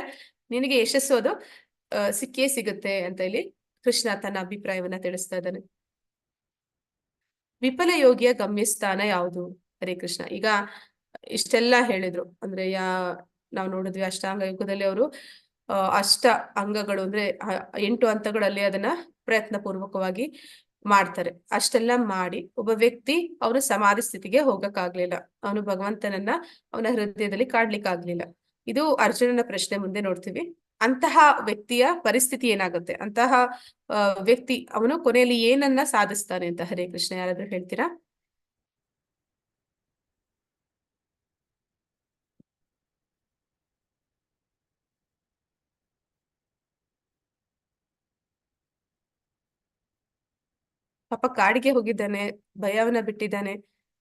ನಿನಗೆ ಯಶಸ್ಸು ಅದು ಸಿಕ್ಕೇ ಸಿಗುತ್ತೆ ಅಂತ ಇಲ್ಲಿ ಕೃಷ್ಣ ತನ್ನ ಅಭಿಪ್ರಾಯವನ್ನ ತಿಳಿಸ್ತಾ ಇದ್ದಾನೆ. ವಿಫಲ ಯೋಗಿಯ ಗಮ್ಯಸ್ಥಾನ ಯಾವುದು? ಹರೇ ಕೃಷ್ಣ. ಈಗ ಇಷ್ಟೆಲ್ಲ ಹೇಳಿದ್ರು, ಅಂದ್ರೆ ನಾವು ನೋಡಿದ್ವಿ ಅಷ್ಟಾಂಗ ಯುಗದಲ್ಲಿ ಅವರು ಅಷ್ಟ ಅಂಗಗಳು ಅಂದ್ರೆ 8 ಹಂತಗಳಲ್ಲಿ ಅದನ್ನ ಪ್ರಯತ್ನ ಪೂರ್ವಕವಾಗಿ ಮಾಡ್ತಾರೆ. ಅಷ್ಟೆಲ್ಲ ಮಾಡಿ ಒಬ್ಬ ವ್ಯಕ್ತಿ ಅವನು ಸಮಾಧಿ ಸ್ಥಿತಿಗೆ ಹೋಗಕ್ಕಾಗ್ಲಿಲ್ಲ, ಅವನು ಭಗವಂತನನ್ನ ಅವನ ಹೃದಯದಲ್ಲಿ ಕಾಡ್ಲಿಕ್ಕಾಗ್ಲಿಲ್ಲ. ಇದು ಅರ್ಜುನನ ಪ್ರಶ್ನೆ ಮುಂದೆ ನೋಡ್ತೀವಿ. ಅಂತಹ ವ್ಯಕ್ತಿಯ ಪರಿಸ್ಥಿತಿ ಏನಾಗುತ್ತೆ, ಅಂತಹ ವ್ಯಕ್ತಿ ಅವನು ಕೊನೆಯಲ್ಲಿ ಏನನ್ನ ಸಾಧಿಸ್ತಾನೆ ಅಂತ. ಹರೇ ಕೃಷ್ಣ. ಯಾರಾದ್ರೂ ಹೇಳ್ತೀರಾ? ಪಾಪ ಕಾಡಿಗೆ ಹೋಗಿದ್ದಾನೆ, ಭಯವನ್ನ ಬಿಟ್ಟಿದ್ದಾನೆ,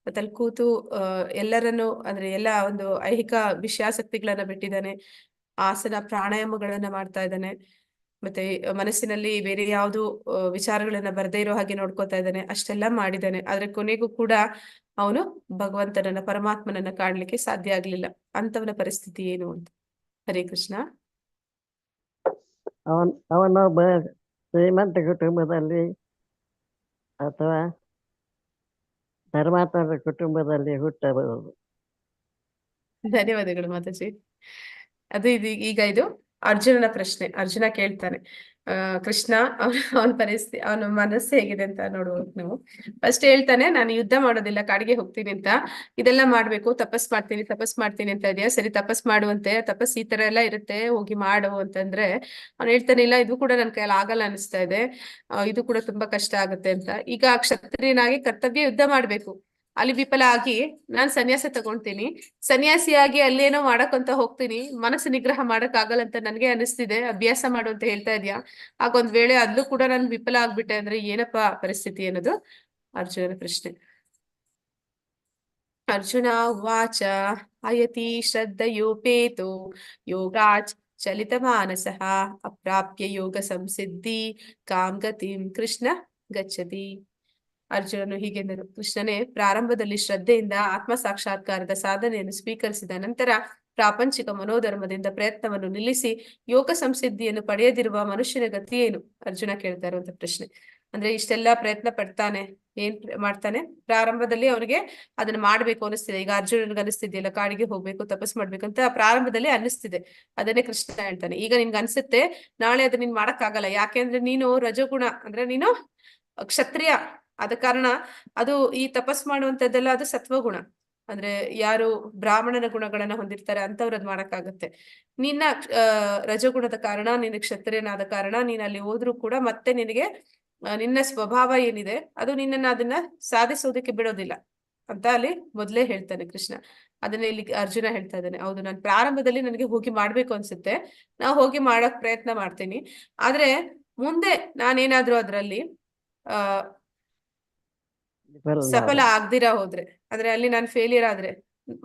ಮತ್ತೆ ಅಲ್ಲಿ ಕೂತು ಎಲ್ಲರನ್ನು ಅಂದ್ರೆ ಎಲ್ಲ ಒಂದು ಐಹಿಕ ವಿಷಯಾಸಕ್ತಿಗಳನ್ನ ಬಿಟ್ಟಿದ್ದಾನೆ, ಆಸನ ಪ್ರಾಣಾಯಾಮಗಳನ್ನ ಮಾಡ್ತಾ ಇದ್ದಾನೆ, ಮತ್ತೆ ಮನಸ್ಸಿನಲ್ಲಿ ಬೇರೆ ಯಾವುದು ವಿಚಾರಗಳನ್ನ ಬರದೇ ಇರೋ ಹಾಗೆ ನೋಡ್ಕೋತಾ ಇದ್ದಾನೆ, ಅಷ್ಟೆಲ್ಲ ಮಾಡಿದ್ದಾನೆ. ಆದ್ರೆ ಕೊನೆಗೂ ಕೂಡ ಅವನು ಭಗವಂತನನ್ನ ಪರಮಾತ್ಮನನ್ನ ಕಾಣ್ಲಿಕ್ಕೆ ಸಾಧ್ಯ ಆಗ್ಲಿಲ್ಲ. ಅಂತವನ ಪರಿಸ್ಥಿತಿ ಏನು ಅಂತ. ಹರೇ ಕೃಷ್ಣ. ಅವನೊಬ್ಬ ಶ್ರೀಮಂತ ಕುಟುಂಬದಲ್ಲಿ ಅಥವಾ ಧರ್ಮಾತ್ಮಕ ಕುಟುಂಬದಲ್ಲಿ ಹುಟ್ಟಬಹುದು. ಧನ್ಯವಾದಗಳು ಮಾತಾಜಿ. ಅದು ಈಗ ಇದು ಅರ್ಜುನನ ಪ್ರಶ್ನೆ. ಅರ್ಜುನ ಕೇಳ್ತಾನೆ, ಕೃಷ್ಣ ಅವನ ಪರಿಸ್ಥಿತಿ, ಅವನ ಮನಸ್ಸು ಹೇಗಿದೆ ಅಂತ ನೋಡ್ಬೇಕು ನಾವು. ಫಸ್ಟ್ ಹೇಳ್ತಾನೆ, ನಾನು ಯುದ್ಧ ಮಾಡೋದಿಲ್ಲ, ಕಾಡಿಗೆ ಹೋಗ್ತೀನಿ ಅಂತ. ಇದೆಲ್ಲ ಮಾಡ್ಬೇಕು, ತಪಸ್ ಮಾಡ್ತೀನಿ ಅಂತ ಇದೆಯಾ, ಸರಿ ತಪಸ್ ಮಾಡುವಂತೆ, ತಪಸ್ ಈ ತರ ಎಲ್ಲ ಇರುತ್ತೆ, ಹೋಗಿ ಮಾಡು ಅಂತಂದ್ರೆ ಅವ್ನು ಹೇಳ್ತಾನೆ, ಇಲ್ಲ ಇದು ಕೂಡ ನನ್ ಕೈಯಲ್ಲಿ ಆಗಲ್ಲ ಅನಿಸ್ತಾ ಇದೆ, ಇದು ಕೂಡ ತುಂಬಾ ಕಷ್ಟ ಆಗುತ್ತೆ ಅಂತ. ಈಗ ಕ್ಷತ್ರಿಯನಾಗಿ ಕರ್ತವ್ಯ ಯುದ್ಧ ಮಾಡ್ಬೇಕು, ಅಲ್ಲಿ ವಿಫಲ ಆಗಿ ನಾನ್ ಸನ್ಯಾಸ ತಗೊಳ್ತೀನಿ, ಸನ್ಯಾಸಿಯಾಗಿ ಅಲ್ಲೇನೋ ಮಾಡಕ್ಕಂತ ಹೋಗ್ತೀನಿ, ಮನಸ್ಸು ನಿಗ್ರಹ ಮಾಡಕ್ ಆಗಲ್ಲ ಅಂತ ನನ್ಗೆ ಅನಿಸ್ತಿದೆ, ಅಭ್ಯಾಸ ಮಾಡು ಅಂತ ಹೇಳ್ತಾ ಇದ್ಯಾ, ಆಗ ಒಂದ್ ವೇಳೆ ಅಲ್ಲೂ ಕೂಡ ನಾನು ವಿಫಲ ಆಗ್ಬಿಟ್ಟೆ ಅಂದ್ರೆ ಏನಪ್ಪಾ ಪರಿಸ್ಥಿತಿ ಅನ್ನೋದು ಅರ್ಜುನನ ಪ್ರಶ್ನೆ. ಅರ್ಜುನ ಉವಾಚ ಅಯತಿ ಶ್ರದ್ಧಯೋಪೇತೋ ಯೋಗಾಚ್ ಚಲಿತ ಮಾನಸಃ ಅಪ್ರಾಪ್ಯ ಯೋಗ ಸಂಸಿದ್ಧಿ ಕಾಮ್ ಗತಿಂ ಕೃಷ್ಣ ಗಚ್ಚತಿ. ಅರ್ಜುನನು ಹೀಗೆಂದನು, ಕೃಷ್ಣನೇ, ಪ್ರಾರಂಭದಲ್ಲಿ ಶ್ರದ್ಧೆಯಿಂದ ಆತ್ಮ ಸಾಕ್ಷಾತ್ಕಾರದ ಸಾಧನೆಯನ್ನು ಸ್ವೀಕರಿಸಿದ ನಂತರ ಪ್ರಾಪಂಚಿಕ ಮನೋಧರ್ಮದಿಂದ ಪ್ರಯತ್ನವನ್ನು ನಿಲ್ಲಿಸಿ ಯೋಗ ಸಂಸಿದ್ಧಿಯನ್ನು ಪಡೆಯದಿರುವ ಮನುಷ್ಯನ ಗತಿ ಏನು? ಅರ್ಜುನ ಕೇಳ್ತಾ ಇರುವಂತ ಪ್ರಶ್ನೆ. ಅಂದ್ರೆ ಇಷ್ಟೆಲ್ಲ ಪ್ರಯತ್ನ ಪಡ್ತಾನೆ, ಏನ್ ಮಾಡ್ತಾನೆ, ಪ್ರಾರಂಭದಲ್ಲಿ ಅವನಿಗೆ ಅದನ್ನ ಮಾಡ್ಬೇಕು ಅನಿಸ್ತಿದೆ. ಈಗ ಅರ್ಜುನನಿಗೆ ಅನಿಸ್ತಿದೆಯಲ್ಲ, ಕಾಡಿಗೆ ಹೋಗ್ಬೇಕು, ತಪಸ್ ಮಾಡ್ಬೇಕು ಅಂತ ಪ್ರಾರಂಭದಲ್ಲಿ ಅನಿಸ್ತಿದೆ. ಅದನ್ನೇ ಕೃಷ್ಣ ಹೇಳ್ತಾನೆ, ಈಗ ನಿನ್ಗೆ ಅನ್ಸುತ್ತೆ, ನಾಳೆ ಅದನ್ನ ನೀನ್ ಮಾಡಕ್ಕಾಗಲ್ಲ, ಯಾಕೆಂದ್ರೆ ನೀನು ರಜೋಗುಣ, ಅಂದ್ರೆ ನೀನು ಕ್ಷತ್ರಿಯ, ಆದ ಕಾರಣ ಅದು ಈ ತಪಸ್ ಮಾಡುವಂತದ್ದೆಲ್ಲ ಅದು ಸತ್ವಗುಣ, ಅಂದ್ರೆ ಯಾರು ಬ್ರಾಹ್ಮಣನ ಗುಣಗಳನ್ನ ಹೊಂದಿರ್ತಾರೆ ಅಂತವ್ರು ಅದ್ ಮಾಡಕ್ಕಾಗತ್ತೆ. ನಿನ್ನ ರಜಗುಣದ ಕಾರಣ, ನಿನ್ನ ಕ್ಷತ್ರಿಯನಾದ ಕಾರಣ ನೀನ್ ಅಲ್ಲಿ ಹೋದ್ರೂ ಕೂಡ ಮತ್ತೆ ನಿನಗೆ ನಿನ್ನ ಸ್ವಭಾವ ಏನಿದೆ ಅದು ನಿನ್ನನ್ನ ಅದನ್ನ ಸಾಧಿಸೋದಕ್ಕೆ ಬಿಡೋದಿಲ್ಲ ಅಂತ ಅಲ್ಲಿ ಮೊದ್ಲೇ ಹೇಳ್ತಾನೆ ಕೃಷ್ಣ. ಅದನ್ನ ಇಲ್ಲಿ ಅರ್ಜುನ ಹೇಳ್ತಾ ಇದ್ದಾನೆ, ಹೌದು, ನಾನು ಪ್ರಾರಂಭದಲ್ಲಿ ನನಗೆ ಹೋಗಿ ಮಾಡ್ಬೇಕು ಅನ್ಸುತ್ತೆ, ನಾ ಹೋಗಿ ಮಾಡಕ್ ಪ್ರಯತ್ನ ಮಾಡ್ತೀನಿ, ಆದ್ರೆ ಮುಂದೆ ನಾನೇನಾದ್ರೂ ಅದ್ರಲ್ಲಿ ಸಫಲ ಆಗ್ದಿರಾ ಹೋದ್ರೆ, ಅಂದ್ರೆ ಅಲ್ಲಿ ನಾನು ಫೇಲಿಯರ್ ಆದ್ರೆ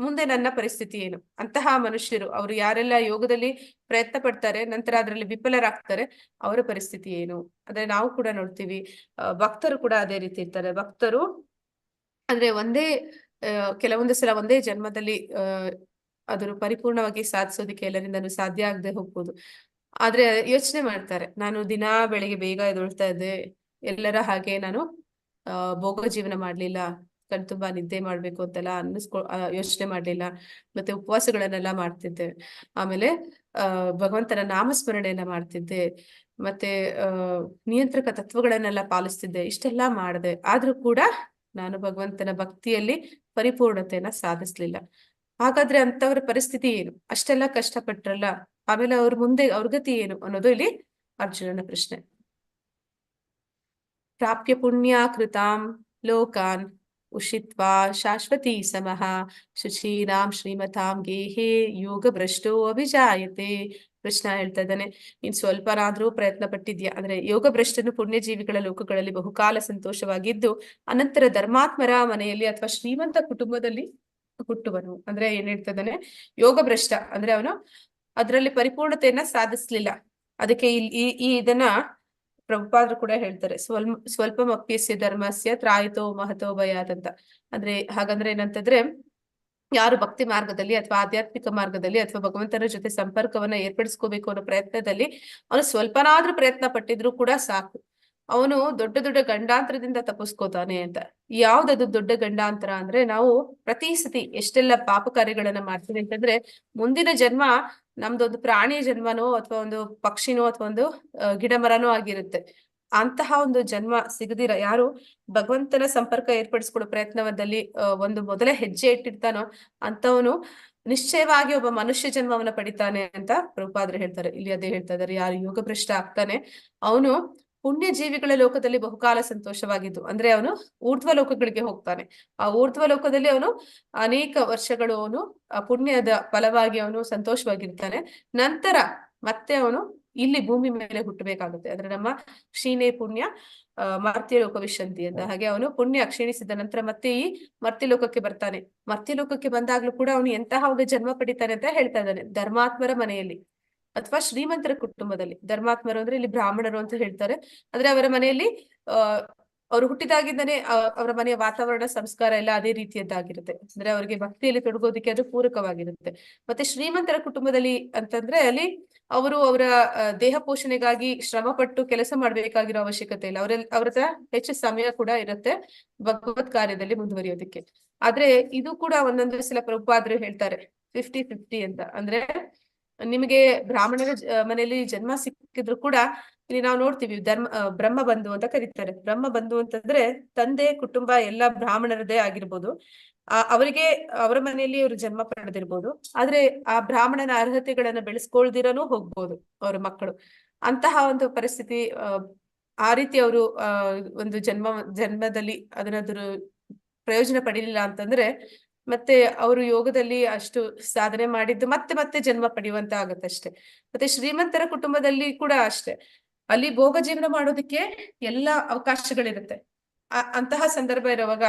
ಮುಂದೆ ನನ್ನ ಪರಿಸ್ಥಿತಿ ಏನು? ಅಂತಹ ಮನುಷ್ಯರು, ಅವರು ಯಾರೆಲ್ಲ ಯೋಗದಲ್ಲಿ ಪ್ರಯತ್ನ ಪಡ್ತಾರೆ ನಂತರ ಅದರಲ್ಲಿ ವಿಫಲರಾಗ್ತಾರೆ, ಅವರ ಪರಿಸ್ಥಿತಿ ಏನು? ಅಂದ್ರೆ ನಾವು ಕೂಡ ನೋಡ್ತೀವಿ, ಭಕ್ತರು ಕೂಡ ಅದೇ ರೀತಿ ಇರ್ತಾರೆ. ಭಕ್ತರು ಅಂದ್ರೆ ಕೆಲವೊಂದು ಸಲ ಒಂದೇ ಜನ್ಮದಲ್ಲಿ ಅದನ್ನು ಪರಿಪೂರ್ಣವಾಗಿ ಸಾಧಿಸೋದಕ್ಕೆ ಎಲ್ಲರಿಂದನೂ ಸಾಧ್ಯ ಆಗದೆ ಹೋಗ್ಬೋದು. ಆದ್ರೆ ಯೋಚನೆ ಮಾಡ್ತಾರೆ, ನಾನು ದಿನಾ ಬೆಳಿಗ್ಗೆ ಬೇಗ ಎದ್ದೇಳ್ತಾ ಇದ್ದೆ, ಎಲ್ಲರ ಹಾಗೆ ನಾನು ಭೋಗ ಜೀವನ ಮಾಡ್ಲಿಲ್ಲ, ಕಣ್ತುಂಬಾ ನಿದ್ದೆ ಮಾಡ್ಬೇಕು ಅಂತೆಲ್ಲ ಯೋಚನೆ ಮಾಡ್ಲಿಲ್ಲ, ಮತ್ತೆ ಉಪವಾಸಗಳನ್ನೆಲ್ಲ ಮಾಡ್ತಿದ್ದೆ, ಆಮೇಲೆ ಭಗವಂತನ ನಾಮಸ್ಮರಣೆಯನ್ನ ಮಾಡ್ತಿದ್ದೆ, ಮತ್ತೆ ನಿಯಂತ್ರಕ ತತ್ವಗಳನ್ನೆಲ್ಲ ಪಾಲಿಸ್ತಿದ್ದೆ, ಇಷ್ಟೆಲ್ಲ ಮಾಡಿದೆ, ಆದ್ರೂ ಕೂಡ ನಾನು ಭಗವಂತನ ಭಕ್ತಿಯಲ್ಲಿ ಪರಿಪೂರ್ಣತೆಯನ್ನ ಸಾಧಿಸ್ಲಿಲ್ಲ. ಹಾಗಾದ್ರೆ ಅಂತವ್ರ ಪರಿಸ್ಥಿತಿ ಏನು? ಅಷ್ಟೆಲ್ಲ ಕಷ್ಟಪಟ್ರಲ್ಲ, ಆಮೇಲೆ ಅವ್ರ ಗತಿ ಏನು ಅನ್ನೋದು ಇಲ್ಲಿ ಅರ್ಜುನನ ಪ್ರಶ್ನೆ. ಪ್ರಾಪ್ಯ ಪುಣ್ಯ ಕೃತಾಂ ಲೋಕಾನ್ ಉಷಿತ್ವಾ ಶಾಶ್ವತಿ ಸಮಃ ಶುಚೀನಾಂ ಶ್ರೀಮತಾಂ ಗೇಹೇ ಯೋಗ ಭ್ರಷ್ಟೋ ಅಭಿಜಾಯತೆ. ಕೃಷ್ಣ ಹೇಳ್ತಾ ಇದ್ದಾನೆ, ನೀನ್ ಸ್ವಲ್ಪನಾದ್ರೂ ಪ್ರಯತ್ನ ಪಟ್ಟಿದ್ಯಾ, ಅಂದ್ರೆ ಯೋಗ ಭ್ರಷ್ಟನು ಪುಣ್ಯಜೀವಿಗಳ ಲೋಕಗಳಲ್ಲಿ ಬಹುಕಾಲ ಸಂತೋಷವಾಗಿದ್ದು ಅನಂತರ ಧರ್ಮಾತ್ಮರ ಮನೆಯಲ್ಲಿ ಅಥವಾ ಶ್ರೀಮಂತ ಕುಟುಂಬದಲ್ಲಿ ಹುಟ್ಟುವನು. ಅಂದ್ರೆ ಏನ್ ಹೇಳ್ತಾ ಇದ್ದಾನೆ, ಯೋಗ ಭ್ರಷ್ಟ ಅಂದ್ರೆ ಅವನು ಅದರಲ್ಲಿ ಪರಿಪೂರ್ಣತೆಯನ್ನ ಸಾಧಿಸ್ಲಿಲ್ಲ. ಅದಕ್ಕೆ ಈ ಇದನ್ನ ಪ್ರಭುಪಾದರು ಕೂಡ ಹೇಳ್ತಾರೆ, ಸ್ವಲ್ಪ ಅಪ್ಯಸ್ಯ ಧರ್ಮಸ್ಯ ತ್ರಾಯಿತೋ ಮಹತೋ ಭಯಾತ್ ಅಂತ. ಅಂದ್ರೆ ಹಾಗಂದ್ರೆ ಏನಂತಂದ್ರೆ, ಯಾರು ಭಕ್ತಿ ಮಾರ್ಗದಲ್ಲಿ ಅಥವಾ ಆಧ್ಯಾತ್ಮಿಕ ಮಾರ್ಗದಲ್ಲಿ ಅಥವಾ ಭಗವಂತನ ಜೊತೆ ಸಂಪರ್ಕವನ್ನ ಏರ್ಪಡಿಸ್ಕೋಬೇಕು ಅನ್ನೋ ಪ್ರಯತ್ನದಲ್ಲಿ ಅವನು ಸ್ವಲ್ಪನಾದ್ರೂ ಪ್ರಯತ್ನ ಪಟ್ಟಿದ್ರು ಕೂಡ ಸಾಕು, ಅವನು ದೊಡ್ಡ ದೊಡ್ಡ ಗಂಡಾಂತರದಿಂದ ತಪ್ಪಿಸ್ಕೋತಾನೆ ಅಂತ. ಯಾವ್ದದು ದೊಡ್ಡ ಗಂಡಾಂತರ ಅಂದ್ರೆ, ನಾವು ಪ್ರತಿ ಸತಿ ಎಷ್ಟೆಲ್ಲ ಪಾಪ ಕಾರ್ಯಗಳನ್ನ ಮಾಡ್ತೀವಿ ಅಂತಂದ್ರೆ, ಮುಂದಿನ ಜನ್ಮ ನಮ್ದೊಂದು ಪ್ರಾಣಿ ಜನ್ಮನೋ ಅಥವಾ ಒಂದು ಪಕ್ಷಿನೋ ಅಥವಾ ಒಂದು ಗಿಡ ಮರನೋ ಆಗಿರುತ್ತೆ. ಅಂತಹ ಒಂದು ಜನ್ಮ ಸಿಗದಿರ ಯಾರು ಭಗವಂತನ ಸಂಪರ್ಕ ಏರ್ಪಡಿಸ್ಕೊಳ್ಳೋ ಪ್ರಯತ್ನದಲ್ಲಿ ಒಂದು ಮೊದಲ ಹೆಜ್ಜೆ ಇಟ್ಟಿರ್ತಾನೋ ಅಂತವನು ನಿಶ್ಚಯವಾಗಿ ಒಬ್ಬ ಮನುಷ್ಯ ಜನ್ಮವನ್ನ ಪಡಿತಾನೆ ಅಂತ ಪ್ರಭುಪಾದರು ಹೇಳ್ತಾರೆ. ಇಲ್ಲಿ ಅದೇ ಹೇಳ್ತಾ ಇದ್ದಾರೆ, ಯಾರು ಯೋಗ ಭ್ರಷ್ಟ ಆಗ್ತಾನೆ ಅವನು ಪುಣ್ಯ ಜೀವಿಗಳ ಲೋಕದಲ್ಲಿ ಬಹುಕಾಲ ಸಂತೋಷವಾಗಿದ್ದು, ಅಂದ್ರೆ ಅವನು ಊರ್ಧ್ವ ಲೋಕಗಳಿಗೆ ಹೋಗ್ತಾನೆ. ಆ ಊರ್ಧ್ವ ಲೋಕದಲ್ಲಿ ಅವನು ಅನೇಕ ವರ್ಷಗಳು ಅವನು ಆ ಪುಣ್ಯದ ಫಲವಾಗಿ ಅವನು ಸಂತೋಷವಾಗಿರ್ತಾನೆ. ನಂತರ ಮತ್ತೆ ಅವನು ಇಲ್ಲಿ ಭೂಮಿ ಮೇಲೆ ಹುಟ್ಟಬೇಕಾಗುತ್ತೆ. ಅಂದ್ರೆ ನಮ್ಮ ಕ್ಷೀಣೆ ಪುಣ್ಯ ಮರ್ತ್ಯಲೋಕ ವಿಶಂತಿ ಅಂತ. ಹಾಗೆ ಅವನು ಪುಣ್ಯ ಕ್ಷೀಣಿಸಿದ ನಂತರ ಮತ್ತೆ ಈ ಮರ್ತ್ಯಲೋಕಕ್ಕೆ ಬರ್ತಾನೆ. ಮರ್ತ್ಯಲೋಕಕ್ಕೆ ಬಂದಾಗ್ಲೂ ಕೂಡ ಅವನು ಎಂತಹ ಒಂದು ಜನ್ಮ ಪಡಿತಾನೆ ಅಂತ ಹೇಳ್ತಾ ಇದ್ದಾನೆ. ಧರ್ಮಾತ್ಮರ ಮನೆಯಲ್ಲಿ ಅಥವಾ ಶ್ರೀಮಂತರ ಕುಟುಂಬದಲ್ಲಿ. ಧರ್ಮಾತ್ಮರು ಅಂದ್ರೆ ಇಲ್ಲಿ ಬ್ರಾಹ್ಮಣರು ಅಂತ ಹೇಳ್ತಾರೆ. ಅಂದ್ರೆ ಅವರ ಮನೆಯಲ್ಲಿ ಅವರು ಹುಟ್ಟಿದಾಗಿಂದನೇ ಅವರ ಮನೆಯ ವಾತಾವರಣ ಸಂಸ್ಕಾರ ಎಲ್ಲ ಅದೇ ರೀತಿಯದ್ದಾಗಿರುತ್ತೆ. ಅಂದ್ರೆ ಅವರಿಗೆ ಭಕ್ತಿಯಲ್ಲಿ ತೊಡಗೋದಿಕ್ಕೆ ಅದು ಪೂರಕವಾಗಿರುತ್ತೆ. ಮತ್ತೆ ಶ್ರೀಮಂತರ ಕುಟುಂಬದಲ್ಲಿ ಅಂತಂದ್ರೆ ಅಲ್ಲಿ ಅವರು ಅವರ ದೇಹ ಪೋಷಣೆಗಾಗಿ ಶ್ರಮ ಪಟ್ಟು ಕೆಲಸ ಮಾಡ್ಬೇಕಾಗಿರೋ ಅವಶ್ಯಕತೆ ಇಲ್ಲ. ಅವ್ರ ಹತ್ರ ಹೆಚ್ಚು ಸಮಯ ಕೂಡ ಇರುತ್ತೆ ಭಗವತ್ ಕಾರ್ಯದಲ್ಲಿ ಮುಂದುವರಿಯೋದಕ್ಕೆ. ಆದ್ರೆ ಇದು ಕೂಡ ಒಂದೊಂದು ಸಲ ಪ್ರಭುಪಾದರು ಹೇಳ್ತಾರೆ 50-50 ಅಂತ. ಅಂದ್ರೆ ನಿಮಗೆ ಬ್ರಾಹ್ಮಣರ ಮನೆಯಲ್ಲಿ ಜನ್ಮ ಸಿಕ್ಕಿದ್ರು ಕೂಡ ಇಲ್ಲಿ ನಾವು ನೋಡ್ತೀವಿ ಬ್ರಹ್ಮ ಬಂಧು ಅಂತ ಕರೀತಾರೆ. ಬ್ರಹ್ಮ ಬಂಧು ಅಂತಂದ್ರೆ ತಂದೆ ಕುಟುಂಬ ಎಲ್ಲ ಬ್ರಾಹ್ಮಣರದೇ ಆಗಿರ್ಬೋದು. ಅವರಿಗೆ ಅವರ ಮನೆಯಲ್ಲಿ ಅವರು ಜನ್ಮ ಪಡೆದಿರ್ಬೋದು. ಆದ್ರೆ ಆ ಬ್ರಾಹ್ಮಣನ ಅರ್ಹತೆಗಳನ್ನ ಬೆಳೆಸ್ಕೊಳ್ದಿರನೂ ಹೋಗ್ಬೋದು ಅವರ ಮಕ್ಕಳು. ಅಂತಹ ಒಂದು ಪರಿಸ್ಥಿತಿ ಆ ರೀತಿ ಅವರು ಒಂದು ಜನ್ಮದಲ್ಲಿ ಅದನ್ನ ಪ್ರಯೋಜನ ಪಡೀಲಿಲ್ಲ ಅಂತಂದ್ರೆ ಮತ್ತೆ ಅವರು ಯೋಗದಲ್ಲಿ ಅಷ್ಟು ಸಾಧನೆ ಮಾಡಿದ್ದು ಮತ್ತೆ ಮತ್ತೆ ಜನ್ಮ ಪಡೆಯುವಂತ ಆಗತ್ತಷ್ಟೇ. ಮತ್ತೆ ಶ್ರೀಮಂತರ ಕುಟುಂಬದಲ್ಲಿ ಕೂಡ ಅಷ್ಟೇ, ಅಲ್ಲಿ ಭೋಗ ಜೀವನ ಮಾಡೋದಕ್ಕೆ ಎಲ್ಲಾ ಅವಕಾಶಗಳಿರುತ್ತೆ. ಅಂತಹ ಸಂದರ್ಭ ಇರುವಾಗ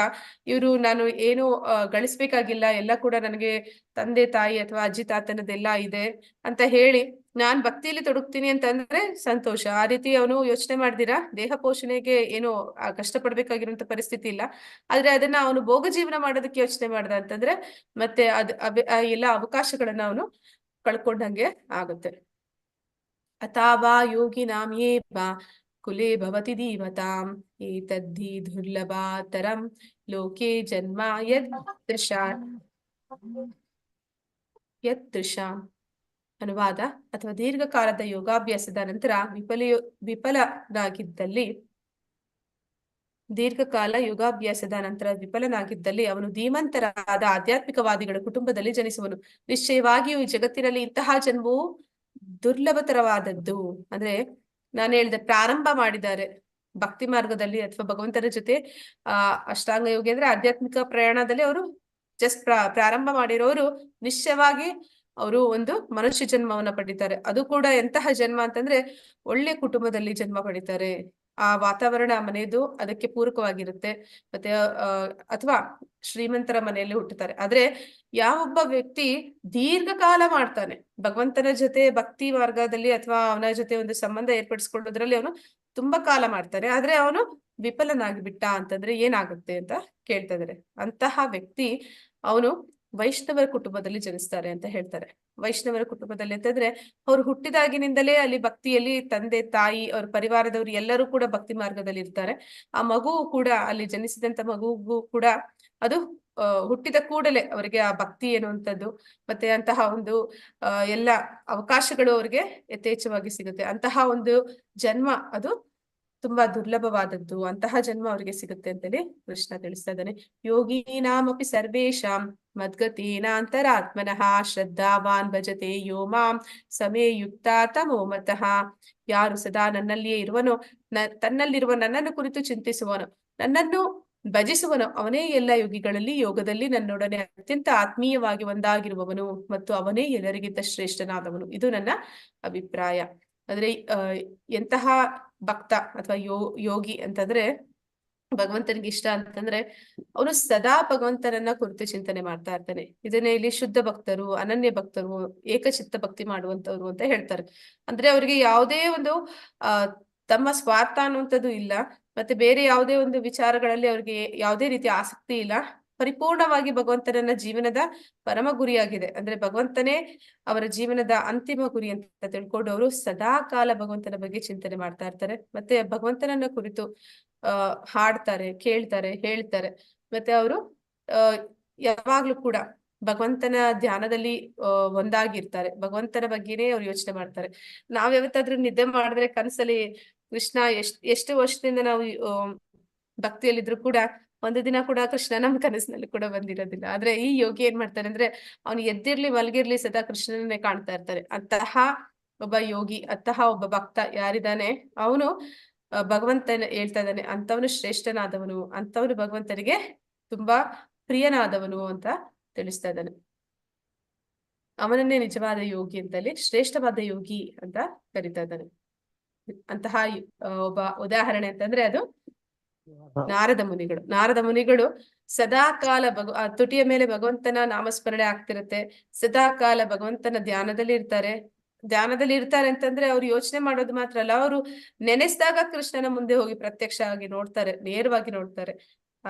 ಇವರು ನಾನು ಏನು ಗಳಿಸ್ಬೇಕಾಗಿಲ್ಲ, ಎಲ್ಲ ಕೂಡ ನನಗೆ ತಂದೆ ತಾಯಿ ಅಥವಾ ಅಜ್ಜಿ ತಾತನದೆಲ್ಲ ಇದೆ ಅಂತ ಹೇಳಿ ನಾನ್ ಭಕ್ತಿಯಲ್ಲಿ ತೊಡಗ್ತೀನಿ ಅಂತಂದ್ರೆ ಸಂತೋಷ. ಆ ರೀತಿ ಅವನು ಯೋಚನೆ ಮಾಡ್ದಿರಾ ದೇಹ ಪೋಷಣೆಗೆ ಏನು ಕಷ್ಟಪಡ್ಬೇಕಾಗಿರುವಂತ ಪರಿಸ್ಥಿತಿ ಇಲ್ಲ. ಆದ್ರೆ ಅದನ್ನ ಅವನು ಭೋಗ ಜೀವನ ಮಾಡೋದಕ್ಕೆ ಯೋಚನೆ ಮಾಡ್ದ ಅಂತಂದ್ರೆ ಮತ್ತೆ ಎಲ್ಲ ಅವಕಾಶಗಳನ್ನ ಅವನು ಕಳ್ಕೊಂಡಂಗೆ ಆಗುತ್ತೆ. ಅಥಾವಾ ಯೋಗಿನಾಂ ಯೇವ ಕುಲೇ ಭವತಿ ಧೀಮತಾಂ ಏತದ್ಧಿ ದುರ್ಲಭಾತರಂ ಲೋಕೆ ಜನ್ಮ ಯದೃಶಾಂ. ಅನುವಾದ ಅಥವಾ ದೀರ್ಘಕಾಲದ ಯೋಗಾಭ್ಯಾಸದ ನಂತರ ವಿಫಲನಾಗಿದ್ದಲ್ಲಿ ಅವನು ಧೀಮಂತರಾದ ಆಧ್ಯಾತ್ಮಿಕವಾದಿಗಳ ಕುಟುಂಬದಲ್ಲಿ ಜನಿಸುವನು. ನಿಶ್ಚಯವಾಗಿಯೂ ಈ ಜಗತ್ತಿನಲ್ಲಿ ಇಂತಹ ಜನ್ಮವು ದುರ್ಲಭತರವಾದದ್ದು. ಅಂದ್ರೆ ನಾನು ಹೇಳಿದೆ ಪ್ರಾರಂಭ ಮಾಡಿದ್ದಾರೆ ಭಕ್ತಿ ಮಾರ್ಗದಲ್ಲಿ ಅಥವಾ ಭಗವಂತನ ಜೊತೆ ಅಷ್ಟಾಂಗ ಯೋಗಿ ಅಂದ್ರೆ ಆಧ್ಯಾತ್ಮಿಕ ಪ್ರಯಾಣದಲ್ಲಿ ಅವರು ಜಸ್ಟ್ ಪ್ರಾರಂಭ ಮಾಡಿರೋರು ನಿಶ್ಚಯವಾಗಿ ಅವರು ಒಂದು ಮನುಷ್ಯ ಜನ್ಮವನ್ನ ಪಡಿತಾರೆ. ಅದು ಕೂಡ ಎಂತಹ ಜನ್ಮ ಅಂತಂದ್ರೆ ಒಳ್ಳೆ ಕುಟುಂಬದಲ್ಲಿ ಜನ್ಮ ಪಡಿತಾರೆ. ಆ ವಾತಾವರಣ ಮನೆಯದು ಅದಕ್ಕೆ ಪೂರಕವಾಗಿರುತ್ತೆ. ಮತ್ತೆ ಅಥವಾ ಶ್ರೀಮಂತರ ಮನೆಯಲ್ಲಿ ಹುಟ್ಟುತ್ತಾರೆ. ಆದ್ರೆ ಯಾವೊಬ್ಬ ವ್ಯಕ್ತಿ ದೀರ್ಘಕಾಲ ಮಾಡ್ತಾನೆ ಭಗವಂತನ ಜೊತೆ ಭಕ್ತಿ ಮಾರ್ಗದಲ್ಲಿ ಅಥವಾ ಅವನ ಜೊತೆ ಒಂದು ಸಂಬಂಧ ಏರ್ಪಡಿಸ್ಕೊಳ್ಳೋದ್ರಲ್ಲಿ ಅವನು ತುಂಬಾ ಕಾಲ ಮಾಡ್ತಾನೆ, ಆದ್ರೆ ಅವನು ವಿಫಲನಾಗಿ ಬಿಟ್ಟ ಅಂತಂದ್ರೆ ಏನಾಗುತ್ತೆ ಅಂತ ಕೇಳ್ತಾ ಇದಾರೆ. ಅಂತಹ ವ್ಯಕ್ತಿ ಅವನು ವೈಷ್ಣವರ ಕುಟುಂಬದಲ್ಲಿ ಜನಿಸ್ತಾರೆ ಅಂತ ಹೇಳ್ತಾರೆ. ವೈಷ್ಣವರ ಕುಟುಂಬದಲ್ಲಿ ಅಂತಂದ್ರೆ ಅವ್ರು ಹುಟ್ಟಿದಾಗಿನಿಂದಲೇ ಅಲ್ಲಿ ಭಕ್ತಿಯಲ್ಲಿ ತಂದೆ ತಾಯಿ ಅವ್ರ ಪರಿವಾರದವರು ಎಲ್ಲರೂ ಕೂಡ ಭಕ್ತಿ ಮಾರ್ಗದಲ್ಲಿ ಇರ್ತಾರೆ. ಆ ಮಗುವು ಕೂಡ ಅಲ್ಲಿ ಜನಿಸಿದಂತ ಮಗುಗೂ ಕೂಡ ಅದು ಹುಟ್ಟಿದ ಕೂಡಲೇ ಅವರಿಗೆ ಆ ಭಕ್ತಿ ಎನ್ನುವಂಥದ್ದು ಮತ್ತೆ ಅಂತಹ ಒಂದು ಎಲ್ಲ ಅವಕಾಶಗಳು ಅವ್ರಿಗೆ ಯಥೇಚ್ಛವಾಗಿ ಸಿಗುತ್ತೆ. ಅಂತಹ ಒಂದು ಜನ್ಮ ಅದು ತುಂಬಾ ದುರ್ಲಭವಾದದ್ದು. ಅಂತಹ ಜನ್ಮ ಅವರಿಗೆ ಸಿಗುತ್ತೆ ಅಂತೇಳಿ ಕೃಷ್ಣ ತಿಳಿಸ್ತಾ ಇದ್ದಾನೆ. ಯೋಗೀನಾಮಪಿ ಸರ್ವೇಷಾಂ ಮದ್ಗತೇನಾಂತರಾತ್ಮನಃ ಶ್ರದ್ಧಾವಾನ್ ಭಜತೆ ಯೋ ಮಾಂ ಸಮೇ ಯುಕ್ತ ತಮೋ ಮತಃ. ಯಾರು ಸದಾ ನನ್ನಲ್ಲಿಯೇ ಇರುವನೋ, ತನ್ನಲ್ಲಿರುವ ನನ್ನನ್ನು ಕುರಿತು ಚಿಂತಿಸುವನು, ನನ್ನನ್ನು ಭಜಿಸುವನು, ಅವನೇ ಎಲ್ಲ ಯೋಗಿಗಳಲ್ಲಿ ಯೋಗದಲ್ಲಿ ನನ್ನೊಡನೆ ಅತ್ಯಂತ ಆತ್ಮೀಯವಾಗಿ ಒಂದಾಗಿರುವವನು ಮತ್ತು ಅವನೇ ಎಲ್ಲರಿಗಿಂತ ಶ್ರೇಷ್ಠನಾದವನು. ಇದು ನನ್ನ ಅಭಿಪ್ರಾಯ. ಅಂದ್ರೆ ಎಂತಹ ಭಕ್ತ ಅಥವಾ ಯೋಗಿ ಅಂತಂದ್ರೆ ಭಗವಂತನಿಗೆ ಇಷ್ಟ ಅಂತಂದ್ರೆ ಅವನು ಸದಾ ಭಗವಂತನನ್ನ ಕುರಿತು ಚಿಂತನೆ ಮಾಡ್ತಾ ಇರ್ತಾನೆ. ಇದನ್ನೇ ಇಲ್ಲಿ ಶುದ್ಧ ಭಕ್ತರು, ಅನನ್ಯ ಭಕ್ತರು, ಏಕಚಿತ್ತ ಭಕ್ತಿ ಮಾಡುವಂತವ್ರು ಅಂತ ಹೇಳ್ತಾರೆ. ಅಂದ್ರೆ ಅವ್ರಿಗೆ ಯಾವುದೇ ಒಂದು ತಮ್ಮ ಸ್ವಾರ್ಥ ಅನ್ನುವಂಥದ್ದು ಇಲ್ಲ, ಮತ್ತೆ ಬೇರೆ ಯಾವುದೇ ಒಂದು ವಿಚಾರಗಳಲ್ಲಿ ಅವ್ರಿಗೆ ಯಾವುದೇ ರೀತಿಯ ಆಸಕ್ತಿ ಇಲ್ಲ. ಪರಿಪೂರ್ಣವಾಗಿ ಭಗವಂತನನ್ನ ಜೀವನದ ಪರಮ ಗುರಿಯಾಗಿದೆ. ಅಂದ್ರೆ ಭಗವಂತನೇ ಅವರ ಜೀವನದ ಅಂತಿಮ ಗುರಿ ಅಂತ ತಿಳ್ಕೊಂಡು ಅವರು ಸದಾ ಕಾಲ ಭಗವಂತನ ಬಗ್ಗೆ ಚಿಂತನೆ ಮಾಡ್ತಾ ಇರ್ತಾರೆ. ಮತ್ತೆ ಭಗವಂತನನ್ನ ಕುರಿತು ಹಾಡ್ತಾರೆ, ಕೇಳ್ತಾರೆ, ಹೇಳ್ತಾರೆ. ಮತ್ತೆ ಅವರು ಯಾವಾಗ್ಲೂ ಕೂಡ ಭಗವಂತನ ಧ್ಯಾನದಲ್ಲಿ ಒಂದಾಗಿರ್ತಾರೆ. ಭಗವಂತನ ಬಗ್ಗೆನೇ ಅವ್ರು ಯೋಚನೆ ಮಾಡ್ತಾರೆ. ನಾವ್ ಯಾವತ್ತಾದ್ರೂ ನಿದ್ದೆ ಮಾಡಿದ್ರೆ ಕನಸಲ್ಲಿ ಕೃಷ್ಣ ಎಷ್ಟು ವರ್ಷದಿಂದ ನಾವು ಭಕ್ತಿಯಲ್ಲಿದ್ರು ಕೂಡ ಒಂದು ದಿನ ಕೂಡ ಕೃಷ್ಣ ನಮ್ ಕನಸಿನಲ್ಲಿ ಕೂಡ ಬಂದಿರೋದಿಲ್ಲ. ಆದ್ರೆ ಈ ಯೋಗಿ ಏನ್ ಮಾಡ್ತಾರೆ ಅಂದ್ರೆ ಅವ್ನು ಎದ್ದಿರ್ಲಿ ಮಲಗಿರ್ಲಿ ಸದಾ ಕೃಷ್ಣನೇ ಕಾಣ್ತಾ ಇರ್ತಾರೆ. ಅಂತಹ ಒಬ್ಬ ಯೋಗಿ, ಅಂತಹ ಒಬ್ಬ ಭಕ್ತ ಯಾರಿದ್ದಾನೆ ಅವನು ಭಗವಂತನ ಹೇಳ್ತಾ ಇದ್ದಾನೆ ಅಂತವನು ಶ್ರೇಷ್ಠನಾದವನು, ಅಂತವನು ಭಗವಂತನಿಗೆ ತುಂಬಾ ಪ್ರಿಯನಾದವನು ಅಂತ ತಿಳಿಸ್ತಾ ಇದ್ದಾನೆ. ಅವನನ್ನೇ ನಿಜವಾದ ಯೋಗಿ ಅಂತಲ್ಲಿ ಶ್ರೇಷ್ಠವಾದ ಯೋಗಿ ಅಂತ ಕರೀತಾ ಇದ್ದಾನೆ. ಅಂತಹ ಒಬ್ಬ ಉದಾಹರಣೆ ಅಂತಂದ್ರೆ ಅದು ನಾರದ ಮುನಿಗಳು. ನಾರದ ಮುನಿಗಳು ಸದಾ ಕಾಲ ತುಟಿಯ ಮೇಲೆ ಭಗವಂತನ ನಾಮಸ್ಮರಣೆ ಆಗ್ತಿರುತ್ತೆ. ಸದಾ ಕಾಲ ಭಗವಂತನ ಧ್ಯಾನದಲ್ಲಿ ಇರ್ತಾರೆ ಅಂತಂದ್ರೆ ಅವ್ರು ಯೋಚನೆ ಮಾಡೋದು ಮಾತ್ರ ಅಲ್ಲ, ಅವರು ನೆನೆಸಿದಾಗ ಕೃಷ್ಣನ ಮುಂದೆ ಹೋಗಿ ಪ್ರತ್ಯಕ್ಷ ಆಗಿ ನೋಡ್ತಾರೆ, ನೇರವಾಗಿ ನೋಡ್ತಾರೆ.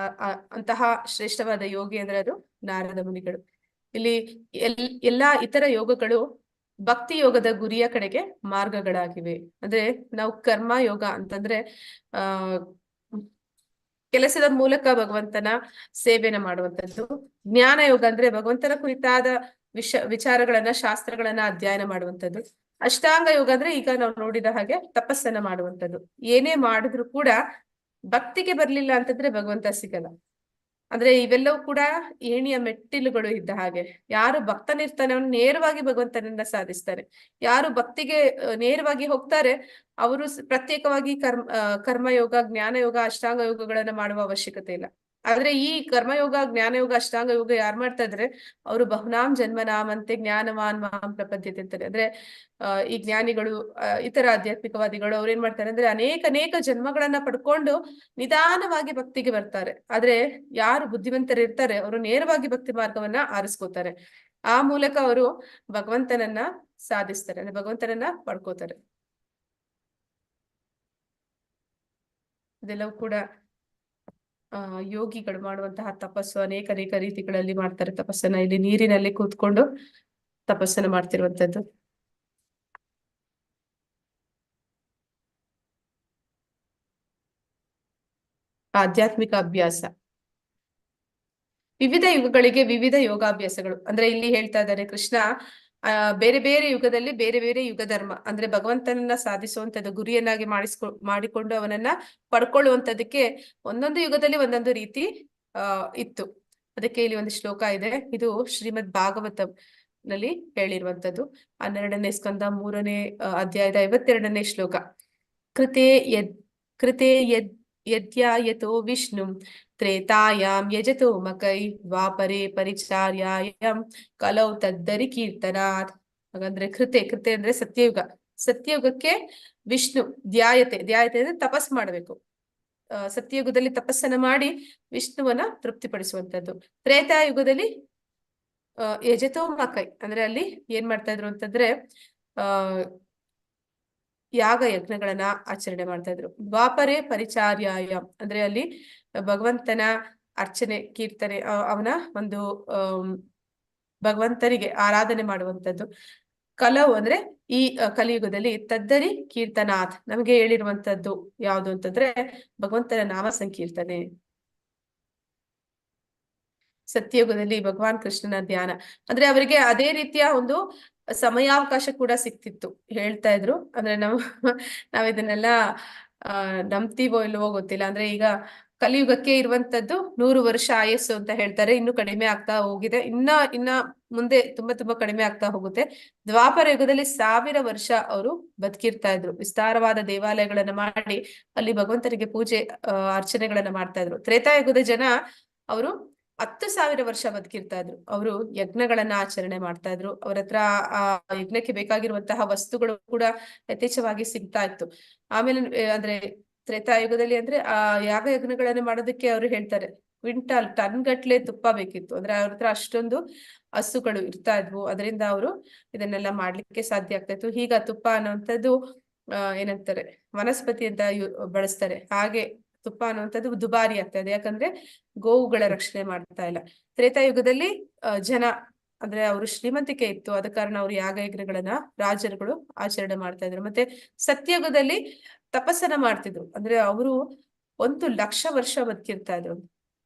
ಅಂತಹ ಶ್ರೇಷ್ಠವಾದ ಯೋಗಿ ಅಂದ್ರೆ ಅದು ನಾರದ ಮುನಿಗಳು. ಇಲ್ಲಿ ಎಲ್ಲಾ ಇತರ ಯೋಗಗಳು ಭಕ್ತಿ ಯೋಗದ ಗುರಿಯ ಕಡೆಗೆ ಮಾರ್ಗಗಳಾಗಿವೆ. ಅಂದ್ರೆ ನಾವು ಕರ್ಮ ಯೋಗ ಅಂತಂದ್ರೆ ಕೆಲಸದ ಮೂಲಕ ಭಗವಂತನ ಸೇವೆನ ಮಾಡುವಂಥದ್ದು. ಜ್ಞಾನ ಯೋಗ ಅಂದ್ರೆ ಭಗವಂತನ ಕುರಿತಾದ ವಿಚಾರಗಳನ್ನ ಶಾಸ್ತ್ರಗಳನ್ನ ಅಧ್ಯಯನ ಮಾಡುವಂಥದ್ದು. ಅಷ್ಟಾಂಗ ಯೋಗ ಅಂದ್ರೆ ಈಗ ನಾವು ನೋಡಿದ ಹಾಗೆ ತಪಸ್ಸನ್ನ ಮಾಡುವಂಥದ್ದು. ಏನೇ ಮಾಡಿದ್ರು ಕೂಡ ಭಕ್ತಿಗೆ ಬರ್ಲಿಲ್ಲ ಅಂತಂದ್ರೆ ಭಗವಂತ ಸಿಗಲ್ಲ. ಅಂದ್ರೆ ಇವೆಲ್ಲವೂ ಕೂಡ ಏಣಿಯ ಮೆಟ್ಟಿಲುಗಳು ಇದ್ದ ಹಾಗೆ. ಯಾರು ಭಕ್ತನಿರ್ತಾನೆ ಅವನು ನೇರವಾಗಿ ಭಗವಂತನನ್ನ ಸಾಧಿಸ್ತಾರೆ. ಯಾರು ಭಕ್ತಿಗೆ ನೇರವಾಗಿ ಹೋಗ್ತಾರೆ ಅವರು ಪ್ರತ್ಯೇಕವಾಗಿ ಕರ್ಮಯೋಗ, ಜ್ಞಾನ ಯೋಗ, ಅಷ್ಟಾಂಗ ಯೋಗಗಳನ್ನ ಮಾಡುವ ಅವಶ್ಯಕತೆ ಇಲ್ಲ. ಆದ್ರೆ ಈ ಕರ್ಮಯೋಗ, ಜ್ಞಾನ ಯೋಗ, ಅಷ್ಟಾಂಗ ಯೋಗ ಯಾರು ಮಾಡ್ತಾ ಇದ್ರೆ ಅವರು ಬಹುನಾಮ್ ಜನ್ಮನಾಮಂತೆ ಜ್ಞಾನವಾನ್ ಮಾಂ ಪ್ರಪದ್ಯತೆ ಅಂತಾರೆ. ಅಂದ್ರೆ ಈ ಜ್ಞಾನಿಗಳು, ಇತರ ಆಧ್ಯಾತ್ಮಿಕವಾದಿಗಳು ಅವ್ರು ಏನ್ ಮಾಡ್ತಾರೆ ಅಂದ್ರೆ ಅನೇಕ ಜನ್ಮಗಳನ್ನ ಪಡ್ಕೊಂಡು ನಿಧಾನವಾಗಿ ಭಕ್ತಿಗೆ ಬರ್ತಾರೆ. ಆದ್ರೆ ಯಾರು ಬುದ್ಧಿವಂತರು ಇರ್ತಾರೆ ಅವರು ನೇರವಾಗಿ ಭಕ್ತಿ ಮಾರ್ಗವನ್ನ ಆರಿಸ್ಕೋತಾರೆ. ಆ ಮೂಲಕ ಅವರು ಭಗವಂತನನ್ನ ಸಾಧಿಸ್ತಾರೆ, ಅಂದ್ರೆ ಭಗವಂತನನ್ನ ಪಡ್ಕೋತಾರೆ. ಇದೆಲ್ಲವೂ ಕೂಡ ಯೋಗಿಗಳು ಮಾಡುವಂತಹ ತಪಸ್ಸು. ಅನೇಕ ರೀತಿಗಳಲ್ಲಿ ಮಾಡ್ತಾರೆ ತಪಸ್ಸನ್ನ. ಇಲ್ಲಿ ನೀರಿನಲ್ಲಿ ಕೂತ್ಕೊಂಡು ತಪಸ್ಸನ್ನ ಮಾಡ್ತಿರುವಂತದ್ದು. ಆಧ್ಯಾತ್ಮಿಕ ಅಭ್ಯಾಸ. ವಿವಿಧ ಯುಗಗಳಿಗೆ ವಿವಿಧ ಯೋಗಾಭ್ಯಾಸಗಳು. ಅಂದ್ರೆ ಇಲ್ಲಿ ಹೇಳ್ತಾ ಇದ್ದಾರೆ ಕೃಷ್ಣ ಬೇರೆ ಬೇರೆ ಯುಗದಲ್ಲಿ ಬೇರೆ ಬೇರೆ ಯುಗ ಧರ್ಮ ಅಂದ್ರೆ ಭಗವಂತನನ್ನ ಸಾಧಿಸುವಂತದ್ದು ಗುರಿಯನ್ನಾಗಿ ಮಾಡಿಕೊಂಡು ಅವನನ್ನ ಪಡ್ಕೊಳ್ಳುವಂತದಕ್ಕೆ ಒಂದೊಂದು ಯುಗದಲ್ಲಿ ಒಂದೊಂದು ರೀತಿ ಇತ್ತು. ಅದಕ್ಕೆ ಇಲ್ಲಿ ಒಂದು ಶ್ಲೋಕ ಇದೆ. ಇದು ಶ್ರೀಮದ್ ಭಾಗವತಂ ನಲ್ಲಿ ಹೇಳಿರುವಂತದ್ದು. 12ನೇ ಸ್ಕಂದ 3ನೇ ಅಧ್ಯಾಯದ 52ನೇ ಶ್ಲೋಕ. ಕೃತೆ ಯದ್ಯಾಯತೋ ವಿಷ್ಣು ತ್ರೇತಾಯಾಂ ಯಜತೋ ಮಕೈ ದ್ವಾಪರೇ ಪರಿಚಾರ್ಯಾಯಂ ಕಲೌ ತದ್ದರಿ ಕೀರ್ತನಾತ್. ಹಾಗಂದ್ರೆ ಕೃತೆ ಅಂದ್ರೆ ಸತ್ಯಯುಗ. ಸತ್ಯಯುಗಕ್ಕೆ ವಿಷ್ಣು ಧ್ಯಾಯತೆ ಅಂದ್ರೆ ತಪಸ್ ಮಾಡ್ಬೇಕು. ಸತ್ಯಯುಗದಲ್ಲಿ ತಪಸ್ಸನ್ನ ಮಾಡಿ ವಿಷ್ಣುವನ್ನ ತೃಪ್ತಿಪಡಿಸುವಂತದ್ದು. ತ್ರೇತಾಯುಗದಲ್ಲಿ ಯಜತೋ ಮಕೈ ಅಂದ್ರೆ ಅಲ್ಲಿ ಏನ್ ಮಾಡ್ತಾ ಇದ್ರು ಅಂತಂದ್ರೆ ಯಾಗ ಯಜ್ಞಗಳನ್ನ ಆಚರಣೆ ಮಾಡ್ತಾ ಇದ್ರು. ದ್ವಾಪರೇ ಪರಿಚಾರ್ಯಾಯ ಅಂದ್ರೆ ಅಲ್ಲಿ ಭಗವಂತನ ಅರ್ಚನೆ, ಕೀರ್ತನೆ, ಅವನ ಒಂದು ಭಗವಂತನಿಗೆ ಆರಾಧನೆ ಮಾಡುವಂತದ್ದು. ಕಲವು ಅಂದ್ರೆ ಈ ಕಲಿಯುಗದಲ್ಲಿ ತದ್ದರಿ ಕೀರ್ತನಾಥ್ ನಮಗೆ ಹೇಳಿರುವಂತದ್ದು ಯಾವುದು ಅಂತಂದ್ರೆ ಭಗವಂತನ ನಾಮ ಸಂಕೀರ್ತನೆ. ಸತ್ಯಯುಗದಲ್ಲಿ ಭಗವಾನ್ ಕೃಷ್ಣನ ಧ್ಯಾನ ಅಂದ್ರೆ ಅವರಿಗೆ ಅದೇ ರೀತಿಯ ಒಂದು ಸಮಯಾವಕಾಶ ಕೂಡ ಸಿಕ್ತಿತ್ತು. ಹೇಳ್ತಾ ಇದ್ರು. ಅಂದ್ರೆ ನಾವ್ ಇದನ್ನೆಲ್ಲ ನಂಬ್ತೀವೋ ಇಲ್ವೋ ಗೊತ್ತಿಲ್ಲ. ಅಂದ್ರೆ ಈಗ ಕಲಿಯುಗಕ್ಕೆ ಇರುವಂತದ್ದು 100 ವರ್ಷ ಆಯಸ್ಸು ಅಂತ ಹೇಳ್ತಾರೆ. ಇನ್ನು ಕಡಿಮೆ ಆಗ್ತಾ ಹೋಗಿದೆ. ಇನ್ನ ಮುಂದೆ ತುಂಬಾ ಕಡಿಮೆ ಆಗ್ತಾ ಹೋಗುತ್ತೆ. ದ್ವಾಪರ ಯುಗದಲ್ಲಿ 1000 ವರ್ಷ ಅವರು ಬದುಕಿರ್ತಾ ಇದ್ರು. ವಿಸ್ತಾರವಾದ ದೇವಾಲಯಗಳನ್ನ ಮಾಡಿ ಅಲ್ಲಿ ಭಗವಂತನಿಗೆ ಪೂಜೆ ಅರ್ಚನೆಗಳನ್ನ ಮಾಡ್ತಾ ಇದ್ರು. ತ್ರೇತಾಯುಗದ ಜನ ಅವರು 10,000 ವರ್ಷ ಬದುಕಿರ್ತಾ ಇದ್ರು. ಅವರು ಯಜ್ಞಗಳನ್ನ ಆಚರಣೆ ಮಾಡ್ತಾ ಇದ್ರು. ಅವ್ರ ಹತ್ರ ಆ ಯಜ್ಞಕ್ಕೆ ಬೇಕಾಗಿರುವಂತಹ ವಸ್ತುಗಳು ಕೂಡ ಯಥೇಚ್ಛವಾಗಿ ಸಿಗ್ತಾ ಇತ್ತು. ಆಮೇಲೆ ಅಂದ್ರೆ ತ್ರೇತಾಯುಗದಲ್ಲಿ ಅಂದ್ರೆ ಆ ಯಾಗ ಯಜ್ಞಗಳನ್ನ ಮಾಡೋದಕ್ಕೆ ಅವರು ಹೇಳ್ತಾರೆ ಟನ್ ಗಟ್ಲೆ ತುಪ್ಪ ಬೇಕಿತ್ತು. ಅಂದ್ರೆ ಅವ್ರ ಹತ್ರ ಅಷ್ಟೊಂದು ಹಸುಗಳು ಇರ್ತಾ ಇದ್ವು. ಅದರಿಂದ ಅವರು ಇದನ್ನೆಲ್ಲ ಮಾಡ್ಲಿಕ್ಕೆ ಸಾಧ್ಯ ಆಗ್ತಾ ಇತ್ತು. ಈಗ ತುಪ್ಪ ಅನ್ನುವಂಥದ್ದು ಏನಂತಾರೆ ವನಸ್ಪತಿ ಅಂತ ಬಳಸ್ತಾರೆ. ಹಾಗೆ ತುಪ್ಪ ಅನ್ನುವಂಥದ್ದು ದುಬಾರಿ ಆಗ್ತಾ ಇದೆ. ಯಾಕಂದ್ರೆ ಗೋವುಗಳ ರಕ್ಷಣೆ ಮಾಡ್ತಾ ಇಲ್ಲ. ತ್ರೇತಾಯುಗದಲ್ಲಿ ಜನ ಅಂದ್ರೆ ಅವರು ಶ್ರೀಮಂತಿಕೆ ಇತ್ತು. ಆದ ಕಾರಣ ಅವರು ಯಾಗ ಯಜ್ಞಗಳನ್ನ ರಾಜರುಗಳು ಆಚರಣೆ ಮಾಡ್ತಾ ಇದ್ರು. ಮತ್ತೆ ಸತ್ಯಯುಗದಲ್ಲಿ ತಪಸ್ಸನ್ನ ಮಾಡ್ತಿದ್ರು. ಅಂದ್ರೆ ಅವರು 1,00,000 ವರ್ಷ ಬದುಕಿರ್ತಾ ಇದ್ರು.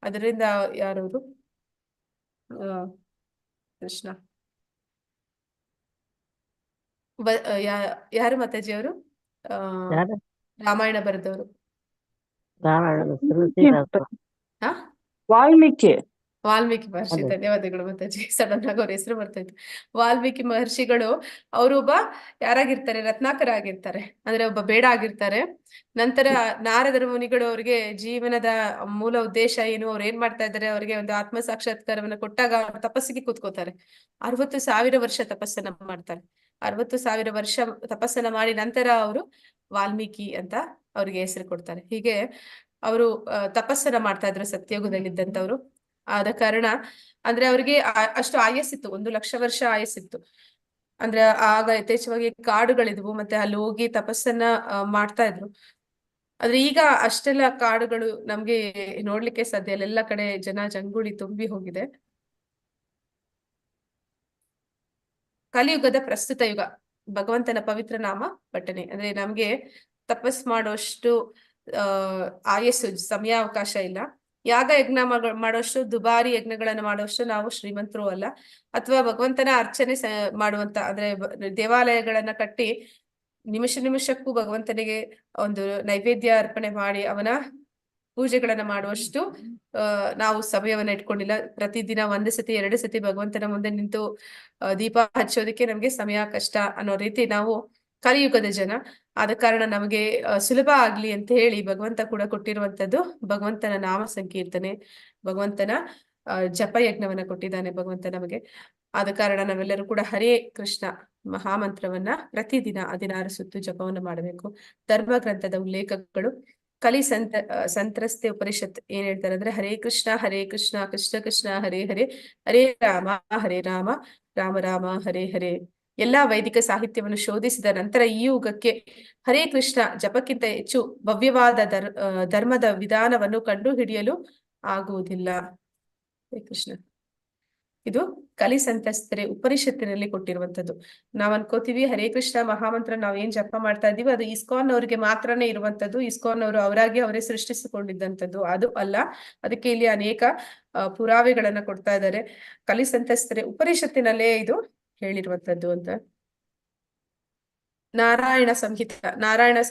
ಅದರಿಂದ ಯಾರವರು ಕೃಷ್ಣ ಯಾರು ಮಾತಾಜಿ ಅವರು ರಾಮಾಯಣ ಬರೆದವರು? ವಾಲ್ಮೀಕಿ. ವಾಲ್ಮೀಕಿ ಮಹರ್ಷಿ, ಅದೇ. ಧನ್ಯವಾದಗಳು ಮಾತಾಜಿ. ಸಡನ್ ಆಗಿ ಅವ್ರ ಹೆಸರು ಬರ್ತಾಯಿತ್ತು. ವಾಲ್ಮೀಕಿ ಮಹರ್ಷಿಗಳು ಅವರು ಒಬ್ಬ ಯಾರಾಗಿರ್ತಾರೆ, ರತ್ನಾಕರ ಆಗಿರ್ತಾರೆ, ಅಂದ್ರೆ ಒಬ್ಬ ಬೇಡ ಆಗಿರ್ತಾರೆ. ನಂತರ ನಾರದರ ಮುನಿಗಳು ಅವ್ರಿಗೆ ಜೀವನದ ಮೂಲ ಉದ್ದೇಶ ಏನು, ಅವ್ರು ಏನ್ ಮಾಡ್ತಾ ಇದ್ದಾರೆ, ಅವ್ರಿಗೆ ಒಂದು ಆತ್ಮ ಸಾಕ್ಷಾತ್ಕಾರವನ್ನ ಕೊಟ್ಟಾಗ ಅವ್ರು ತಪಸ್ಸಿಗೆ ಕೂತ್ಕೋತಾರೆ. 60,000 ವರ್ಷ ತಪಸ್ಸನ್ನ ಮಾಡ್ತಾರೆ. 60,000 ವರ್ಷ ತಪಸ್ಸನ್ನ ಮಾಡಿ ನಂತರ ಅವರು ವಾಲ್ಮೀಕಿ ಅಂತ ಅವ್ರಿಗೆ ಹೆಸರು ಕೊಡ್ತಾರೆ. ಹೀಗೆ ಅವರು ತಪಸ್ಸನ್ನ ಮಾಡ್ತಾ ಇದ್ರು ಸತ್ಯಯುಗದಲ್ಲಿದ್ದಂಥವ್ರು. ಆದ ಕಾರಣ ಅಂದ್ರೆ ಅವ್ರಿಗೆ ಅಷ್ಟು ಆಯಸ್ಸಿತ್ತು, 1,00,000 ವರ್ಷ ಆಯಸ್ಸಿತ್ತು. ಅಂದ್ರೆ ಆಗ ಯಥೇಚ್ಛವಾಗಿ ಕಾಡುಗಳಿದ್ವು, ಮತ್ತೆ ಅಲ್ಲಿ ಹೋಗಿ ತಪಸ್ಸನ್ನ ಮಾಡ್ತಾ ಇದ್ರು. ಆದ್ರೆ ಈಗ ಅಷ್ಟೆಲ್ಲ ಕಾಡುಗಳು ನಮ್ಗೆ ನೋಡ್ಲಿಕ್ಕೆ ಸಾಧ್ಯ ಇಲ್ಲ, ಎಲ್ಲ ಕಡೆ ಜನ ಜಂಗುಳಿ ತುಂಬಿ ಹೋಗಿದೆ. ಕಲಿಯುಗದ ಪ್ರಸ್ತುತ ಯುಗ, ಭಗವಂತನ ಪವಿತ್ರ ನಾಮ ಪಠನೆ. ಅಂದ್ರೆ ನಮ್ಗೆ ತಪಸ್ ಮಾಡೋಷ್ಟು ಆಯಸ್ಸು, ಸಮಯಾವಕಾಶ ಇಲ್ಲ. ಯಾಗ ಯಜ್ಞ ಮಾಡೋಷ್ಟು, ದುಬಾರಿ ಯಜ್ಞಗಳನ್ನ ಮಾಡೋಷ್ಟು ನಾವು ಶ್ರೀಮಂತರು ಅಲ್ಲ. ಅಥವಾ ಭಗವಂತನ ಅರ್ಚನೆ ಮಾಡುವಂತ, ಅಂದ್ರೆ ದೇವಾಲಯಗಳನ್ನ ಕಟ್ಟಿ ನಿಮಿಷ ನಿಮಿಷಕ್ಕೂ ಭಗವಂತನಿಗೆ ಒಂದು ನೈವೇದ್ಯ ಅರ್ಪಣೆ ಮಾಡಿ ಅವನ ಪೂಜೆಗಳನ್ನ ಮಾಡುವಷ್ಟು ನಾವು ಸಮಯವನ್ನ ಇಟ್ಕೊಂಡಿಲ್ಲ. ಪ್ರತಿದಿನ 1 ಸತಿ 2 ಸತಿ ಭಗವಂತನ ಮುಂದೆ ನಿಂತು ದೀಪ ಹಚ್ಚೋದಕ್ಕೆ ನಮ್ಗೆ ಸಮಯ ಕಷ್ಟ ಅನ್ನೋ ರೀತಿ ನಾವು ಕಲಿಯುಗದ ಜನ. ಆದ ಕಾರಣ ನಮಗೆ ಸುಲಭ ಆಗ್ಲಿ ಅಂತ ಹೇಳಿ ಭಗವಂತ ಕೂಡ ಕೊಟ್ಟಿರುವಂತದ್ದು ಭಗವಂತನ ನಾಮ ಸಂಕೀರ್ತನೆ, ಭಗವಂತನ ಜಪ ಯಜ್ಞವನ್ನ ಕೊಟ್ಟಿದ್ದಾನೆ ಭಗವಂತ ನಮಗೆ. ಆದ ಕಾರಣ ನಾವೆಲ್ಲರೂ ಕೂಡ ಹರೇ ಕೃಷ್ಣ ಮಹಾಮಂತ್ರವನ್ನ ಪ್ರತಿದಿನ 16 ಸುತ್ತು ಜಪವನ್ನು ಮಾಡಬೇಕು. ಧರ್ಮ ಗ್ರಂಥದ ಉಲ್ಲೇಖಗಳು ಕಲಿ ಸಂತ್ರಸ್ತೆ ಉಪನಿಷತ್ ಏನ್ ಹೇಳ್ತಾರೆ ಅಂದ್ರೆ, ಹರೇ ಕೃಷ್ಣ ಕೃಷ್ಣ ಕೃಷ್ಣ ಹರೇ ಹರೇ, ಹರೇ ರಾಮ ರಾಮ ರಾಮ ಹರೇ ಹರೇ. ಎಲ್ಲಾ ವೈದಿಕ ಸಾಹಿತ್ಯವನ್ನು ಶೋಧಿಸಿದ ನಂತರ ಈ ಯುಗಕ್ಕೆ ಹರೇ ಕೃಷ್ಣ ಜಪಕ್ಕಿಂತ ಹೆಚ್ಚು ಭವ್ಯವಾದ ಧರ್ಮದ ವಿಧಾನವನ್ನು ಕಂಡು ಹಿಡಿಯಲು ಆಗುವುದಿಲ್ಲ. ಹರೇ ಕೃಷ್ಣ. ಇದು ಕಲಿ ಸಂತ್ರಸ್ತೆ ಉಪನಿಷತ್ತಿನಲ್ಲಿ ಕೊಟ್ಟಿರುವಂತದ್ದು. ನಾವ್ ಅನ್ಕೋತೀವಿ ಹರೇ ಕೃಷ್ಣ ಮಹಾಮಂತ್ರ ನಾವ್ ಏನ್ ಜಪ ಮಾಡ್ತಾ ಇದೀವಿ ಅದು ಇಸ್ಕಾನ್ ಅವ್ರಿಗೆ ಮಾತ್ರನೇ ಇರುವಂತದ್ದು, ಇಸ್ಕಾನ್ ಅವರು ಅವರಾಗಿ ಅವರೇ ಸೃಷ್ಟಿಸಿಕೊಂಡಿದ್ದಂಥದ್ದು. ಅದು ಅಲ್ಲ. ಅದಕ್ಕೆ ಇಲ್ಲಿ ಅನೇಕ ಪುರಾವೆಗಳನ್ನ ಕೊಡ್ತಾ ಇದ್ದಾರೆ. ಕಲಿ ಸಂತ್ರಸ್ತೆ ಉಪನಿಷತ್ತಿನಲ್ಲೇ ಇದು ಹೇಳಿರುವಂತದ್ದು ಅಂತ. ನಾರಾಯಣ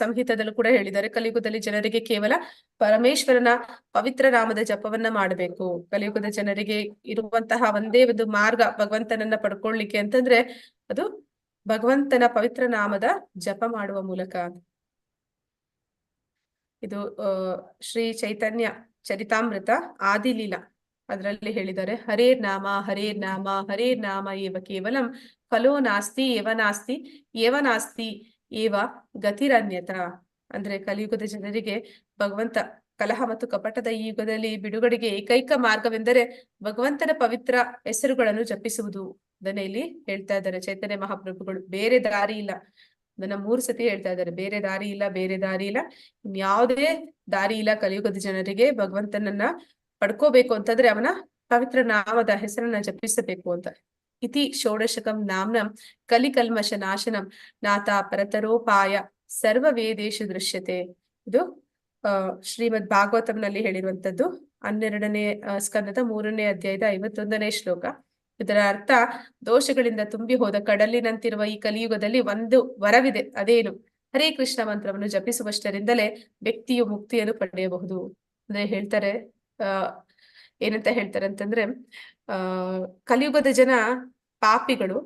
ಸಂಹಿತದಲ್ಲೂ ಕೂಡ ಹೇಳಿದ್ದಾರೆ, ಕಲಿಯುಗದಲ್ಲಿ ಜನರಿಗೆ ಕೇವಲ ಪರಮೇಶ್ವರನ ಪವಿತ್ರ ನಾಮದ ಜಪವನ್ನ ಮಾಡಬೇಕು. ಕಲಿಯುಗದ ಜನರಿಗೆ ಇರುವಂತಹ ಒಂದೇ ಒಂದು ಮಾರ್ಗ ಭಗವಂತನನ್ನ ಪಡ್ಕೊಳ್ಳಿಕ್ಕೆ ಅಂತಂದ್ರೆ ಅದು ಭಗವಂತನ ಪವಿತ್ರ ನಾಮದ ಜಪ ಮಾಡುವ ಮೂಲಕ. ಇದು ಶ್ರೀ ಚೈತನ್ಯ ಚರಿತಾಮೃತ ಆದಿಲೀಲಾ ಅದರಲ್ಲಿ ಹೇಳಿದ್ದಾರೆ, ಹರೇ ನಾಮ ಏವ ಕೇವಲಂ ಫಲೋ ನಾಸ್ತಿ ಏವ ನಾಸ್ತಿ ಏವ ಗತಿರನ್ಯತ. ಅಂದ್ರೆ ಕಲಿಯುಗದ ಜನರಿಗೆ ಭಗವಂತ ಕಲಹ ಮತ್ತು ಕಪಟದ ಈ ಯುಗದಲ್ಲಿ ಬಿಡುಗಡೆಗೆ ಏಕೈಕ ಮಾರ್ಗವೆಂದರೆ ಭಗವಂತನ ಪವಿತ್ರ ಹೆಸರುಗಳನ್ನು ಜಪಿಸುವುದು. ಅದನ್ನ ಇಲ್ಲಿ ಹೇಳ್ತಾ ಇದ್ದಾರೆ ಚೈತನ್ಯ ಮಹಾಪ್ರಭುಗಳು. ಬೇರೆ ದಾರಿ ಇಲ್ಲ, ಅದನ್ನ 3 ಸತಿ ಹೇಳ್ತಾ ಇದ್ದಾರೆ. ಬೇರೆ ದಾರಿ ಇಲ್ಲ, ಇನ್ಯಾವುದೇ ದಾರಿ ಇಲ್ಲ ಕಲಿಯುಗದ ಜನರಿಗೆ ಭಗವಂತನನ್ನ ಪಡ್ಕೋಬೇಕು ಅಂತಂದ್ರೆ ಅವನ ಪವಿತ್ರ ನಾಮದ ಹೆಸರನ್ನ ಜಪಿಸಬೇಕು ಅಂತ. ಇತಿ ಷೋಡಶಕಂ ನಾಮ್ನಂ ಕಲಿಕಲ್ಮಶ ನಾಶನಂ ನಾಥ ಪರತರೋಪಾಯ ಸರ್ವ ವೇದೇಶು ದೃಶ್ಯತೆ. ಇದು ಶ್ರೀಮದ್ ಭಾಗವತಂನಲ್ಲಿ ಹೇಳಿರುವಂತದ್ದು 12ನೇ ಸ್ಕಂದದ 3ನೇ ಅಧ್ಯಾಯದ 51ನೇ ಶ್ಲೋಕ. ಇದರ ಅರ್ಥ, ದೋಷಗಳಿಂದ ತುಂಬಿ ಹೋದ ಕಡಲಿನಂತಿರುವ ಈ ಕಲಿಯುಗದಲ್ಲಿ ಒಂದು ವರವಿದೆ. ಅದೇನು? ಹರೇ ಕೃಷ್ಣ ಮಂತ್ರವನ್ನು ಜಪಿಸುವಷ್ಟರಿಂದಲೇ ವ್ಯಕ್ತಿಯು ಮುಕ್ತಿಯನ್ನು ಪಡೆಯಬಹುದು. ಅಂದ್ರೆ ಹೇಳ್ತಾರೆ, ಏನಂತ ಹೇಳ್ತಾರೆ ಅಂತಂದ್ರೆ, ಕಲಿಯುಗದ ಜನ ಪಾಪಿಗಳು,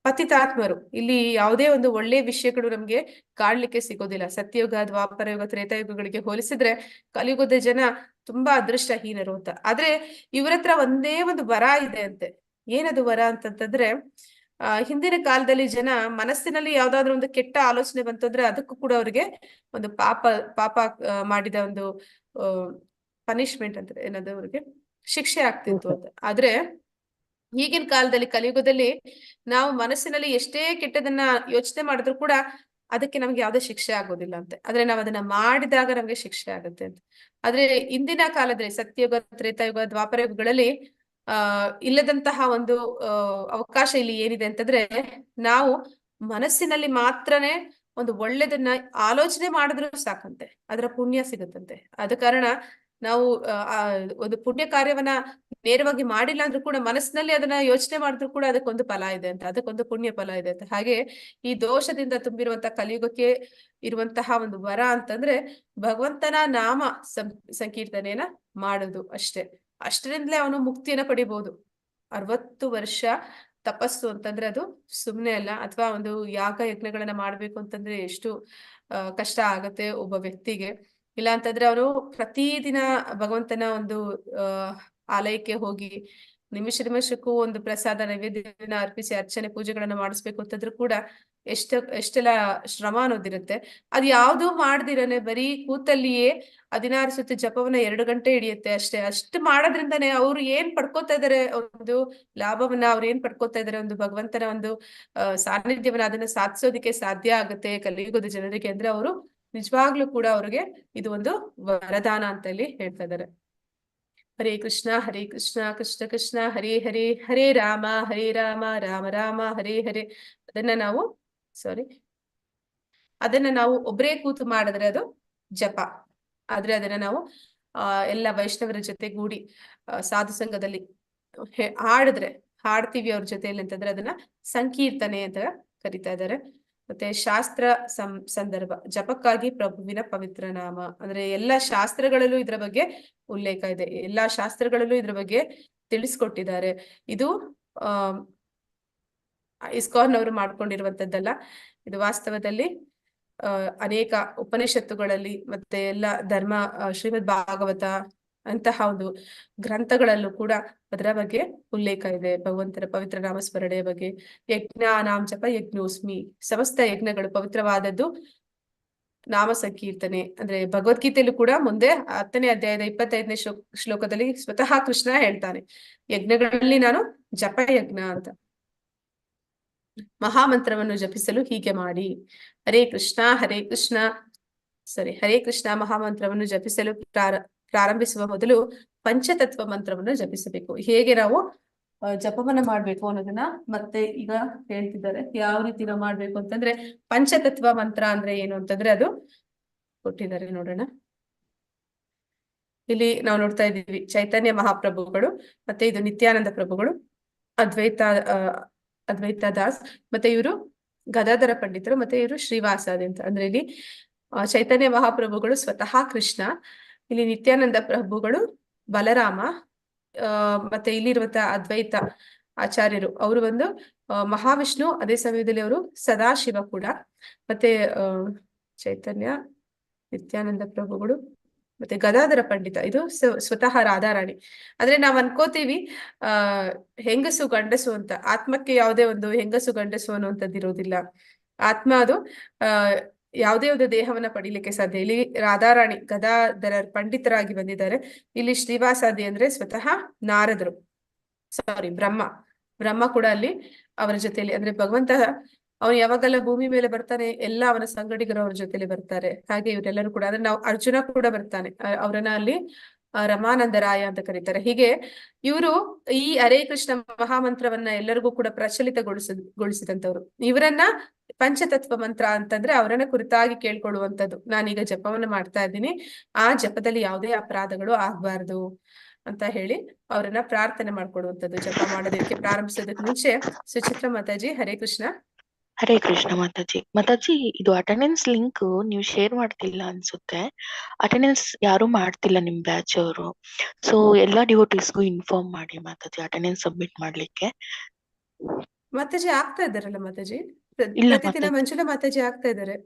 ಪತಿತಾತ್ಮರು. ಇಲ್ಲಿ ಯಾವುದೇ ಒಂದು ಒಳ್ಳೆ ವಿಷಯಗಳು ನಮ್ಗೆ ಕಾಣ್ಲಿಕ್ಕೆ ಸಿಗೋದಿಲ್ಲ. ಸತ್ಯಯುಗ, ದ್ವಾಪರ ಯುಗ, ತ್ರೇತಾಯುಗಗಳಿಗೆ ಹೋಲಿಸಿದ್ರೆ ಕಲಿಯುಗದ ಜನ ತುಂಬಾ ಅದೃಷ್ಟಹೀನರು ಅಂತ. ಆದ್ರೆ ಇವ್ರ ಹತ್ರ ಒಂದೇ ಒಂದು ವರ ಇದೆ ಅಂತೆ. ಏನದು ವರ ಅಂತಂತಂದ್ರೆ, ಹಿಂದಿನ ಕಾಲದಲ್ಲಿ ಜನ ಮನಸ್ಸಿನಲ್ಲಿ ಯಾವ್ದಾದ್ರು ಒಂದು ಕೆಟ್ಟ ಆಲೋಚನೆ ಬಂತಂದ್ರೆ ಅದಕ್ಕೂ ಕೂಡ ಅವ್ರಿಗೆ ಒಂದು ಪಾಪ ಮಾಡಿದ ಒಂದು ಪನಿಷ್ಮೆಂಟ್ ಅಂತ ಏನದು ಅವ್ರಿಗೆ ಶಿಕ್ಷೆ ಆಗ್ತಿತ್ತು ಅಂತ. ಆದ್ರೆ ಈಗಿನ ಕಾಲದಲ್ಲಿ ಕಲಿಯುಗದಲ್ಲಿ ನಾವು ಮನಸ್ಸಿನಲ್ಲಿ ಎಷ್ಟೇ ಕೆಟ್ಟದನ್ನ ಯೋಚನೆ ಮಾಡಿದ್ರು ಕೂಡ ಅದಕ್ಕೆ ನಮ್ಗೆ ಯಾವ್ದೇ ಶಿಕ್ಷೆ ಆಗೋದಿಲ್ಲ ಅಂತೆ. ಆದ್ರೆ ನಾವ್ ಅದನ್ನ ಮಾಡಿದಾಗ ನಮ್ಗೆ ಶಿಕ್ಷೆ ಆಗುತ್ತೆ ಅಂತ. ಆದ್ರೆ ಇಂದಿನ ಕಾಲದಲ್ಲಿ ಸತ್ಯಯುಗ, ತ್ರೇತಾಯುಗ, ದ್ವಾಪರ ಯುಗಗಳಲ್ಲಿ ಇಲ್ಲದಂತಹ ಒಂದು ಅವಕಾಶ ಇಲ್ಲಿ ಏನಿದೆ ಅಂತಂದ್ರೆ, ನಾವು ಮನಸ್ಸಿನಲ್ಲಿ ಮಾತ್ರನೇ ಒಂದು ಒಳ್ಳೆದನ್ನ ಆಲೋಚನೆ ಮಾಡಿದ್ರು ಸಾಕಂತೆ, ಅದರ ಪುಣ್ಯ ಸಿಗುತ್ತಂತೆ. ಆದ ಕಾರಣ ನಾವು ಒಂದು ಪುಣ್ಯ ಕಾರ್ಯವನ್ನ ನೇರವಾಗಿ ಮಾಡಿಲ್ಲ ಅಂದ್ರೂ ಕೂಡ ಮನಸ್ಸಿನಲ್ಲಿ ಅದನ್ನ ಯೋಚನೆ ಮಾಡಿದ್ರು ಕೂಡ ಅದಕ್ಕೊಂದು ಫಲ ಇದೆ ಅಂತ, ಅದಕ್ಕೊಂದು ಪುಣ್ಯ ಫಲ ಇದೆ ಅಂತ. ಹಾಗೆ ಈ ದೋಷದಿಂದ ತುಂಬಿರುವಂತಹ ಕಲಿಯುಗಕ್ಕೆ ಇರುವಂತಹ ಒಂದು ವರ ಅಂತಂದ್ರೆ ಭಗವಂತನ ನಾಮ ಸಂಕೀರ್ತನೆಯನ್ನ ಮಾಡುದು ಅಷ್ಟೇ. ಅಷ್ಟರಿಂದಲೇ ಅವನು ಮುಕ್ತಿಯನ್ನ ಪಡಿಬಹುದು. 60 ವರ್ಷ ತಪಸ್ಸು ಅಂತಂದ್ರೆ ಅದು ಸುಮ್ನೆ ಅಲ್ಲ. ಅಥವಾ ಒಂದು ಯಾಗ ಯಜ್ಞಗಳನ್ನ ಮಾಡ್ಬೇಕು ಅಂತಂದ್ರೆ ಎಷ್ಟು ಕಷ್ಟ ಆಗತ್ತೆ ಒಬ್ಬ ವ್ಯಕ್ತಿಗೆ. ಇಲ್ಲ ಅಂತಂದ್ರೆ ಅವನು ಪ್ರತಿದಿನ ಭಗವಂತನ ಒಂದು ಆಲಯಕ್ಕೆ ಹೋಗಿ ನಿಮಿಷಕ್ಕೂ ಒಂದು ಪ್ರಸಾದ ನೈವೇದ್ಯವನ್ನ ಅರ್ಪಿಸಿ ಅರ್ಚನೆ ಪೂಜೆಗಳನ್ನ ಮಾಡಿಸ್ಬೇಕು ಅಂತಂದ್ರೂ ಕೂಡ ಎಷ್ಟೆಲ್ಲ ಶ್ರಮ ಅನ್ನೋದಿರುತ್ತೆ. ಅದ್ ಯಾವ್ದು ಮಾಡ್ದಿರನೆ ಬರೀ ಕೂತಲ್ಲಿಯೇ 16 ಸುತ್ತು ಜಪವನ್ನ 2 ಗಂಟೆ ಹಿಡಿಯುತ್ತೆ ಅಷ್ಟೇ. ಅಷ್ಟು ಮಾಡೋದ್ರಿಂದಾನೇ ಅವ್ರು ಏನ್ ಪಡ್ಕೋತಾ ಇದಾರೆ, ಒಂದು ಲಾಭವನ್ನ ಅವ್ರು ಏನ್ ಪಡ್ಕೋತಾ ಇದಾರೆ, ಒಂದು ಭಗವಂತನ ಒಂದು ಸಾನ್ನಿಧ್ಯವನ್ನ ಅದನ್ನ ಸಾಧಿಸೋದಿಕ್ಕೆ ಸಾಧ್ಯ ಆಗುತ್ತೆ ಕಲಿಯುಗದ ಜನರಿಗೆ ಅಂದ್ರೆ ಅವರು ನಿಜವಾಗ್ಲೂ ಕೂಡ ಅವ್ರಿಗೆ ಇದು ಒಂದು ವರದಾನ ಅಂತ ಇಲ್ಲಿ ಹೇಳ್ತಾ ಇದ್ದಾರೆ. ಹರೇ ಕೃಷ್ಣ ಕೃಷ್ಣ ಕೃಷ್ಣ ಹರೇ ಹರೇ, ಹರೇ ರಾಮ ರಾಮ ರಾಮ ಹರೇ ಹರೇ. ಅದನ್ನ ನಾವು ಒಬ್ಬರೇ ಕೂತು ಮಾಡಿದ್ರೆ ಅದು ಜಪ. ಆದ್ರೆ ಅದನ್ನ ನಾವು ಎಲ್ಲ ವೈಷ್ಣವರ ಜೊತೆಗೂಡಿ ಸಾಧು ಸಂಘದಲ್ಲಿ ಹಾಡ್ತೀವಿ ಅವ್ರ ಜೊತೆಯಲ್ಲಿ ಅಂತಂದ್ರೆ ಅದನ್ನ ಸಂಕೀರ್ತನೆ ಅಂತ ಕರಿತಾ ಇದ್ದಾರೆ. ಮತ್ತೆ ಶಾಸ್ತ್ರ ಸಂದರ್ಭ ಜಪಕ್ಕಾಗಿ ಪ್ರಭುವಿನ ಪವಿತ್ರ ನಾಮ ಅಂದ್ರೆ ಎಲ್ಲಾ ಶಾಸ್ತ್ರಗಳಲ್ಲೂ ಇದ್ರ ಬಗ್ಗೆ ಉಲ್ಲೇಖ ಇದೆ. ಎಲ್ಲಾ ಶಾಸ್ತ್ರಗಳಲ್ಲೂ ಇದ್ರ ಬಗ್ಗೆ ತಿಳಿಸ್ಕೊಟ್ಟಿದ್ದಾರೆ. ಇದು ಇಸ್ಕಾನ್ ಅವರು ಮಾಡ್ಕೊಂಡಿರುವಂತದ್ದಲ್ಲ. ಇದು ವಾಸ್ತವದಲ್ಲಿ ಅನೇಕ ಉಪನಿಷತ್ತುಗಳಲ್ಲಿ ಮತ್ತೆ ಎಲ್ಲ ಧರ್ಮ ಶ್ರೀಮದ್ ಭಾಗವತ ಅಂತಹ ಒಂದು ಗ್ರಂಥಗಳಲ್ಲೂ ಕೂಡ ಅದರ ಬಗ್ಗೆ ಉಲ್ಲೇಖ ಇದೆ. ಭಗವಂತನ ಪವಿತ್ರ ನಾಮಸ್ಮರಣೆಯ ಬಗ್ಗೆ. ಯಜ್ಞಾನಾಂ ಜಪ ಯಜ್ಞೋಸ್ಮಿ, ಸಮಸ್ತ ಯಜ್ಞಗಳು ಪವಿತ್ರವಾದದ್ದು ನಾಮ ಸಂಕೀರ್ತನೆ ಅಂದ್ರೆ ಭಗವದ್ಗೀತೆಯಲ್ಲೂ ಕೂಡ ಮುಂದೆ 10ನೇ ಅಧ್ಯಾಯದ 25ನೇ ಶ್ಲೋಕದಲ್ಲಿ ಸ್ವತಃ ಕೃಷ್ಣ ಹೇಳ್ತಾನೆ, ಯಜ್ಞಗಳಲ್ಲಿ ನಾನು ಜಪ ಯಜ್ಞ ಅಂತ. ಮಹಾಮಂತ್ರವನ್ನು ಜಪಿಸಲು ಹೀಗೆ ಮಾಡಿ. ಹರೇ ಕೃಷ್ಣ ಮಹಾಮಂತ್ರವನ್ನು ಜಪಿಸಲು ಪ್ರಾರಂಭಿಸುವ ಮೊದಲು ಪಂಚತತ್ವ ಮಂತ್ರವನ್ನು ಜಪಿಸಬೇಕು. ಹೇಗೆ ನಾವು ಜಪವನ್ನ ಮಾಡ್ಬೇಕು ಅನ್ನೋದನ್ನ ಮತ್ತೆ ಈಗ ಹೇಳ್ತಿದ್ದಾರೆ. ಯಾವ ರೀತಿ ನಾವು ಮಾಡ್ಬೇಕು ಅಂತಂದ್ರೆ, ಪಂಚತತ್ವ ಮಂತ್ರ ಅಂದ್ರೆ ಏನು ಅಂತಂದ್ರೆ ಅದು ಕೊಟ್ಟಿದ್ದಾರೆ ನೋಡೋಣ. ಇಲ್ಲಿ ನಾವು ನೋಡ್ತಾ ಇದ್ದೀವಿ ಚೈತನ್ಯ ಮಹಾಪ್ರಭುಗಳು, ಮತ್ತೆ ಇದು ನಿತ್ಯಾನಂದ ಪ್ರಭುಗಳು, ಅದ್ವೈತ ದಾಸ್, ಮತ್ತೆ ಇವರು ಗದಾಧರ ಪಂಡಿತರು, ಮತ್ತೆ ಇವರು ಶ್ರೀವಾಸಾದಿ ಅಂತ. ಅಂದ್ರೆ ಇಲ್ಲಿ ಚೈತನ್ಯ ಮಹಾಪ್ರಭುಗಳು ಸ್ವತಃ ಕೃಷ್ಣ, ಇಲ್ಲಿ ನಿತ್ಯಾನಂದ ಪ್ರಭುಗಳು ಬಲರಾಮ, ಮತ್ತೆ ಇಲ್ಲಿರುವಂತಹ ಅದ್ವೈತ ಆಚಾರ್ಯರು ಅವರು ಒಂದು ಮಹಾವಿಷ್ಣು, ಅದೇ ಸಮಯದಲ್ಲಿ ಅವರು ಸದಾಶಿವ ಕೂಡ. ಮತ್ತೆ ಚೈತನ್ಯ, ನಿತ್ಯಾನಂದ ಪ್ರಭುಗಳು ಮತ್ತೆ ಗದಾಧರ ಪಂಡಿತ, ಇದು ಸ್ವತಃ ರಾಧಾರಾಣಿ. ಅಂದ್ರೆ ನಾವ್ ಅನ್ಕೋತೀವಿ ಹೆಂಗಸು ಗಂಡಸು ಅಂತ. ಆತ್ಮಕ್ಕೆ ಯಾವುದೇ ಒಂದು ಹೆಂಗಸು ಗಂಡಸು ಅನ್ನುವಂಥದ್ದು ಇರೋದಿಲ್ಲ. ಆತ್ಮ ಅದು ಯಾವುದೇ ಒಂದು ದೇಹವನ್ನ ಪಡಿಲಿಕ್ಕೆ ಸಾಧ್ಯ. ಇಲ್ಲಿ ರಾಧಾರಾಣಿ ಗದಾಧರ ಪಂಡಿತರಾಗಿ ಬಂದಿದ್ದಾರೆ. ಇಲ್ಲಿ ಶ್ರೀವಾಸಾದಿ ಅಂದ್ರೆ ಸ್ವತಃ ನಾರದರು, ಬ್ರಹ್ಮ ಕೂಡ ಅಲ್ಲಿ ಅವರ ಜೊತೆಯಲ್ಲಿ. ಅಂದ್ರೆ ಭಗವಂತ ಅವನು ಯಾವಾಗೆಲ್ಲ ಭೂಮಿ ಮೇಲೆ ಬರ್ತಾನೆ ಎಲ್ಲ ಅವನ ಸಂಗಡಿಗರು ಅವ್ರ ಜೊತೆಲಿ ಬರ್ತಾರೆ. ಹಾಗೆ ಇವರೆಲ್ಲರೂ ಕೂಡ, ಅಂದ್ರೆ ನಾವು ಅರ್ಜುನ ಕೂಡ ಬರ್ತಾನೆ, ಅವರನ್ನ ಅಲ್ಲಿ ರಮಾನಂದರಾಯ ಅಂತ ಕರೀತಾರೆ. ಹೀಗೆ ಇವರು ಈ ಹರೇ ಕೃಷ್ಣ ಮಹಾಮಂತ್ರವನ್ನ ಎಲ್ಲರಿಗೂ ಕೂಡ ಪ್ರಚಲಿತಗೊಳಿಸಿದಂತವ್ರು. ಇವರನ್ನ ಪಂಚತತ್ವ ಮಂತ್ರ ಅಂತಂದ್ರೆ ಅವರನ್ನ ಕುರಿತಾಗಿ ಕೇಳ್ಕೊಳ್ಳುವಂಥದ್ದು. ನಾನೀಗ ಜಪವನ್ನ ಮಾಡ್ತಾ ಇದ್ದೀನಿ, ಆ ಜಪದಲ್ಲಿ ಯಾವುದೇ ಅಪರಾಧಗಳು ಆಗ್ಬಾರ್ದು ಅಂತ ಹೇಳಿ ಅವರನ್ನ ಪ್ರಾರ್ಥನೆ ಮಾಡ್ಕೊಡುವಂಥದ್ದು. ಜಪ ಮಾಡೋದಕ್ಕೆ ಪ್ರಾರಂಭಿಸೋದಕ್ಕೆ ಮುಂಚೆ. ಸುಚಿತ್ರ ಮಾತಾಜಿ, ಹರೇ ಕೃಷ್ಣ. ಹರೇ ಕೃಷ್ಣ ಮಾತಾಜಿ. ಮಾತಾಜಿ, ಇದು ಅಟೆಂಡೆನ್ಸ್ ಲಿಂಕ್ ನೀವು ಶೇರ್ ಮಾಡ್ತಿಲ್ಲ ಅನ್ಸುತ್ತೆ. ಅಟೆಂಡೆನ್ಸ್ ಯಾರು ಮಾಡ್ತಿಲ್ಲ ನಿಮ್ ಬ್ಯಾಚ್ ಅವರು. ಸೊ ಎಲ್ಲಾ ಡಿವೋಟೀಸ್ಗೂ ಇನ್ಫಾರ್ಮ್ ಮಾಡಿ ಮಾತಾಜಿ, ಅಟೆಂಡೆನ್ಸ್ ಸಬ್ಮಿಟ್ ಮಾಡ್ಲಿಕ್ಕೆ. ಮಾತಾಜಿ ಆಗ್ತಾ ಇದ್ದಾರಲ್ಲ ಮಾತಾಜಿ, ಇಲ್ಲ ಪ್ರತಿದಿನ ಮಂಜುಳಾ ಮಾತಾಜಿ ಆಗ್ತಾ ಇದ್ದಾರೆ.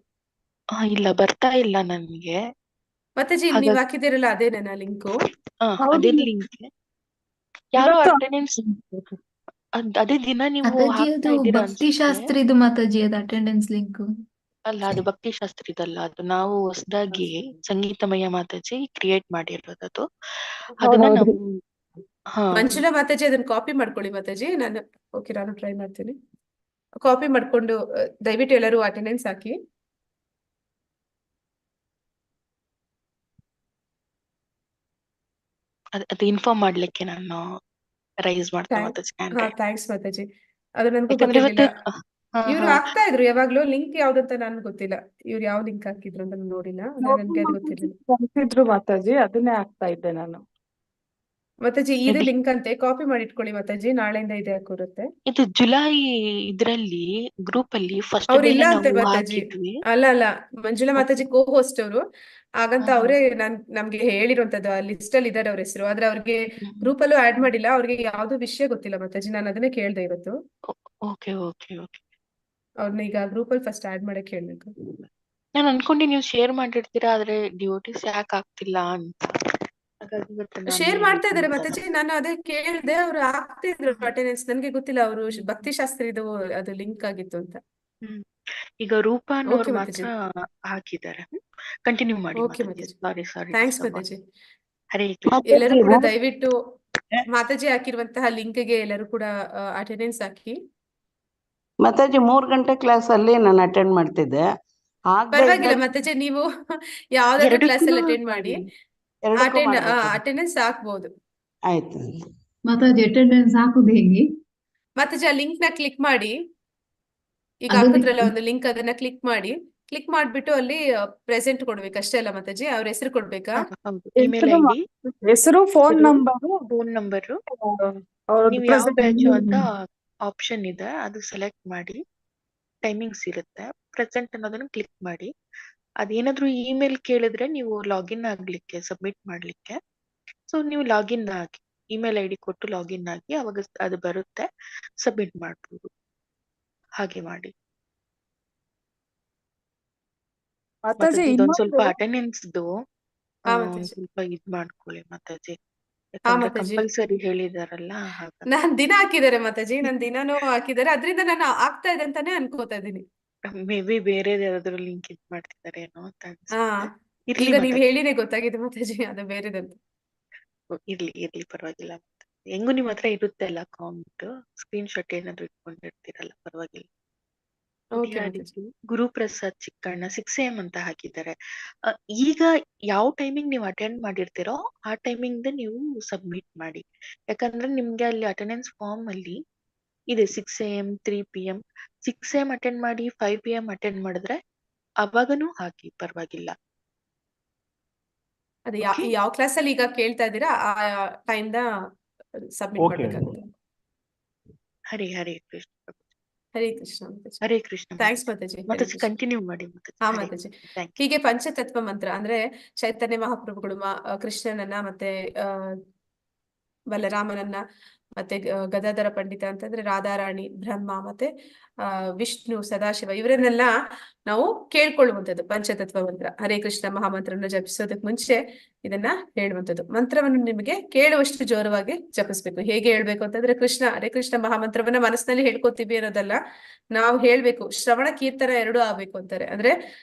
ಇಲ್ಲ, ಬರ್ತಾ ಇಲ್ಲ ನನ್ಗೆ ಮಾತಾಜಿ. ನೀವ್ ಹಾಕಿದಿರಲ್ಲ ಅದೇನೇನಾ ಲಿಂಕು? ಅದೇ ಲಿಂಕ್. ಯಾರು ಅಟೆಂಡೆನ್ಸ್ ಅದೇ ದಿನ ನೀವು ಹಾಕ್ತಾ ಇದ್ದೀರಾ ಭಕ್ತಿ ಶಾಸ್ತ್ರಿದು ಮಾತಾಜಿ, ಅದು ಅಟೆಂಡೆನ್ಸ್ ಲಿಂಕ್ ಅಲ್ಲ. ಅದು ಭಕ್ತಿ ಶಾಸ್ತ್ರಿದಲ್ಲ, ಅದು ನಾವು ಹೊಸದಾಗಿ ಸಂಗೀತಮಯ ಮಾತಾಜಿ ಕ್ರಿಯೇಟ್ ಮಾಡಿರೋದು. ಅದನ್ನ ಮಂಜುಳಾ ಮಾತಾಜಿ ಅದನ್ನ ಕಾಪಿ ಮಾಡ್ಕೊಳ್ಳಿ ಮಾತಾಜಿ. ನಾನು ಟ್ರೈ ಮಾಡ್ತೀನಿ. ಕಾಪಿ ಮಾಡ್ಕೊಂಡು ದಯವಿಟ್ಟು ಎಲ್ಲರೂ ಅಟೆಂಡೆನ್ಸ್ ಹಾಕಿ. ಅದು ಇನ್ಫಾರ್ಮ್ ಮಾಡ್ಲಿಕ್ಕೆ ನಾನು ರೈಸ್ ಮಾಡ್ತಾ ಮಾತಾಜಿ. ಥ್ಯಾಂಕ್ಸ್ ಮಾತಾಜಿ. ಅದು ನನಗೂ ಗೊತ್ತಿಲ್ಲ. ಇವ್ರು ಹಾಕ್ತಾ ಇದ್ರು ಯಾವಾಗ್ಲೂ. ಲಿಂಕ್ ಯಾವ್ದಂತ ನನ್ಗೆ ಗೊತ್ತಿಲ್ಲ. ಇವ್ರು ಯಾವ ಲಿಂಕ್ ಹಾಕಿದ್ರು ಅಂತ ನೋಡಿಲ್ಲ, ನನ್ಗೆ ಅದು ಗೊತ್ತಿಲ್ಲ. ಕಳ್ಸಿದ್ರು ಮಾತಾಜಿ, ಅದನ್ನೇ ಹಾಕ್ತಾ ಇದ್ದೆ ನಾನು. ಮಾತಾಜಿ ಇದು Maybe. ಲಿಂಕ್ ಅಂತೆ, ಕಾಪಿ ಮಾಡಿ ಇಟ್ಕೊಳ್ಳಿ ಮಾತಾಜಿ, ನಾಳೆಯಿಂದ ಇದೆ ಹಾಕಿರುತ್ತೆ. ಇದು ಜುಲೈ ಇದ್ರಲ್ಲಿ ಗ್ರೂಪ್ ಅಲ್ಲಿ ಫಸ್ಟ್ ಅವ್ರು ಡೇನೆ ಇಲ್ಲ ಅಂತೆ ನಾವು ಮಾತಾಜಿ. ಹಾಕಿದ್ವಿ. ಅಲ್ಲ ಮಂಜುಳಾ ಮಾತಾಜಿ ಕೋ ಹೋಸ್ಟ್ ಅವರು, ಹಾಗಂತ ಹಾ, ಅವರೇ ನಮ್ಗೆ ಹೇಳಿರುವಂತದ್ದು. ಆ ಲಿಸ್ಟ್ ಅಲ್ಲಿ ಇದಾರೆ ಅವ್ರ ಹೆಸರು, ಆದ್ರೆ ಅವ್ರಿಗೆ ಹ್ಮ್. ಗ್ರೂಪ್ ಅಲ್ಲೂ ಆಡ್ ಮಾಡಿಲ್ಲ. ಅವ್ರಿಗೆ ಯಾವ್ದು ವಿಷಯ ಗೊತ್ತಿಲ್ಲ ಮಾತಾಜಿ, ನಾನು ಅದನ್ನೇ ಕೇಳ್ದೆ ಇವತ್ತು. Okay okay okay. ಅವ್ರನ್ನ ಈಗ ಗ್ರೂಪ್ ಅಲ್ಲಿ ಫಸ್ಟ್ ಆಡ್ ಮಾಡಕ್ ಹೇಳ್ಬೇಕು. ನಾನು ಅನ್ಕೊಂಡೆ ನೀವು ಶೇರ್ ಮಾಡಿರ್ತೀರಾ, ಆದ್ರೆ ಡ್ಯೂಟೀಸ್ ಯಾಕೆ ಆಗ್ತಿಲ್ಲ ಅಂತ. ಹಾಗಾಗಿ ಇವತ್ತು ನಾನೇ ಶೇರ್ ಮಾಡ್ತಾ ಇದಾರೆ ಹೇಳ್ತೀನಿ ಮಾತಾಜಿ, ನಾನು ಅದೇ ಕೇಳ್ದೆ, ಅವ್ರು ಆಗ್ತಿದ್ರು ಅಟೆಂಡೆನ್ಸ್. ನನ್ಗೆ ಗೊತ್ತಿಲ್ಲ ಅವರು ಭಕ್ತಿ ಶಾಸ್ತ್ರಿದು ಅದು ಲಿಂಕ್ ಆಗಿತ್ತು ಅಂತ. ಹ್ಮ್. ಈಗ ರೂಪಾನವ್ರು ಓಕೆ ಮಾತ್ರ ಮಾತಾಜಿ, ಹಾಕಿದ್ದಾರೆ. ಕಂಟಿನ್ಯೂ ಮಾಡಿ ಓಕೆ ಮಾತಾಜಿ. ಮಾತಾಜಿ, ಸಾರಿ ಥ್ಯಾಂಕ್ಸ್ ಡಿಸ್ಟರ್ಬ್ ಮಾತಾಜಿ. ಹರೇ ಕೃಷ್ಣ. ಎಲ್ಲರೂ ಕೂಡ ದಯವಿಟ್ಟು ಮಾತಾಜಿ ಹಾಕಿರುವಂತಹ ಲಿಂಕ್ಗೆ ಎಲ್ಲರೂ ಕೂಡ ಅಟೆಂಡೆನ್ಸ್ ಹಾಕಿ. ಮಾತಾಜಿ 3 ಗಂಟೆ ಕ್ಲಾಸ್ ಅಲ್ಲಿ ನಾನು ಅಟೆಂಡ್ ಮಾಡ್ತಿದ್ದೆ. ಪರವಾಗಿಲ್ಲ ಮಾತಾಜಿ, ನೀವು ಯಾವ್ದಾದ್ರು ಕ್ಲಾಸ್ ಅಲ್ಲಿ ಅಟೆಂಡ್ ಮಾಡಿ, ಎರಡಕ್ಕೂ ಮಾಡ್ಬೇಕು. ಅಟೆಂಡೆನ್ಸ್ ಹಾಕ್ಬಹುದು. ಆಯ್ತು. ಮಾತಾಜಿ ಅಟೆಂಡೆನ್ಸ್ ಹಾಕುದು ಹೇಗೆ? ಮಾತಾಜಿ ಆ ಲಿಂಕ್ ನ ಕ್ಲಿಕ್ ಮಾಡಿ, ಈಗ ಅದು ಹಾಕಿದ್ರಲ್ಲ ಒಂದು ಲಿಂಕ್, ಅದನ್ನ ಕ್ಲಿಕ್ ಮಾಡ್ಬಿಟ್ಟು ಅಲ್ಲಿ ಪ್ರೆಸೆಂಟ್ ಕೊಡ್ಬೇಕು ಅಷ್ಟೇ ಅಲ್ಲ ಮಾತಾಜಿ? ಅವ್ರ ಹೆಸರು ಕೊಡ್ಬೇಕಾ? ಹೌದು. ಇಮೇಲ್ ಐಡಿ, ಹೆಸರು, ಫೋನ್ ನಂಬರ್, ಫೋನ್ ನಂಬರು, ನೀವು ಯಾವ ಬ್ಯಾಚ್ ಅಂತ ಆಪ್ಷನ್ ಇದೆ ಅದು ಸೆಲೆಕ್ಟ್ ಮಾಡಿ, ಟೈಮಿಂಗ್ಸ್ ಇರುತ್ತೆ, ಪ್ರೆಸೆಂಟ್ ಅನ್ನೋದನ್ನ ಕ್ಲಿಕ್ ಮಾಡಿ. ಅದೇನಾದ್ರೂ ಇಮೇಲ್ ಕೇಳಿದ್ರೆ ನೀವು ಲಾಗಿನ್ ಆಗ್ಲಿಕ್ಕೆ, ಸಬ್ಮಿಟ್ ಮಾಡ್ಲಿಕ್ಕೆ, ಸೊ ನೀವು ಲಾಗಿನ್ ಆಗಿ ಇಮೇಲ್ ಐಡಿ ಕೊಟ್ಟು ಲಾಗಿನ್ ಆಗಿ, ಅವಾಗ ಅದು ಬರುತ್ತೆ, ಸಬ್ಮಿಟ್ ಮಾಡ್ಬೋದು. ಹಾಗೆ ಮಾಡಿ ಮಾತಾಜಿ. ಇದೊಂದ್ ಸ್ವಲ್ಪ ಅಟೆಂಡೆನ್ಸ್ದು ಹಾ ಮಾತಾಜಿ, ಸ್ವಲ್ಪ ಇದ್ ಮಾಡ್ಕೊಳ್ಳಿ ಮಾತಾಜಿ, ಹಾ ಯಾಕಂದ್ರೆ ಮಾತಾಜಿ. ಕಂಪಲ್ಸರಿ ಹೇಳಿದಾರಲ್ಲ ಹಾಗಾಗಿ. ನಾನ್ ದಿನ ಹಾಕಿದ್ದಾರೆ ಮಾತಾಜಿ, ನಾನ್ ದಿನಾನು ಹಾಕಿದ್ದಾರೆ, ಅದ್ರಿಂದ ನಾನು ಆಗ್ತಾ ಇದೆ ಅಂತಾನೆ ಅನ್ಕೋತಾ ಇದೀನಿ. ಮೇ ಬಿ ಬೇರೆ ಯಾವ್ದಾದ್ರು ಲಿಂಕ್ ಇದ್ ಮಾಡ್ತಿದಾರೇನೋ ಅಂತ ಹಾ, ಅನ್ಸುತ್ತೆ. ಇರ್ಲಿ ಈಗ ನೀವ್ ಮಾತಾಜಿ, ಹೇಳಿನೇ ಗೊತ್ತಾಗಿದೆ ಮಾತಾಜಿ, ಅದು ಬೇರೆದಂತ. ಇರ್ಲಿ ಪರವಾಗಿಲ್ಲ. ಹೆಂಗು ನಿಮ್ ಹತ್ರ ಇರುತ್ತೆ ಅಲ್ಲ ಅಕೌಂಟ್, ಸ್ಕ್ರೀನ್ ಶಾಟ್ ಏನಾದ್ರು ಇಟ್ಕೊಂಡಿರ್ತೀರಲ್ಲ, ಪರವಾಗಿಲ್ಲ. ಓಕೆ ಮಾತಾಜಿ. ಗುರುಪ್ರಸಾದ್ ಚಿಕ್ಕಣ್ಣ 6 AM ಅಂತ ಹಾಕಿದ್ದಾರೆ. ಈಗ ಯಾವ ಟೈಮಿಂಗ್ ನೀವು ಅಟೆಂಡ್ ಮಾಡಿರ್ತೀರೋ ಆ ಟೈಮಿಂಗ್ ನೀವು ಸಬ್ಮಿಟ್ ಮಾಡಿ. ಯಾಕಂದ್ರೆ ನಿಮ್ಗೆ ಅಲ್ಲಿ ಅಟೆಂಡೆನ್ಸ್ ಫಾರ್ಮ್ ಅಲ್ಲಿ ಇದೆ 6 AM, 3 PM. 6 AM ಅಟೆಂಡ್ ಮಾಡಿ 5 PM ಅಟೆಂಡ್ ಮಾಡಿದ್ರೆ ಅವಾಗನು ಹಾಕಿ, ಪರವಾಗಿಲ್ಲ. ಅದೇ ಓಕೆ, ಯಾವ ಕ್ಲಾಸ್ ಅಲ್ಲಿ ಈಗ ಕೇಳ್ತಾ ಇದ್ದೀರಾ ಆ ಟೈಮ್ ದ ಸಬ್ಮಿಟ್ ಓಕೆ ಮಾಡ್ಬೇಕಾಗುತ್ತೆ. ಹರೇ ಕೃಷ್ಣ. ಹರೇ ಕೃಷ್ಣ ಮಾತಾಜಿ. ಹರೇ ಕೃಷ್ಣ ಥ್ಯಾಂಕ್ಸ್ ಮಾತಾಜಿ. ಮಾತಾಜಿ, ಹರೇ ಮಾತಾಜಿ ಕೃಷ್ಣ. ಕಂಟಿನ್ಯೂ ಮಾಡಿ ಮಾತಾಜಿ. ಹಾ ಹರೇ ಮಾತಾಜಿ, ಥ್ಯಾಂಕ್ ಯು. ಹೀಗೆ ಪಂಚತತ್ವ ಮಂತ್ರ ಅಂದ್ರೆ ಚೈತನ್ಯ ಮಹಾಪ್ರಭುಗಳು ಕೃಷ್ಣನನ್ನ ಮತ್ತೆ ಬಲರಾಮನನ್ನ ಮತ್ತೆ ಗದಾಧರ ಪಂಡಿತ ಅಂತಂದ್ರೆ ರಾಧಾರಾಣಿ, ಬ್ರಹ್ಮ ಮತ್ತೆ ವಿಷ್ಣು, ಸದಾಶಿವ, ಇವರನ್ನೆಲ್ಲ ನಾವು ಕೇಳ್ಕೊಳ್ಳುವಂಥದ್ದು ಪಂಚತತ್ವ ಮಂತ್ರ. ಹರೇ ಕೃಷ್ಣ ಮಹಾಮಂತ್ರನ ಜಪಿಸೋದಕ್ ಮುಂಚೆ ಇದನ್ನ ಹೇಳುವಂಥದ್ದು. ಮಂತ್ರವನ್ನು ನಿಮಗೆ ಕೇಳುವಷ್ಟು ಜೋರವಾಗಿ ಜಪಿಸ್ಬೇಕು. ಹೇಗೆ ಹೇಳ್ಬೇಕು ಅಂತಂದ್ರೆ, ಹರೇ ಕೃಷ್ಣ ಮಹಾಮಂತ್ರವನ್ನ ಮನಸ್ಸಿನಲ್ಲಿ ಹೇಳ್ಕೊತೀವಿ ಅನ್ನೋದಲ್ಲ, ನಾವು ಹೇಳ್ಬೇಕು. ಶ್ರವಣ ಕೀರ್ತನ ಎರಡೂ ಆಗ್ಬೇಕು ಅಂತಾರೆ. ಅಂದ್ರೆ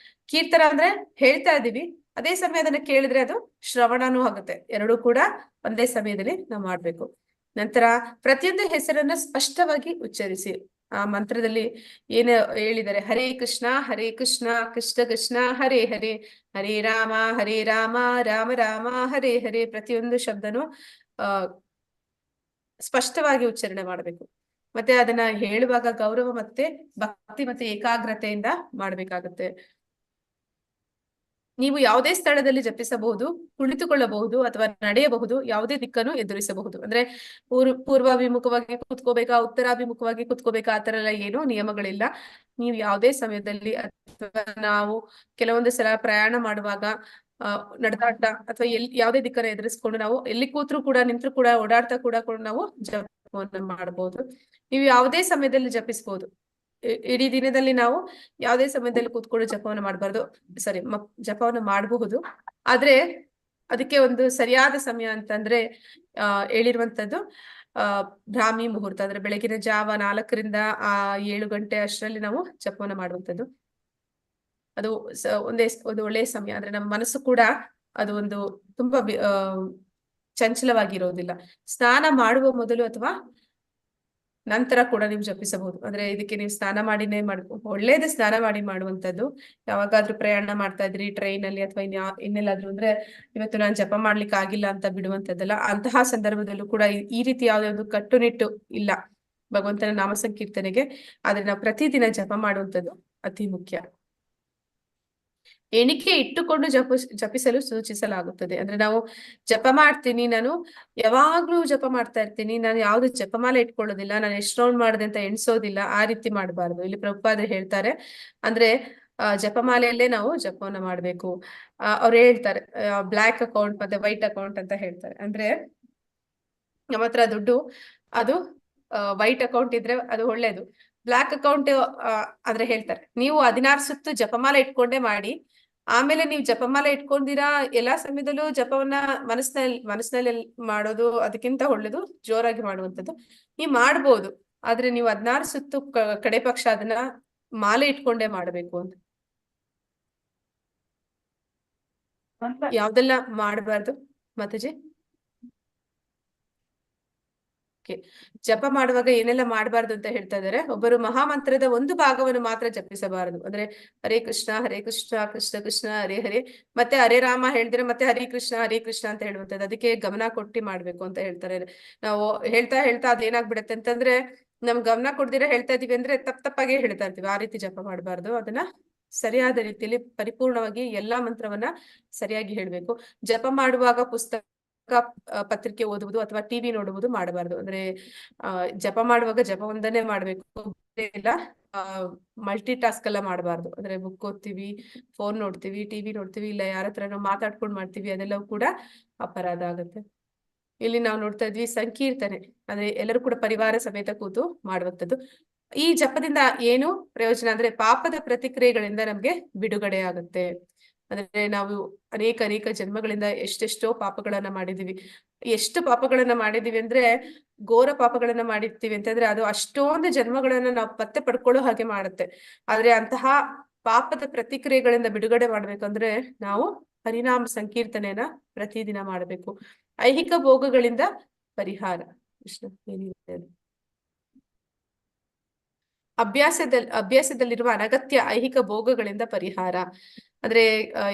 ಕೀರ್ತನ ಅಂದ್ರೆ ಹೇಳ್ತಾ ಇದೀವಿ, ಅದೇ ಸಮಯ ಅದನ್ನ ಕೇಳಿದ್ರೆ ಅದು ಶ್ರವಣನೂ ಆಗುತ್ತೆ. ಎರಡೂ ಕೂಡ ಒಂದೇ ಸಮಯದಲ್ಲಿ ನಾವು ಮಾಡ್ಬೇಕು. ನಂತರ ಪ್ರತಿಯೊಂದು ಹೆಸರನ್ನ ಸ್ಪಷ್ಟವಾಗಿ ಉಚ್ಚರಿಸಿ. ಆ ಮಂತ್ರದಲ್ಲಿ ಏನು ಹೇಳಿದ್ದಾರೆ, ಹರೇ ಕೃಷ್ಣ ಕೃಷ್ಣ ಕೃಷ್ಣ ಹರೇ ಹರೇ, ಹರೇ ರಾಮ ರಾಮ ರಾಮ ಹರೇ ಹರೇ. ಪ್ರತಿಯೊಂದು ಶಬ್ದನು ಸ್ಪಷ್ಟವಾಗಿ ಉಚ್ಚಾರಣೆ ಮಾಡಬೇಕು. ಮತ್ತೆ ಅದನ್ನ ಹೇಳುವಾಗ ಗೌರವ ಮತ್ತೆ ಭಕ್ತಿ ಮತ್ತೆ ಏಕಾಗ್ರತೆಯಿಂದ ಮಾಡ್ಬೇಕಾಗತ್ತೆ. ನೀವು ಯಾವುದೇ ಸ್ಥಳದಲ್ಲಿ ಜಪಿಸಬಹುದು, ಕುಳಿತುಕೊಳ್ಳಬಹುದು ಅಥವಾ ನಡೆಯಬಹುದು, ಯಾವುದೇ ದಿಕ್ಕನ್ನು ಎದುರಿಸಬಹುದು. ಅಂದ್ರೆ ಪೂರ್ವಾಭಿಮುಖವಾಗಿ ಕುತ್ಕೋಬೇಕಾ, ಉತ್ತರಾಭಿಮುಖವಾಗಿ ಕುತ್ಕೋಬೇಕಾ, ಆ ತರ ಎಲ್ಲ ಏನೂ ನಿಯಮಗಳಿಲ್ಲ. ನೀವು ಯಾವುದೇ ಸಮಯದಲ್ಲಿ, ಅಥವಾ ನಾವು ಕೆಲವೊಂದು ಸಲ ಪ್ರಯಾಣ ಮಾಡುವಾಗ, ನಡೆದಾಟ ಅಥವಾ ಯಾವುದೇ ದಿಕ್ಕನ್ನು ಎದುರಿಸ್ಕೊಂಡು ನಾವು ಎಲ್ಲಿ ಕೂತ್ರು ಕೂಡ, ನಿಂತ್ರು ಕೂಡ, ಓಡಾಡ್ತಾ ಕೂಡ ನಾವು ಜಪವನ್ನು ಮಾಡಬಹುದು. ನೀವು ಯಾವುದೇ ಸಮಯದಲ್ಲಿ ಜಪಿಸಬಹುದು. ಇಡೀ ದಿನದಲ್ಲಿ ನಾವು ಯಾವುದೇ ಸಮಯದಲ್ಲಿ ಕೂತ್ಕೊಂಡು ಜಪವನ್ನು ಮಾಡಬಾರ್ದು, ಜಪವನ್ನು ಮಾಡಬಹುದು. ಆದ್ರೆ ಅದಕ್ಕೆ ಒಂದು ಸರಿಯಾದ ಸಮಯ ಅಂತಂದ್ರೆ ಹೇಳಿರುವಂತದ್ದು ಬ್ರಾಹ್ಮಿ ಮುಹೂರ್ತ, ಅಂದ್ರೆ ಬೆಳಗಿನ ಜಾವ 4ರಿಂದ 7 ಗಂಟೆ ಅಷ್ಟರಲ್ಲಿ ನಾವು ಜಪವನ್ನು ಮಾಡುವಂಥದ್ದು. ಅದು ಒಂದು ಒಳ್ಳೆಯ ಸಮಯ. ಅಂದ್ರೆ ನಮ್ಮ ಮನಸ್ಸು ಕೂಡ ಅದು ಒಂದು ತುಂಬಾ ಚಂಚಲವಾಗಿರೋದಿಲ್ಲ. ಸ್ನಾನ ಮಾಡುವ ಮೊದಲು ಅಥವಾ ನಂತರ ಕೂಡ ನೀವು ಜಪಿಸಬಹುದು. ಅಂದ್ರೆ ಇದಕ್ಕೆ ನೀವು ಸ್ನಾನ ಮಾಡಿನೇ ಒಳ್ಳೇದೇ ಸ್ನಾನ ಮಾಡಿ ಮಾಡುವಂತದ್ದು. ಯಾವಾಗಾದ್ರೂ ಪ್ರಯಾಣ ಮಾಡ್ತಾ ಇದ್ರಿ ಟ್ರೈನ್ ಅಲ್ಲಿ ಅಥವಾ ಇನ್ನೆಲ್ಲಾದ್ರೂ, ಅಂದ್ರೆ ಇವತ್ತು ನಾನು ಜಪ ಮಾಡ್ಲಿಕ್ಕೆ ಆಗಿಲ್ಲ ಅಂತ ಬಿಡುವಂತದ್ದಲ್ಲ. ಅಂತಹ ಸಂದರ್ಭದಲ್ಲೂ ಕೂಡ ಈ ರೀತಿ ಯಾವುದೇ ಒಂದು ಕಟ್ಟುನಿಟ್ಟು ಇಲ್ಲ ಭಗವಂತನ ನಾಮ ಸಂಕೀರ್ತನೆಗೆ. ಆದ್ರೆ ನಾವು ಪ್ರತಿದಿನ ಜಪ ಮಾಡುವಂಥದ್ದು ಅತಿ ಮುಖ್ಯ. ಎಣಿಕೆ ಇಟ್ಟುಕೊಂಡು ಜಪಿಸಲು ಸೂಚಿಸಲಾಗುತ್ತದೆ. ಅಂದ್ರೆ ನಾವು ಜಪ ಮಾಡ್ತೀನಿ, ನಾನು ಯಾವಾಗ್ಲೂ ಜಪ ಮಾಡ್ತಾ ಇರ್ತೀನಿ, ನಾನು ಯಾವ್ದು ಜಪಮಾಲೆ ಇಟ್ಕೊಳ್ಳೋದಿಲ್ಲ, ನಾನು ಎಷ್ಟು ರೌಂಡ್ ಮಾಡಿದೆ ಅಂತ ಎಣಿಸೋದಿಲ್ಲ, ಆ ರೀತಿ ಮಾಡಬಾರ್ದು. ಇಲ್ಲಿ ಪ್ರಭುಪಾದರು ಹೇಳ್ತಾರೆ ಅಂದ್ರೆ ಜಪಮಾಲೆಯಲ್ಲೇ ನಾವು ಜಪವನ್ನ ಮಾಡ್ಬೇಕು. ಅವ್ರು ಹೇಳ್ತಾರೆ ಬ್ಲಾಕ್ ಅಕೌಂಟ್ ಮತ್ತೆ ವೈಟ್ ಅಕೌಂಟ್ ಅಂತ ಹೇಳ್ತಾರೆ. ಅಂದ್ರೆ ನಮ್ಮ ಹತ್ರ ದುಡ್ಡು ಅದು ವೈಟ್ ಅಕೌಂಟ್ ಇದ್ರೆ ಅದು ಒಳ್ಳೇದು. ಬ್ಲಾಕ್ ಅಕೌಂಟ್ ಆದ್ರೆ ಹೇಳ್ತಾರೆ ನೀವು 16 ಸುತ್ತು ಜಪಮಾಲೆ ಇಟ್ಕೊಂಡೇ ಮಾಡಿ, ಆಮೇಲೆ ನೀವು ಜಪಮಾಲೆ ಇಟ್ಕೊಂಡಿರಾ ಎಲ್ಲಾ ಸಮಯದಲ್ಲೂ ಜಪವನ್ನ ಮನಸ್ಸಿನಲ್ಲಿ ಮಾಡೋದು ಅದಕ್ಕಿಂತ ಒಳ್ಳೇದು ಜೋರಾಗಿ ಮಾಡುವಂಥದ್ದು. ನೀವು ಮಾಡ್ಬೋದು, ಆದ್ರೆ ನೀವು 16 ಸುತ್ತು ಕಡೆ ಪಕ್ಷ ಅದನ್ನ ಮಾಲೆ ಇಟ್ಕೊಂಡೇ ಮಾಡ್ಬೇಕು ಅಂತ. ಯಾವ್ದೆಲ್ಲ ಮಾಡಬಾರ್ದು ಮಾತಾಜಿ? ಜಪ ಮಾಡುವಾಗ ಏನೆಲ್ಲ ಮಾಡಬಾರ್ದು ಅಂತ ಹೇಳ್ತಾ ಇದ್ದಾರೆ. ಒಬ್ಬರು ಮಹಾಮಂತ್ರದ ಒಂದು ಭಾಗವನ್ನು ಮಾತ್ರ ಜಪಿಸಬಾರದು. ಅಂದ್ರೆ ಹರೇ ಕೃಷ್ಣ ಕೃಷ್ಣ ಕೃಷ್ಣ ಹರೇ ಹರೇ, ಮತ್ತೆ ಹರೇ ರಾಮ ಹೇಳಿದ್ರೆ ಮತ್ತೆ ಹರೇ ಕೃಷ್ಣ ಅಂತ ಹೇಳುವಂಥದ್ದು. ಅದಕ್ಕೆ ಗಮನ ಕೊಟ್ಟು ಮಾಡ್ಬೇಕು ಅಂತ ಹೇಳ್ತಾರೆ. ನಾವು ಹೇಳ್ತಾ ಅದೇನಾಗ್ಬಿಡತ್ತೆ ಅಂತಂದ್ರೆ ನಮ್ ಗಮನ ಕೊಡ್ದಿರ ಹೇಳ್ತಾ ಇದೀವಿ ಅಂದ್ರೆ ತಪ್ಪಾಗೆ ಹೇಳ್ತಾ ಇರ್ತೀವಿ. ಆ ರೀತಿ ಜಪ ಮಾಡಬಾರ್ದು. ಅದನ್ನ ಸರಿಯಾದ ರೀತಿಯಲ್ಲಿ ಪರಿಪೂರ್ಣವಾಗಿ ಎಲ್ಲಾ ಮಂತ್ರವನ್ನ ಸರಿಯಾಗಿ ಹೇಳ್ಬೇಕು. ಜಪ ಮಾಡುವಾಗ ಪುಸ್ತಕ ಪತ್ರಿಕೆ ಓದುವುದು ಅಥವಾ ಟಿವಿ ನೋಡುವುದು ಮಾಡಬಾರ್ದು. ಅಂದ್ರೆ ಜಪ ಮಾಡುವಾಗ ಜಪ ಒಂದನ್ನೇ ಮಾಡ್ಬೇಕು, ಇಲ್ಲ ಮಲ್ಟಿ ಟಾಸ್ಕ್ ಎಲ್ಲ ಮಾಡಬಾರ್ದು. ಅಂದ್ರೆ ಬುಕ್ ಓದ್ತೀವಿ, ಫೋನ್ ನೋಡ್ತೀವಿ, ಟಿವಿ ನೋಡ್ತೀವಿ, ಇಲ್ಲ ಯಾರ ಹತ್ರ ಮಾತಾಡ್ಕೊಂಡು ಮಾಡ್ತೀವಿ, ಅದೆಲ್ಲವೂ ಕೂಡ ಅಪರಾಧ ಆಗುತ್ತೆ. ಇಲ್ಲಿ ನಾವು ನೋಡ್ತಾ ಇದ್ವಿ ಸಂಕೀರ್ತನೆ, ಅಂದ್ರೆ ಎಲ್ಲರೂ ಕೂಡ ಪರಿವಾರ ಸಮೇತ ಕೂತು ಮಾಡುವಂಥದ್ದು. ಈ ಜಪದಿಂದ ಏನು ಪ್ರಯೋಜನ ಅಂದ್ರೆ ಪಾಪದ ಪ್ರತಿಕ್ರಿಯೆಗಳಿಂದ ನಮ್ಗೆ ಬಿಡುಗಡೆ ಆಗುತ್ತೆ. ಅಂದ್ರೆ ನಾವು ಅನೇಕ ಜನ್ಮಗಳಿಂದ ಎಷ್ಟೆಷ್ಟೋ ಪಾಪಗಳನ್ನ ಮಾಡಿದೀವಿ. ಎಷ್ಟು ಪಾಪಗಳನ್ನ ಮಾಡಿದೀವಿ ಅಂದ್ರೆ ಘೋರ ಪಾಪಗಳನ್ನ ಮಾಡಿರ್ತೀವಿ ಅಂತಂದ್ರೆ ಅದು ಅಷ್ಟೊಂದು ಜನ್ಮಗಳನ್ನ ನಾವು ಪತ್ತೆ ಪಡ್ಕೊಳ್ಳೋ ಹಾಗೆ ಮಾಡುತ್ತೆ. ಆದ್ರೆ ಅಂತಹ ಪಾಪದ ಪ್ರತಿಕ್ರಿಯೆಗಳಿಂದ ಬಿಡುಗಡೆ ಮಾಡ್ಬೇಕಂದ್ರೆ ನಾವು ಹರಿನಾಮ ಸಂಕೀರ್ತನೆಯನ್ನ ಪ್ರತಿದಿನ ಮಾಡ್ಬೇಕು. ಐಹಿಕ ಭೋಗಗಳಿಂದ ಪರಿಹಾರ. ಕೃಷ್ಣ ಏನಿದೆ ಅಭ್ಯಾಸದಲ್ಲಿರುವ ಅನಗತ್ಯ ಐಹಿಕ ಭೋಗಗಳಿಂದ ಪರಿಹಾರ. ಅಂದ್ರೆ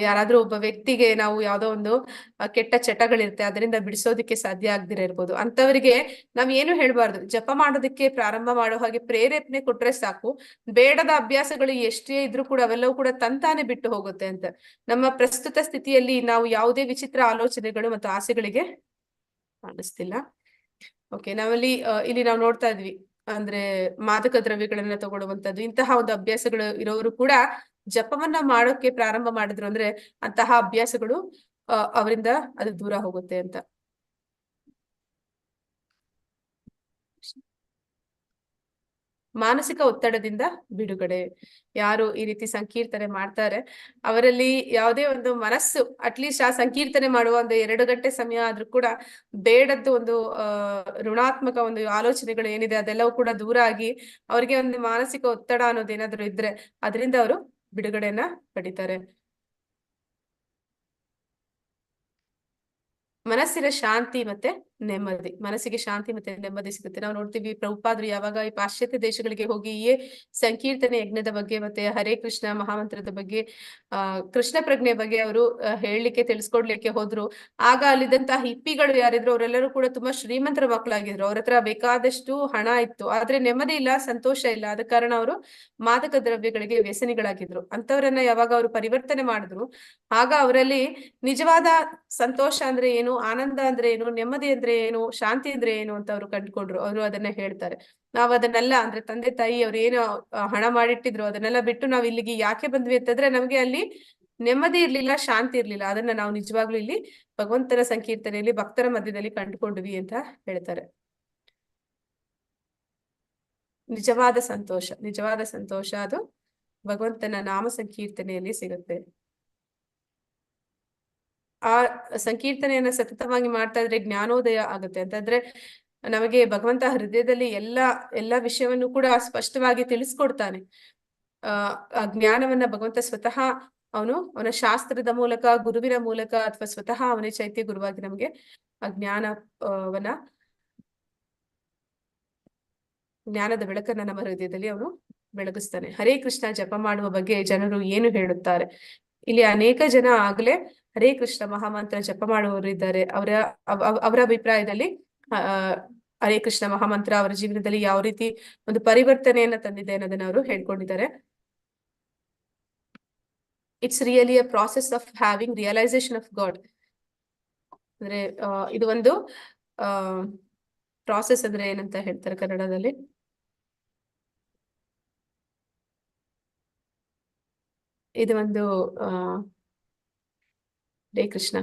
ಯಾರಾದ್ರೂ ಒಬ್ಬ ವ್ಯಕ್ತಿಗೆ ನಾವು ಯಾವ್ದೋ ಒಂದು ಕೆಟ್ಟ ಚಟಗಳಿರುತ್ತೆ, ಅದರಿಂದ ಬಿಡಿಸೋದಿಕ್ಕೆ ಸಾಧ್ಯ ಆಗದಿರ ಇರ್ಬೋದು. ಅಂತವರಿಗೆ ನಾವ್ ಏನು ಹೇಳ್ಬಾರ್ದು, ಜಪ ಮಾಡೋದಕ್ಕೆ ಪ್ರಾರಂಭ ಮಾಡೋ ಹಾಗೆ ಪ್ರೇರೇಪಣೆ ಕೊಟ್ರೆ ಸಾಕು. ಬೇಡದ ಅಭ್ಯಾಸಗಳು ಎಷ್ಟೇ ಇದ್ರೂ ಕೂಡ ಅವೆಲ್ಲವೂ ಕೂಡ ತಂತಾನೆ ಬಿಟ್ಟು ಹೋಗುತ್ತೆ ಅಂತ. ನಮ್ಮ ಪ್ರಸ್ತುತ ಸ್ಥಿತಿಯಲ್ಲಿ ನಾವು ಯಾವುದೇ ವಿಚಿತ್ರ ಆಲೋಚನೆಗಳು ಮತ್ತು ಆಸೆಗಳಿಗೆ ಕಾಣಿಸ್ತಿಲ್ಲ. ಓಕೆ, ಇಲ್ಲಿ ನಾವು ನೋಡ್ತಾ ಇದ್ವಿ ಅಂದ್ರೆ ಮಾದಕ ದ್ರವ್ಯಗಳನ್ನ ತಗೊಳ್ಳುವಂತದ್ದು, ಇಂತಹ ಒಂದು ಅಭ್ಯಾಸಗಳು ಇರೋರು ಕೂಡ ಜಪವನ್ನ ಮಾಡೋಕೆ ಪ್ರಾರಂಭ ಮಾಡಿದ್ರು ಅಂದ್ರೆ ಅಂತಹ ಅಭ್ಯಾಸಗಳು ಅವರಿಂದ ಅದು ದೂರ ಹೋಗುತ್ತೆ ಅಂತ. ಮಾನಸಿಕ ಒತ್ತಡದಿಂದ ಬಿಡುಗಡೆ. ಯಾರು ಈ ರೀತಿ ಸಂಕೀರ್ತನೆ ಮಾಡ್ತಾರೆ ಅವರಲ್ಲಿ ಯಾವುದೇ ಒಂದು ಮನಸ್ಸು ಅಟ್ಲೀಸ್ಟ್ ಆ ಸಂಕೀರ್ತನೆ ಮಾಡುವ ಒಂದು 2 ಗಂಟೆ ಸಮಯ ಆದ್ರೂ ಕೂಡ ಬೇಡದ್ದು ಒಂದು ಋಣಾತ್ಮಕ ಒಂದು ಆಲೋಚನೆಗಳು ಏನಿದೆ ಅದೆಲ್ಲವೂ ಕೂಡ ದೂರ ಆಗಿ ಅವ್ರಿಗೆ ಒಂದು ಮಾನಸಿಕ ಒತ್ತಡ ಅನ್ನೋದೇನಾದ್ರು ಇದ್ರೆ ಅದರಿಂದ ಅವರು ಬಿಡುಗಡೆಯನ್ನ ಪಡಿತಾರೆ. ಮನಸ್ಸಿನ ಶಾಂತಿ ಮತ್ತೆ ನೆಮ್ಮದಿ. ಮನಸ್ಸಿಗೆ ಶಾಂತಿ ಮತ್ತೆ ನೆಮ್ಮದಿ ಸಿಗುತ್ತೆ. ನಾವು ನೋಡ್ತೀವಿ ಪ್ರಭುಪಾದರು ಯಾವಾಗ ಈ ಪಾಶ್ಚಾತ್ಯ ದೇಶಗಳಿಗೆ ಹೋಗಿ ಈ ಸಂಕೀರ್ತನೆ ಯಜ್ಞದ ಬಗ್ಗೆ ಮತ್ತೆ ಹರೇ ಕೃಷ್ಣ ಮಹಾಮಂತ್ರದ ಬಗ್ಗೆ ಕೃಷ್ಣ ಪ್ರಜ್ಞೆ ಬಗ್ಗೆ ಅವರು ಹೇಳಲಿಕ್ಕೆ ತಿಳಿಸ್ಕೊಡ್ಲಿಕ್ಕೆ ಹೋದ್ರು. ಆಗ ಅಲ್ಲಿದ್ದಂತಹ ಹಿಪ್ಪಿಗಳು ಯಾರಿದ್ರು ಅವರೆಲ್ಲರೂ ಕೂಡ ತುಂಬಾ ಶ್ರೀಮಂತರ ಮಕ್ಕಳಾಗಿದ್ರು. ಅವ್ರ ಹತ್ರ ಬೇಕಾದಷ್ಟು ಹಣ ಇತ್ತು, ಆದ್ರೆ ನೆಮ್ಮದಿ ಇಲ್ಲ, ಸಂತೋಷ ಇಲ್ಲ. ಆದ ಕಾರಣ ಅವರು ಮಾದಕ ದ್ರವ್ಯಗಳಿಗೆ ವ್ಯಸನಿಗಳಾಗಿದ್ರು. ಅಂತವರನ್ನ ಯಾವಾಗ ಅವರು ಪರಿವರ್ತನೆ ಮಾಡಿದ್ರು ಆಗ ಅವರಲ್ಲಿ ನಿಜವಾದ ಸಂತೋಷ ಅಂದ್ರೆ ಏನು, ಆನಂದ ಅಂದ್ರೆ ಏನು, ನೆಮ್ಮದಿ ಅಂದ್ರೆ ಏನು, ಶಾಂತಿ ಅಂದ್ರೆ ಏನು ಅಂತ ಅವ್ರು ಕಂಡುಕೊಂಡ್ರು. ಅವರು ಅದನ್ನ ಹೇಳ್ತಾರೆ. ನಾವ್ ಅದನ್ನೆಲ್ಲ ಅಂದ್ರೆ ತಂದೆ ತಾಯಿ ಅವ್ರು ಏನು ಹಣ ಮಾಡಿಟ್ಟಿದ್ರು ಅದನ್ನೆಲ್ಲ ಬಿಟ್ಟು ನಾವ್ ಇಲ್ಲಿಗೆ ಯಾಕೆ ಬಂದ್ವಿ ಅಂತಂದ್ರೆ ನಮ್ಗೆ ಅಲ್ಲಿ ನೆಮ್ಮದಿ ಇರ್ಲಿಲ್ಲ, ಶಾಂತಿ ಇರ್ಲಿಲ್ಲ. ಅದನ್ನ ನಾವು ನಿಜವಾಗ್ಲೂ ಇಲ್ಲಿ ಭಗವಂತನ ಸಂಕೀರ್ತನೆಯಲ್ಲಿ ಭಕ್ತರ ಮಧ್ಯದಲ್ಲಿ ಕಂಡುಕೊಂಡ್ವಿ ಅಂತ ಹೇಳ್ತಾರೆ. ನಿಜವಾದ ಸಂತೋಷ ಅದು ಭಗವಂತನ ನಾಮ ಸಂಕೀರ್ತನೆಯಲ್ಲಿ ಸಿಗುತ್ತೆ. ಆ ಸಂಕೀರ್ತನೆಯನ್ನ ಸತತವಾಗಿ ಮಾಡ್ತಾ ಇದ್ರೆ ಜ್ಞಾನೋದಯ ಆಗುತ್ತೆ. ಅಂತಂದ್ರೆ ನಮಗೆ ಭಗವಂತ ಹೃದಯದಲ್ಲಿ ಎಲ್ಲಾ ವಿಷಯವನ್ನು ಕೂಡ ಸ್ಪಷ್ಟವಾಗಿ ತಿಳಿಸ್ಕೊಡ್ತಾನೆ. ಆ ಜ್ಞಾನವನ್ನ ಭಗವಂತ ಸ್ವತಃ ಅವನ ಶಾಸ್ತ್ರದ ಮೂಲಕ, ಗುರುವಿನ ಮೂಲಕ ಅಥವಾ ಸ್ವತಃ ಅವನೇ ಚೈತ್ಯ ಗುರುವಾಗಿ ನಮ್ಗೆ ಆ ಜ್ಞಾನದ ಬೆಳಕನ್ನ ನಮ್ಮ ಹೃದಯದಲ್ಲಿ ಅವನು ಬೆಳಗಿಸ್ತಾನೆ. ಹರೇ ಕೃಷ್ಣ ಜಪ ಮಾಡುವ ಬಗ್ಗೆ ಜನರು ಏನು ಹೇಳುತ್ತಾರೆ? ಇಲ್ಲಿ ಅನೇಕ ಜನ ಆಗ್ಲೇ ಹರೇ ಕೃಷ್ಣ ಮಹಾಮಂತ್ರ ಜಪ ಮಾಡುವವರು ಇದ್ದಾರೆ. ಅವರ ಅಭಿಪ್ರಾಯದಲ್ಲಿ ಹರೇ ಕೃಷ್ಣ ಮಹಾಮಂತ್ರ ಅವರ ಜೀವನದಲ್ಲಿ ಯಾವ ರೀತಿ ಒಂದು ಪರಿವರ್ತನೆಯನ್ನ ತಂದಿದೆ ಅನ್ನೋದನ್ನ ಅವರು ಹೇಳ್ಕೊಂಡಿದ್ದಾರೆ. It's really a process of having realisation of God. ಅಂದ್ರೆ ಇದು ಒಂದು ಪ್ರಾಸೆಸ್ ಅಂದ್ರೆ ಏನಂತ ಹೇಳ್ತಾರೆ ಕನ್ನಡದಲ್ಲಿ? ಇದು ಒಂದು ಹರೇ ಕೃಷ್ಣ,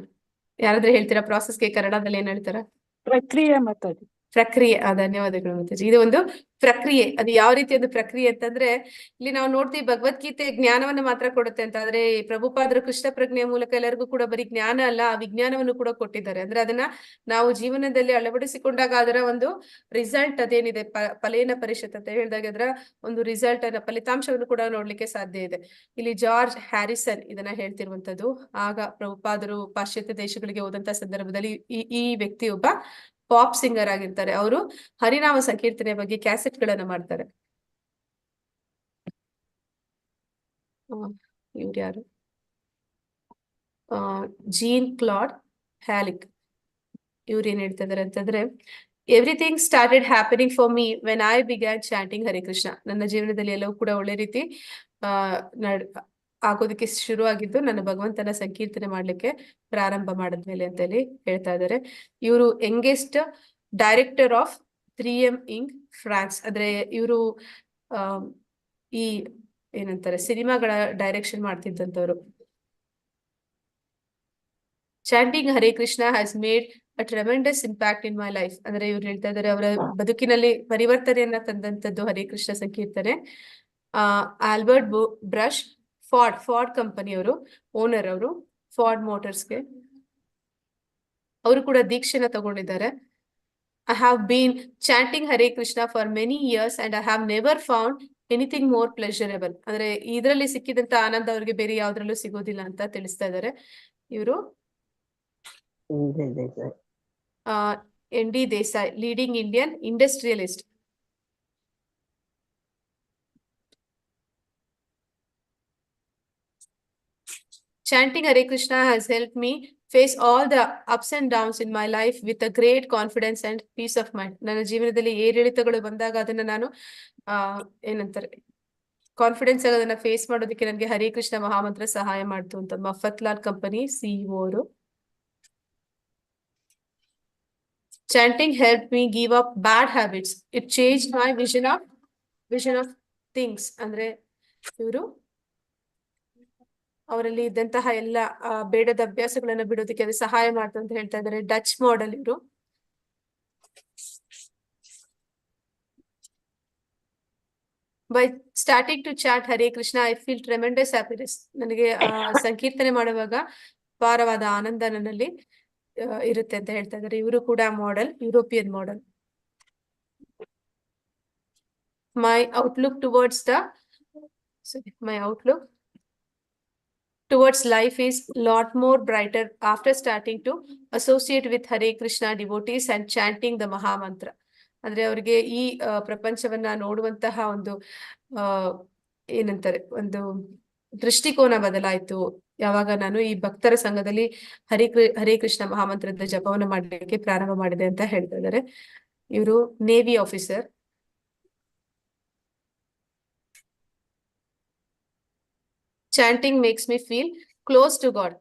ಯಾರಾದ್ರೂ ಹೇಳ್ತೀರಾ ಪ್ರಾಸೆಸ್ಗೆ ಕನ್ನಡದಲ್ಲಿ ಏನ್ ಹೇಳ್ತಾರ? ಪ್ರಕ್ರಿಯೆ ಮಾತಾಡಿ. ಪ್ರಕ್ರಿಯೆ. ಧನ್ಯವಾದಗಳು ಮಾತಾಜಿ. ಇದು ಒಂದು ಪ್ರಕ್ರಿಯೆ. ಅದು ಯಾವ ರೀತಿ ಒಂದು ಪ್ರಕ್ರಿಯೆ ಅಂತಂದ್ರೆ, ಇಲ್ಲಿ ನಾವು ನೋಡ್ತೀವಿ ಭಗವದ್ಗೀತೆ ಜ್ಞಾನವನ್ನ ಮಾತ್ರ ಕೊಡುತ್ತೆ ಅಂತ, ಆದ್ರೆ ಈ ಪ್ರಭುಪಾದರು ಕೃಷ್ಣ ಪ್ರಜ್ಞೆಯ ಮೂಲಕ ಎಲ್ಲರಿಗೂ ಕೂಡ ಬರೀ ಜ್ಞಾನ ಅಲ್ಲ, ಆ ವಿಜ್ಞಾನವನ್ನು ಕೂಡ ಕೊಟ್ಟಿದ್ದಾರೆ. ಅಂದ್ರೆ ಅದನ್ನ ನಾವು ಜೀವನದಲ್ಲಿ ಅಳವಡಿಸಿಕೊಂಡಾಗ ಅದರ ಒಂದು ರಿಸಲ್ಟ್ ಅದೇನಿದೆ, ಫಲೇನ ಪರಿಷತ್ ಅಂತ ಹೇಳಿದಾಗ ಅದರ ಒಂದು ರಿಸಲ್ಟ್ ಅನ್ನ, ಫಲಿತಾಂಶವನ್ನು ಕೂಡ ನೋಡ್ಲಿಕ್ಕೆ ಸಾಧ್ಯ ಇದೆ. ಇಲ್ಲಿ ಜಾರ್ಜ್ ಹ್ಯಾರಿಸನ್ ಇದನ್ನ ಹೇಳ್ತಿರುವಂತದ್ದು. ಆಗ ಪ್ರಭುಪಾದರು ಪಾಶ್ಚಾತ್ಯ ದೇಶಗಳಿಗೆ ಹೋದಂತ ಸಂದರ್ಭದಲ್ಲಿ ಈ ವ್ಯಕ್ತಿ ಒಬ್ಬ ಪಾಪ್ ಸಿಂಗರ್ ಆಗಿರ್ತಾರೆ. ಅವರು ಹರಿನಾಮ ಸಂಕೀರ್ತನೆ ಬಗ್ಗೆ ಕ್ಯಾಸೆಟ್ ಗಳನ್ನ ಮಾಡ್ತಾರೆ. ಇವ್ರು ಯಾರು? Jean Claude Halick. ಇವ್ರು ಏನ್ ಹೇಳ್ತಾ ಇದಾರೆ ಅಂತಂದ್ರೆ, everything started happening for me when I began chanting Hare Krishna. ನನ್ನ ಜೀವನದಲ್ಲಿ ಎಲ್ಲವೂ ಕೂಡ ಒಳ್ಳೆ ರೀತಿ ಆಗೋದಕ್ಕೆ ಶುರು ಆಗಿದ್ದು ನನ್ನ ಭಗವಂತನ ಸಂಕೀರ್ತನೆ ಮಾಡ್ಲಿಕ್ಕೆ ಪ್ರಾರಂಭ ಮಾಡಿದ್ಮೇಲೆ ಅಂತ ಹೇಳಿ ಹೇಳ್ತಾ ಇದ್ದಾರೆ. ಇವರು ಯಂಗೆಸ್ಟ್ ಡೈರೆಕ್ಟರ್ ಆಫ್ 3M ಇಂಗ್ ಫ್ರಾನ್ಸ್. ಅಂದ್ರೆ ಇವರು ಈ ಏನಂತಾರೆ ಸಿನಿಮಾಗಳ ಡೈರೆಕ್ಷನ್ ಮಾಡ್ತಿದ್ದಂಥವ್ರು. Chanting Hare Krishna has made a tremendous impact in my life. ಅಂದ್ರೆ ಇವ್ರು ಹೇಳ್ತಾ ಇದ್ದಾರೆ ಅವರ ಬದುಕಿನಲ್ಲಿ ಪರಿವರ್ತನೆಯನ್ನ ತಂದಂತದ್ದು ಹರೇ ಕೃಷ್ಣ ಸಂಕೀರ್ತನೆ. ಆಲ್ಬರ್ಟ್ ಬ್ರಷ್ ಫಾರ್ಡ್ ಕಂಪನಿಯವರು ಓನರ್, ಅವರು ಫಾರ್ಡ್ ಮೋಟರ್ಸ್ಗೆ ಅವರು ಕೂಡ ದೀಕ್ಷೆನ ತಗೊಂಡಿದ್ದಾರೆ. I have been chanting Hare Krishna for many years and I have never found anything more pleasurable. ಅಂದ್ರೆ ಇದರಲ್ಲಿ ಸಿಕ್ಕಿದಂತ ಆನಂದ ಅವ್ರಿಗೆ ಬೇರೆ ಯಾವ್ದ್ರಲ್ಲೂ ಸಿಗೋದಿಲ್ಲ ಅಂತ ತಿಳಿಸ್ತಾ ಇದ್ದಾರೆ. ಇವರು ND Desai, leading Indian industrialist. Chanting Hare Krishna has helped me face all the ups and downs in my life with a great confidence and peace of mind. ನನ್ನ ಜೀವನದಲ್ಲಿ ಏರಿಳಿತಗಳು ಬಂದಾಗ ಅದನ್ನ ನಾನು ಏನಂತಾರೆ ಕಾನ್ಫಿಡೆನ್ಸ್ ಆಗಿ ಅದನ್ನ ಫೇಸ್ ಮಾಡೋದಕ್ಕೆ ನನಗೆ ಹರೇ ಕೃಷ್ಣ ಮಹಾಮಂತ್ರ ಸಹಾಯ ಮಾಡ್ತು ಅಂತ ಮಫತ್ಲಾಲ್ ಕಂಪನಿ CEO ಅವರು. Chanting helped me give up bad habits. It changed my vision of things. ಅಂದ್ರೆ ಇವರು ಅವರಲ್ಲಿ ಇದ್ದಂತಹ ಎಲ್ಲ ಬೇಡದ ಅಭ್ಯಾಸಗಳನ್ನ ಬಿಡೋದಕ್ಕೆ ಅದು ಸಹಾಯ ಮಾಡ್ತು ಅಂತ ಹೇಳ್ತಾ ಇದ್ದಾರೆ. ಡಚ್ ಮಾಡೆಲ್ ಇವರು. By starting to chant Hare Krishna I feel tremendous happiness. ನನಗೆ ಸಂಕೀರ್ತನೆ ಮಾಡುವಾಗ ಅಪಾರವಾದ ಆನಂದ ನನ್ನಲ್ಲಿ ಇರುತ್ತೆ ಅಂತ ಹೇಳ್ತಾ ಇದ್ದಾರೆ. ಇವರು ಕೂಡ model, European model. My outlook towards life is lot more brighter after starting to associate with Hare Krishna devotees and chanting the Mahamantra. ಅಂದ್ರೆ ಅವ್ರಿಗೆ ಈ ಪ್ರಪಂಚವನ್ನ ನೋಡುವಂತಹ ಒಂದು ಒಂದು ದೃಷ್ಟಿಕೋನ ಬದಲಾಯ್ತು ಯಾವಾಗ ನಾನು ಈ ಭಕ್ತರ ಸಂಘದಲ್ಲಿ ಹರೇ ಕೃಷ್ಣ ಮಹಾಮಂತ್ರದ ಜಪವನ್ನು ಮಾಡಲಿಕ್ಕೆ ಪ್ರಾರಂಭ ಮಾಡಿದೆ ಅಂತ ಹೇಳ್ತಾ ಇದ್ದಾರೆ. ಇವರು navy officer. Chanting makes me feel close to God.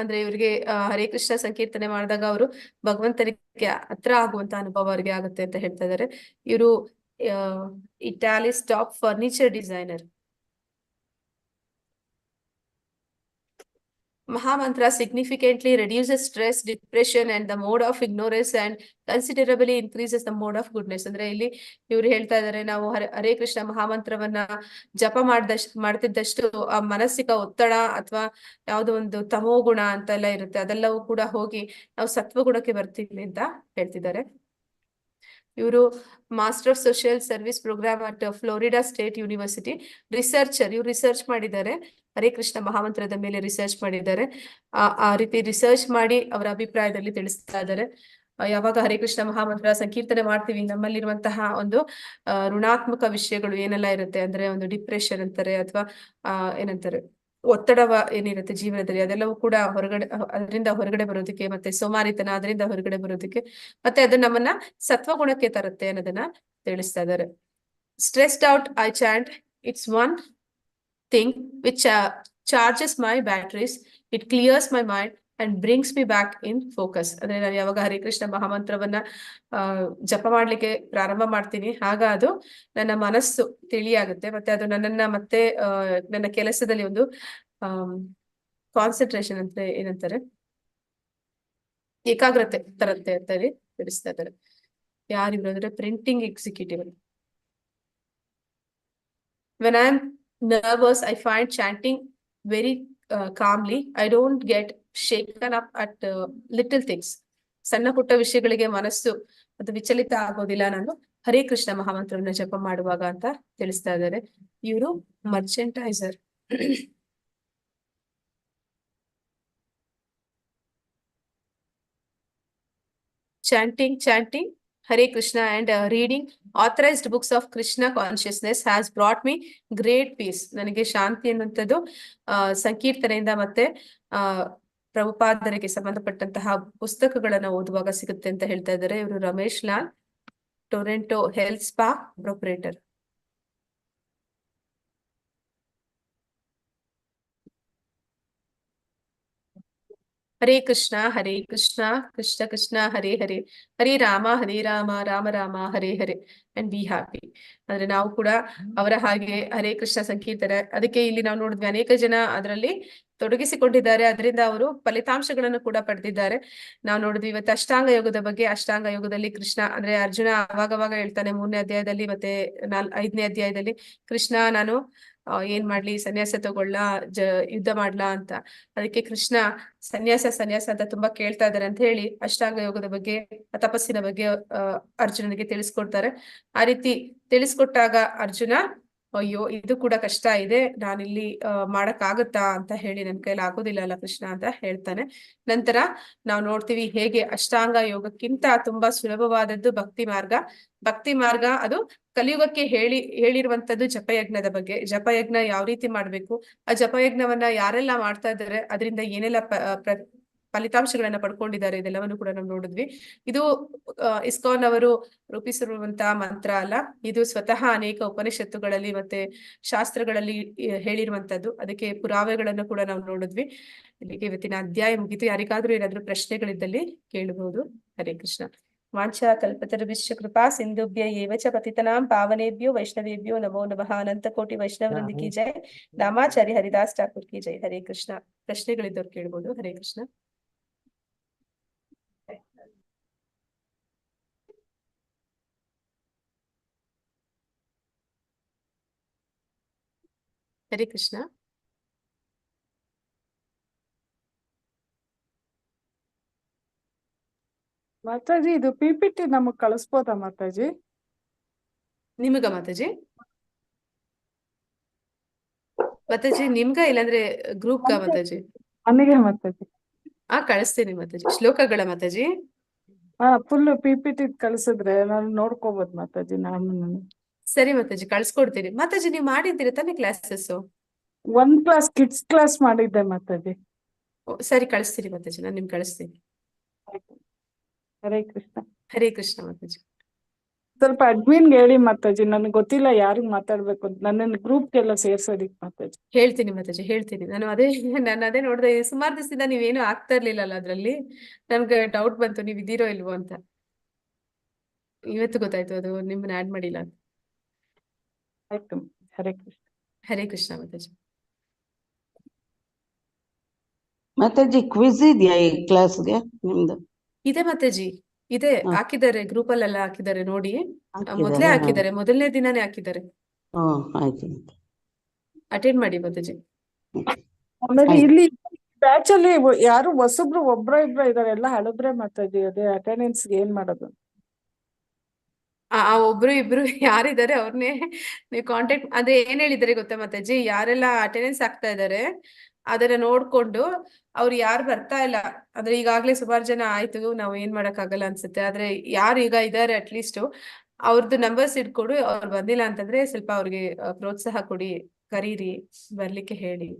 ಅಂದ್ರೆ ಇವರಿಗೆ ಹರೇ ಕೃಷ್ಣ ಸಂಕೀರ್ತನೆ ಮಾಡಿದಾಗ ಅವರು ಭಗವಂತನಿಗೆ ಹತ್ರ ಆಗುವಂತ ಅನುಭವ ಅವರಿಗೆ ಆಗುತ್ತೆ ಅಂತ ಹೇಳ್ತಾ ಇದ್ದಾರೆ. ಇವರು Italy's top furniture designer. Mahamantra significantly reduces stress, depression and the mode of ignorance and considerably increases the mode of goodness. ಅಂದ್ರೆ ಇಲ್ಲಿ ಇವ್ರು ಹೇಳ್ತಾ ಇದ್ದಾರೆ, ನಾವು ಹರೇ ಕೃಷ್ಣ ಮಹಾಮಂತ್ರವನ್ನ ಜಪ ಮಾಡ್ತಿದ್ದಷ್ಟು ಆ ಮಾನಸಿಕ ಒತ್ತಡ ಅಥವಾ ಯಾವುದೋ ಒಂದು ತಮೋಗುಣ ಅಂತೆಲ್ಲ ಇರುತ್ತೆ, ಅದೆಲ್ಲವೂ ಕೂಡ ಹೋಗಿ ನಾವು ಸತ್ವಗುಣಕ್ಕೆ ಬರ್ತೀವಿ ಅಂತ ಹೇಳ್ತಿದ್ದಾರೆ. ಇವರು master of social service program at Florida state university researcher. ಇವ್ರು ರಿಸರ್ಚ್ ಮಾಡಿದ್ದಾರೆ, ಹರೇ ಕೃಷ್ಣ ಮಹಾಮಂತ್ರದ ಮೇಲೆ ರಿಸರ್ಚ್ ಮಾಡಿದ್ದಾರೆ. ಆ ರೀತಿ ರಿಸರ್ಚ್ ಮಾಡಿ ಅವರ ಅಭಿಪ್ರಾಯದಲ್ಲಿ ತಿಳಿಸ್ತಾ ಇದ್ದಾರೆ. ಯಾವಾಗ ಹರೇ ಕೃಷ್ಣ ಮಹಾಮಂತ್ರ ಸಂಕೀರ್ತನೆ ಮಾಡ್ತೀವಿ, ನಮ್ಮಲ್ಲಿರುವಂತಹ ಒಂದು ಋಣಾತ್ಮಕ ವಿಷಯಗಳು ಏನೆಲ್ಲ ಇರುತ್ತೆ, ಅಂದ್ರೆ ಒಂದು ಡಿಪ್ರೆಷನ್ ಅಂತಾರೆ ಅಥವಾ ಏನಂತಾರೆ ಒತ್ತಡ ಏನಿರುತ್ತೆ ಜೀವನದಲ್ಲಿ, ಅದೆಲ್ಲವೂ ಕೂಡ ಅದರಿಂದ ಹೊರಗಡೆ ಬರೋದಕ್ಕೆ, ಮತ್ತೆ ಸೋಮಾರಿತನ ಅದರಿಂದ ಹೊರಗಡೆ ಬರೋದಕ್ಕೆ, ಮತ್ತೆ ಅದು ನಮ್ಮನ್ನ ಸತ್ವಗುಣಕ್ಕೆ ತರುತ್ತೆ ಅನ್ನೋದನ್ನ ತಿಳಿಸ್ತಾ ಇದ್ದಾರೆ. Stressed out I chant, it's one thing which charges my batteries, it clears my mind and brings me back in focus. ಅಂದ್ರೆ ನಾನು ಯಾವಾಗ ಹರೇ ಕೃಷ್ಣ ಮಹಾಮಂತ್ರವನ್ನ ಜಪ ಮಾಡ್ಲಿಕ್ಕೆ ಪ್ರಾರಂಭ ಮಾಡ್ತೀನಿ, ಆಗ ಅದು ನನ್ನ ಮನಸ್ಸು ತಿಳಿಯಾಗುತ್ತೆ, ಮತ್ತೆ ಅದು ನನ್ನನ್ನ ಮತ್ತೆ ನನ್ನ ಕೆಲಸದಲ್ಲಿ ಒಂದು ಕಾನ್ಸಂಟ್ರೇಷನ್ ಅಂತ ಏನಂತಾರೆ, ಏಕಾಗ್ರತೆ ತರುತ್ತೆ ಅಂತ ಹೇಳಿ ತಿಳಿಸ್ತಾ ಇದ್ದಾರೆ. ಯಾರಿವ್ರು ಅಂದ್ರೆ printing executive. When I'm nervous, I find chanting very calmly. I don't get shaken up at little things. ಸಣ್ಣ ಪುಟ್ಟ ವಿಷಯಗಳಿಗೆ ಮನಸ್ಸು ಅದು ವಿಚಲಿತ ಆಗೋದಿಲ್ಲ ನಾನು ಹರೇ ಕೃಷ್ಣ ಮಹಾಮಂತ್ರವನ್ನ ಜಪ ಮಾಡುವಾಗ ಅಂತ ತಿಳಿಸ್ತಾ ಇದ್ದಾರೆ. ಇವರು ಮರ್ಚೆಂಟೈಸರ್. Chanting Hare Krishna and reading authorized books of Krishna consciousness has brought me great peace. ನನಗೆ ಶಾಂತಿ ಅನ್ನುವಂಥದ್ದು ಸಂಕೀರ್ತನೆಯಿಂದ ಮತ್ತೆ ಪ್ರಭುಪಾದರಿಗೆ ಸಂಬಂಧಪಟ್ಟಂತಹ ಪುಸ್ತಕಗಳನ್ನ ಓದುವಾಗ ಸಿಗುತ್ತೆ ಅಂತ ಹೇಳ್ತಾ ಇದ್ದಾರೆ. ಇವರು Ramesh Lal, Toronto health spa proprietor. Hare Krishna Krishna Krishna Hare Hare, Hare Rama Rama Rama Hare Hare, and be happy. ಅಂದ್ರೆ ನಾವು ಕೂಡ ಅವರ ಹಾಗೆ ಹರೇ ಕೃಷ್ಣ ಸಂಕೀರ್ತನೆ, ಅದಕ್ಕೆ ಇಲ್ಲಿ ನಾವು ನೋಡಿದ್ವಿ ಅನೇಕ ಜನ ಅದರಲ್ಲಿ ತೊಡಗಿಸಿಕೊಂಡಿದ್ದಾರೆ, ಅದರಿಂದ ಅವರು ಫಲಿತಾಂಶಗಳನ್ನು ಕೂಡ ಪಡೆದಿದ್ದಾರೆ. ನಾವು ನೋಡಿದ್ವಿ ಇವತ್ತು ಅಷ್ಟಾಂಗ ಯೋಗದ ಬಗ್ಗೆ. ಅಷ್ಟಾಂಗ ಯೋಗದಲ್ಲಿ ಕೃಷ್ಣ ಅಂದ್ರೆ ಅರ್ಜುನ ಅವಾಗವಾಗ ಹೇಳ್ತಾನೆ 3ನೇ ಅಧ್ಯಾಯದಲ್ಲಿ ಮತ್ತೆ 5ನೇ ಅಧ್ಯಾಯದಲ್ಲಿ, ಕೃಷ್ಣ ನಾನು ಏನ್ ಮಾಡ್ಲಿ, ಸನ್ಯಾಸ ತಗೊಳ್ಳ, ಯುದ್ಧ ಮಾಡ್ಲಾ ಅಂತ. ಅದಕ್ಕೆ ಕೃಷ್ಣ ಸನ್ಯಾಸ ಅಂತ ತುಂಬಾ ಕೇಳ್ತಾ ಇದಾರೆ ಅಂತ ಹೇಳಿ ಅಷ್ಟಾಂಗ ಯೋಗದ ಬಗ್ಗೆ, ತಪಸ್ಸಿನ ಬಗ್ಗೆ ಅರ್ಜುನನಿಗೆ ತಿಳಿಸ್ಕೊಡ್ತಾರೆ. ಆ ರೀತಿ ತಿಳಿಸ್ಕೊಟ್ಟಾಗ ಅರ್ಜುನ ಅಯ್ಯೋ ಇದು ಕೂಡ ಕಷ್ಟ ಇದೆ, ನಾನಿಲ್ಲಿ ಮಾಡಕ್ ಆಗುತ್ತಾ ಅಂತ ಹೇಳಿ ನನ್ ಕೈಲಿ ಆಗೋದಿಲ್ಲ ಅಲ್ಲ ಕೃಷ್ಣ ಅಂತ ಹೇಳ್ತಾನೆ. ನಂತರ ನಾವು ನೋಡ್ತೀವಿ ಹೇಗೆ ಅಷ್ಟಾಂಗ ಯೋಗಕ್ಕಿಂತ ತುಂಬಾ ಸುಲಭವಾದದ್ದು ಭಕ್ತಿ ಮಾರ್ಗ. ಅದು ಕಲಿಯುಗಕ್ಕೆ ಹೇಳಿರುವಂತದ್ದು ಜಪಯಜ್ಞದ ಬಗ್ಗೆ. ಜಪಯಜ್ಞ ಯಾವ ರೀತಿ ಮಾಡ್ಬೇಕು, ಆ ಜಪಯಜ್ಞವನ್ನ ಯಾರೆಲ್ಲ ಮಾಡ್ತಾ ಇದ್ದಾರೆ, ಅದರಿಂದ ಏನೆಲ್ಲ ಫಲಿತಾಂಶಗಳನ್ನ ಪಡ್ಕೊಂಡಿದ್ದಾರೆ, ಇದೆಲ್ಲವನ್ನು ಕೂಡ ನಾವು ನೋಡಿದ್ವಿ. ಇದು ಇಸ್ಕಾನ್ ಅವರು ರೂಪಿಸಿರುವಂತಹ ಮಂತ್ರ ಅಲ್ಲ, ಇದು ಸ್ವತಃ ಅನೇಕ ಉಪನಿಷತ್ತುಗಳಲ್ಲಿ ಮತ್ತೆ ಶಾಸ್ತ್ರಗಳಲ್ಲಿ ಹೇಳಿರುವಂತದ್ದು. ಅದಕ್ಕೆ ಪುರಾವೆಗಳನ್ನು ಕೂಡ ನಾವು ನೋಡಿದ್ವಿ. ಇಲ್ಲಿಗೆ ಇವತ್ತಿನ ಅಧ್ಯಾಯ ಮುಗಿತು. ಯಾರಿಗಾದ್ರೂ ಏನಾದ್ರೂ ಪ್ರಶ್ನೆಗಳಿದ್ದಲ್ಲಿ ಕೇಳಬಹುದು. ಹರೇ ಕೃಷ್ಣ. ವಾಂಛಾ ಕಲ್ಪತರುಭ್ಯಶ್ಚ ಕೃಪಾ ಸಿಂಧುಭ್ಯ ಏವ ಚ ಪತಿತನಾಂ ಪಾವನೇಭ್ಯೋ ವೈಷ್ಣವೇಭ್ಯೋ ನಮೋ ನಮಃ. ಅನಂತ ಕೋಟಿ ವೈಷ್ಣವವೃಂದ ಕಿ ಜೈ. ನಾಮಾಚಾರ್ಯ ಹರಿದಾಸ್ ಠಾಕೂರ್ ಕಿ ಜೈ. ಹರೇ ಕೃಷ್ಣ. ಪ್ರಶ್ನೆಗಳಿದ್ದವ್ರು ಕೇಳ್ಬೋದು. ಹರೇ ಕೃಷ್ಣ. ಹರೇ ಕೃಷ್ಣ. ಮಾತಾಜಿ ಇದು PPT ನಮಗ್ ಕಳಿಸ್ಬೋದಾ ಮಾತಾಜಿ? ನಿಮಗ ಮಾತಾಜಿ? ಮಾತಾಜಿ ನಿಮ್ಗ ಇಲ್ಲಾಂದ್ರೆ ಗ್ರೂಪ್ಗ ಮಾತಾಜಿ? ನನಗೆ ಮಾತಾಜಿ. ಕಳಿಸ್ತೀನಿ ಮಾತಾಜಿ. ಶ್ಲೋಕಗಳ ಮಾತಾಜಿ? ಫುಲ್ PPT ಕಳ್ಸಿದ್ರೆ ನಾನು ನೋಡ್ಕೋಬಹುದು ಮಾತಾಜಿ. ನಾನು ಸರಿ ಮಾತಾಜಿ, ಕಳ್ಸ್ಕೊಡ್ತೀನಿ. ಮಾತಾಜಿ ನೀವ್ ಮಾಡಿದ್ದೀರಾ ತಾನೇ ಕ್ಲಾಸಸ್? 1 ಕ್ಲಾಸ್ ಕಿಡ್ಸ್ ಕ್ಲಾಸ್ ಮಾಡಿದ್ದೆ ಮಾತಾಜಿ. ಸರಿ ಕಳಿಸ್ತೀನಿ ಮಾತಾಜಿ, ನಾನು ನಿಮ್ಗೆ ಕಳಿಸ್ತೀನಿ. ಹರೇ ಕೃಷ್ಣ. ಹರೇ ಕೃಷ್ಣ ಮಾತಾಜಿ. ಸ್ವಲ್ಪ ಅಡ್ಮಿನ್ಗೆ ಹೇಳಿ ಮಾತಾಜಿ, ನನ್ಗೆ ಗೊತ್ತಿಲ್ಲ ಯಾರಿಗ್ ಮಾತಾಡ್ಬೇಕು ಅಂತ. ನನ್ನ ಗ್ರೂಪ್ಗೆಲ್ಲ ಸೇರ್ಸೋದಿಕ್ ಮಾತಾಜಿ. ಹೇಳ್ತೀನಿ ಮಾತಾಜಿ, ಹೇಳ್ತೀನಿ. ನಾನು ಅದೇ ನೋಡ್ದೆ, ಸುಮಾರು ದಿವಸದಿಂದ ನೀವೇನು ಆಗ್ತಾ ಇರ್ಲಿಲ್ಲಲ್ಲ ಅದ್ರಲ್ಲಿ. ನನ್ಗೆ ಡೌಟ್ ಬಂತು ನೀವ್ ಇದೀರೋ ಇಲ್ವೋ ಅಂತ. ಇವತ್ತು ಗೊತ್ತಾಯ್ತು ಅದು ನಿಮ್ಮನ್ನ ಆಡ್ ಮಾಡಿಲ್ಲ ಅಂತ. ಆಯ್ತು. ಹರೇ ಕೃಷ್ಣ. ಹರೇ ಕೃಷ್ಣ ಮಾತಾಜಿ. ಮಾತಾಜಿ ಕ್ವಿಜ್ ಇದೆಯಾ ಈ ಕ್ಲಾಸ್ಗೆ ನಿಮ್ದು? ಇದೆ ಮಾತಾಜಿ, ಇದೆ. ಹಾಕಿದ್ದಾರೆ ಗ್ರೂಪ್ ಅಲ್ಲೆಲ್ಲ ಹಾಕಿದ್ದಾರೆ ನೋಡಿ. ಮೊದ್ಲೇ ಹಾಕಿದಾರಾ? ಹಾಕಿದ್ದಾರೆ, ಮೊದಲನೇ ದಿನಾನೇ ಹಾಕಿದ್ದಾರೆ. ಆಯ್ತು. ಅಟೆಂಡ್ ಮಾಡಿ ಮಾತಾಜಿ. ಆಮೇಲೆ ಆಯ್ತು. ಇಲ್ಲಿ ಬ್ಯಾಚ್ ಅಲ್ಲಿ ಯಾರು ಹೊಸಬ್ರು ಒಬ್ರ ಇಬ್ರ ಇದಾರೆ, ಎಲ್ಲ ಹಳಬ್ರೆ ಮಾತಾಜಿ. ಅದೇ ಅಟೆಂಡೆನ್ಸ್ ಏನ್ ಮಾಡೋದು? ಒಬ್ರು ಇಬ್ರು ಯಾರಿದ್ದಾರೆ ಅವ್ರನ್ನೇ ನೀವು ಕಾಂಟ್ಯಾಕ್ಟ್. ಅದೇ ಏನ್ ಹೇಳಿದಾರೆ ಗೊತ್ತಾ ಮಾತಾಜಿ, ಯಾರೆಲ್ಲ ಅಟೆಂಡೆನ್ಸ್ ಆಗ್ತಾ ಇದಾರೆ ಅದನ್ನ ನೋಡ್ಕೊಂಡು ಅವ್ರು ಯಾರು ಬರ್ತಾ ಇಲ್ಲ ಅಂದ್ರೆ ಈಗಾಗ್ಲೇ ಸುಮಾರು ಜನ ಆಯ್ತು, ನಾವು ಏನ್ ಮಾಡಕ್ ಆಗಲ್ಲ ಅನ್ಸುತ್ತೆ. ಆದ್ರೆ ಯಾರು ಈಗ ಇದಾರೆ ಅಟ್ಲೀಸ್ಟ್ ಅವ್ರದ್ದು ನಂಬರ್ಸ್ ಇಟ್ಕೊಡು. ಅವ್ರು ಬಂದಿಲ್ಲ ಅಂತಂದ್ರೆ ಸ್ವಲ್ಪ ಅವ್ರಿಗೆ ಪ್ರೋತ್ಸಾಹ ಕೊಡಿ, ಕರೀರಿ, ಬರ್ಲಿಕ್ಕೆ ಹೇಳಿ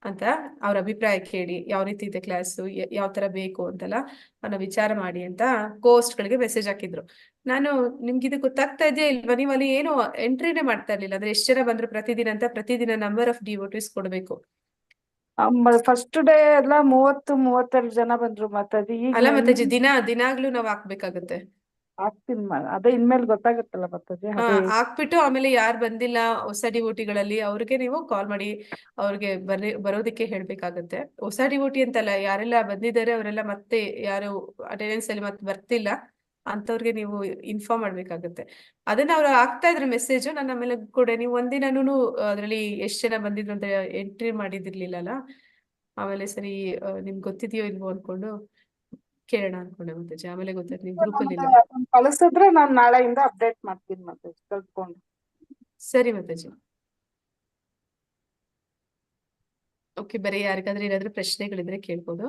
ಅಂತ ಅವ್ರ ಅಭಿಪ್ರಾಯ ಕೇಳಿ. ಯಾವ ರೀತಿ ಇದೆ ಕ್ಲಾಸು, ಯಾವ ತರ ಬೇಕು ಅಂತೆಲ್ಲ ಅವನ್ನ ವಿಚಾರ ಮಾಡಿ ಅಂತ ಪೋಸ್ಟ್ ಗಳಿಗೆ ಮೆಸೇಜ್ ಹಾಕಿದ್ರು. ನಾನು ನಿಮ್ಗೆ ಇದು ಗೊತ್ತಾಗ್ತಾ ಇದೆಯಾ ಇಲ್ವಾ, ನೀವು ಅಲ್ಲಿ ಏನು ಎಂಟ್ರಿನೇ ಮಾಡ್ತಾ ಇರ್ಲಿಲ್ಲ. ಅಂದ್ರೆ ಎಷ್ಟು ಜನ ಬಂದ್ರು ಪ್ರತಿದಿನ ಅಂತ, ಪ್ರತಿದಿನ ನಂಬರ್ ಆಫ್ ಡಿವೋಟೀಸ್ ಕೊಡ್ಬೇಕು. ಫಸ್ಟ್ ಡೇ ಎಲ್ಲ 32 ಜನ ಬಂದ್ರು ಮಾತಾಜಿ. ಈಗ ಅಲ್ಲ ಮಾತಾಜಿ, ದಿನಾಗ್ಲೂ ನಾವ್ ಹಾಕ್ಬೇಕಾಗತ್ತೆ. ಆಗ್ತೀನಿ ಅದೇ ಇನ್ಮೇಲೆ ಗೊತ್ತಾಗತ್ತಲ್ಲ ಮಾತಾಜಿ. ಅದೇ ಹಾಕ್ಬಿಟ್ಟು ಆಮೇಲೆ ಯಾರು ಬಂದಿಲ್ಲ ಹೊಸ ಡಿವೋಟಿಗಳಲ್ಲಿ ಅವ್ರಿಗೆ ನೀವು ಕಾಲ್ ಮಾಡಿ ಅವ್ರಿಗೆ ಬರೋದಕ್ಕೆ ಹೇಳ್ಬೇಕಾಗತ್ತೆ. ಹೊಸ ಡಿವೋಟಿ ಅಂತಲ್ಲ, ಯಾರೆಲ್ಲ ಬಂದಿದ್ದಾರೆ ಅವರೆಲ್ಲ ಮತ್ತೆ ಯಾರು ಅಟೆಂಡೆನ್ಸ್ ಅಲ್ಲಿ ಮತ್ತೆ ಬರ್ತಿಲ್ಲ ಅಂತವ್ರಿಗೆ ನೀವು ಇನ್ಫಾರ್ಮ್ ಮಾಡ್ಬೇಕಾಗತ್ತೆ. ಅದನ್ನ ಅವ್ರು ಹಾಕ್ತಾ ಇದ್ರೆ ಮೆಸೇಜ್, ನಾನು ಆಮೇಲೆ ಕೂಡ ನೀವು ಒಂದಿನೂ ಅದ್ರಲ್ಲಿ ಎಷ್ಟ್ ಜನ ಬಂದಿದ್ರು ಅಂತ ಎಂಟ್ರಿ ಮಾಡಿದಿರ್ಲಿಲ್ಲಲ್ಲ. ಆಮೇಲೆ ಸರಿ ನಿಮ್ಗೆ ಗೊತ್ತಿದೆಯೋ ಇಲ್ವೋ ಅನ್ಕೊಂಡು ಕೇಳೋಣ ಅನ್ಕೊಂಡೆ ಮಾತಾಜಿ. ಆಮೇಲೆ ಗೊತ್ತಾಯ್ತು ನೀವು ಗ್ರೂಪ್ ಅಲ್ಲಿ ಇಲ್ಲ. ಕಳಿಸಿದ್ರೆ ನಾನು ನಾಳೆಯಿಂದ ಅಪ್ಡೇಟ್ ಮಾಡ್ತೀನಿ ಮಾತಾಜಿ ಕಲ್ತ್ಕೊಂಡು. ಸರಿ ಮಾತಾಜಿ. ಓಕೆ, ಬರೀ ಯಾರಿಗಾದ್ರೂ ಏನಾದ್ರೂ ಪ್ರಶ್ನೆಗಳಿದ್ರೆ ಕೇಳ್ಬೋದು.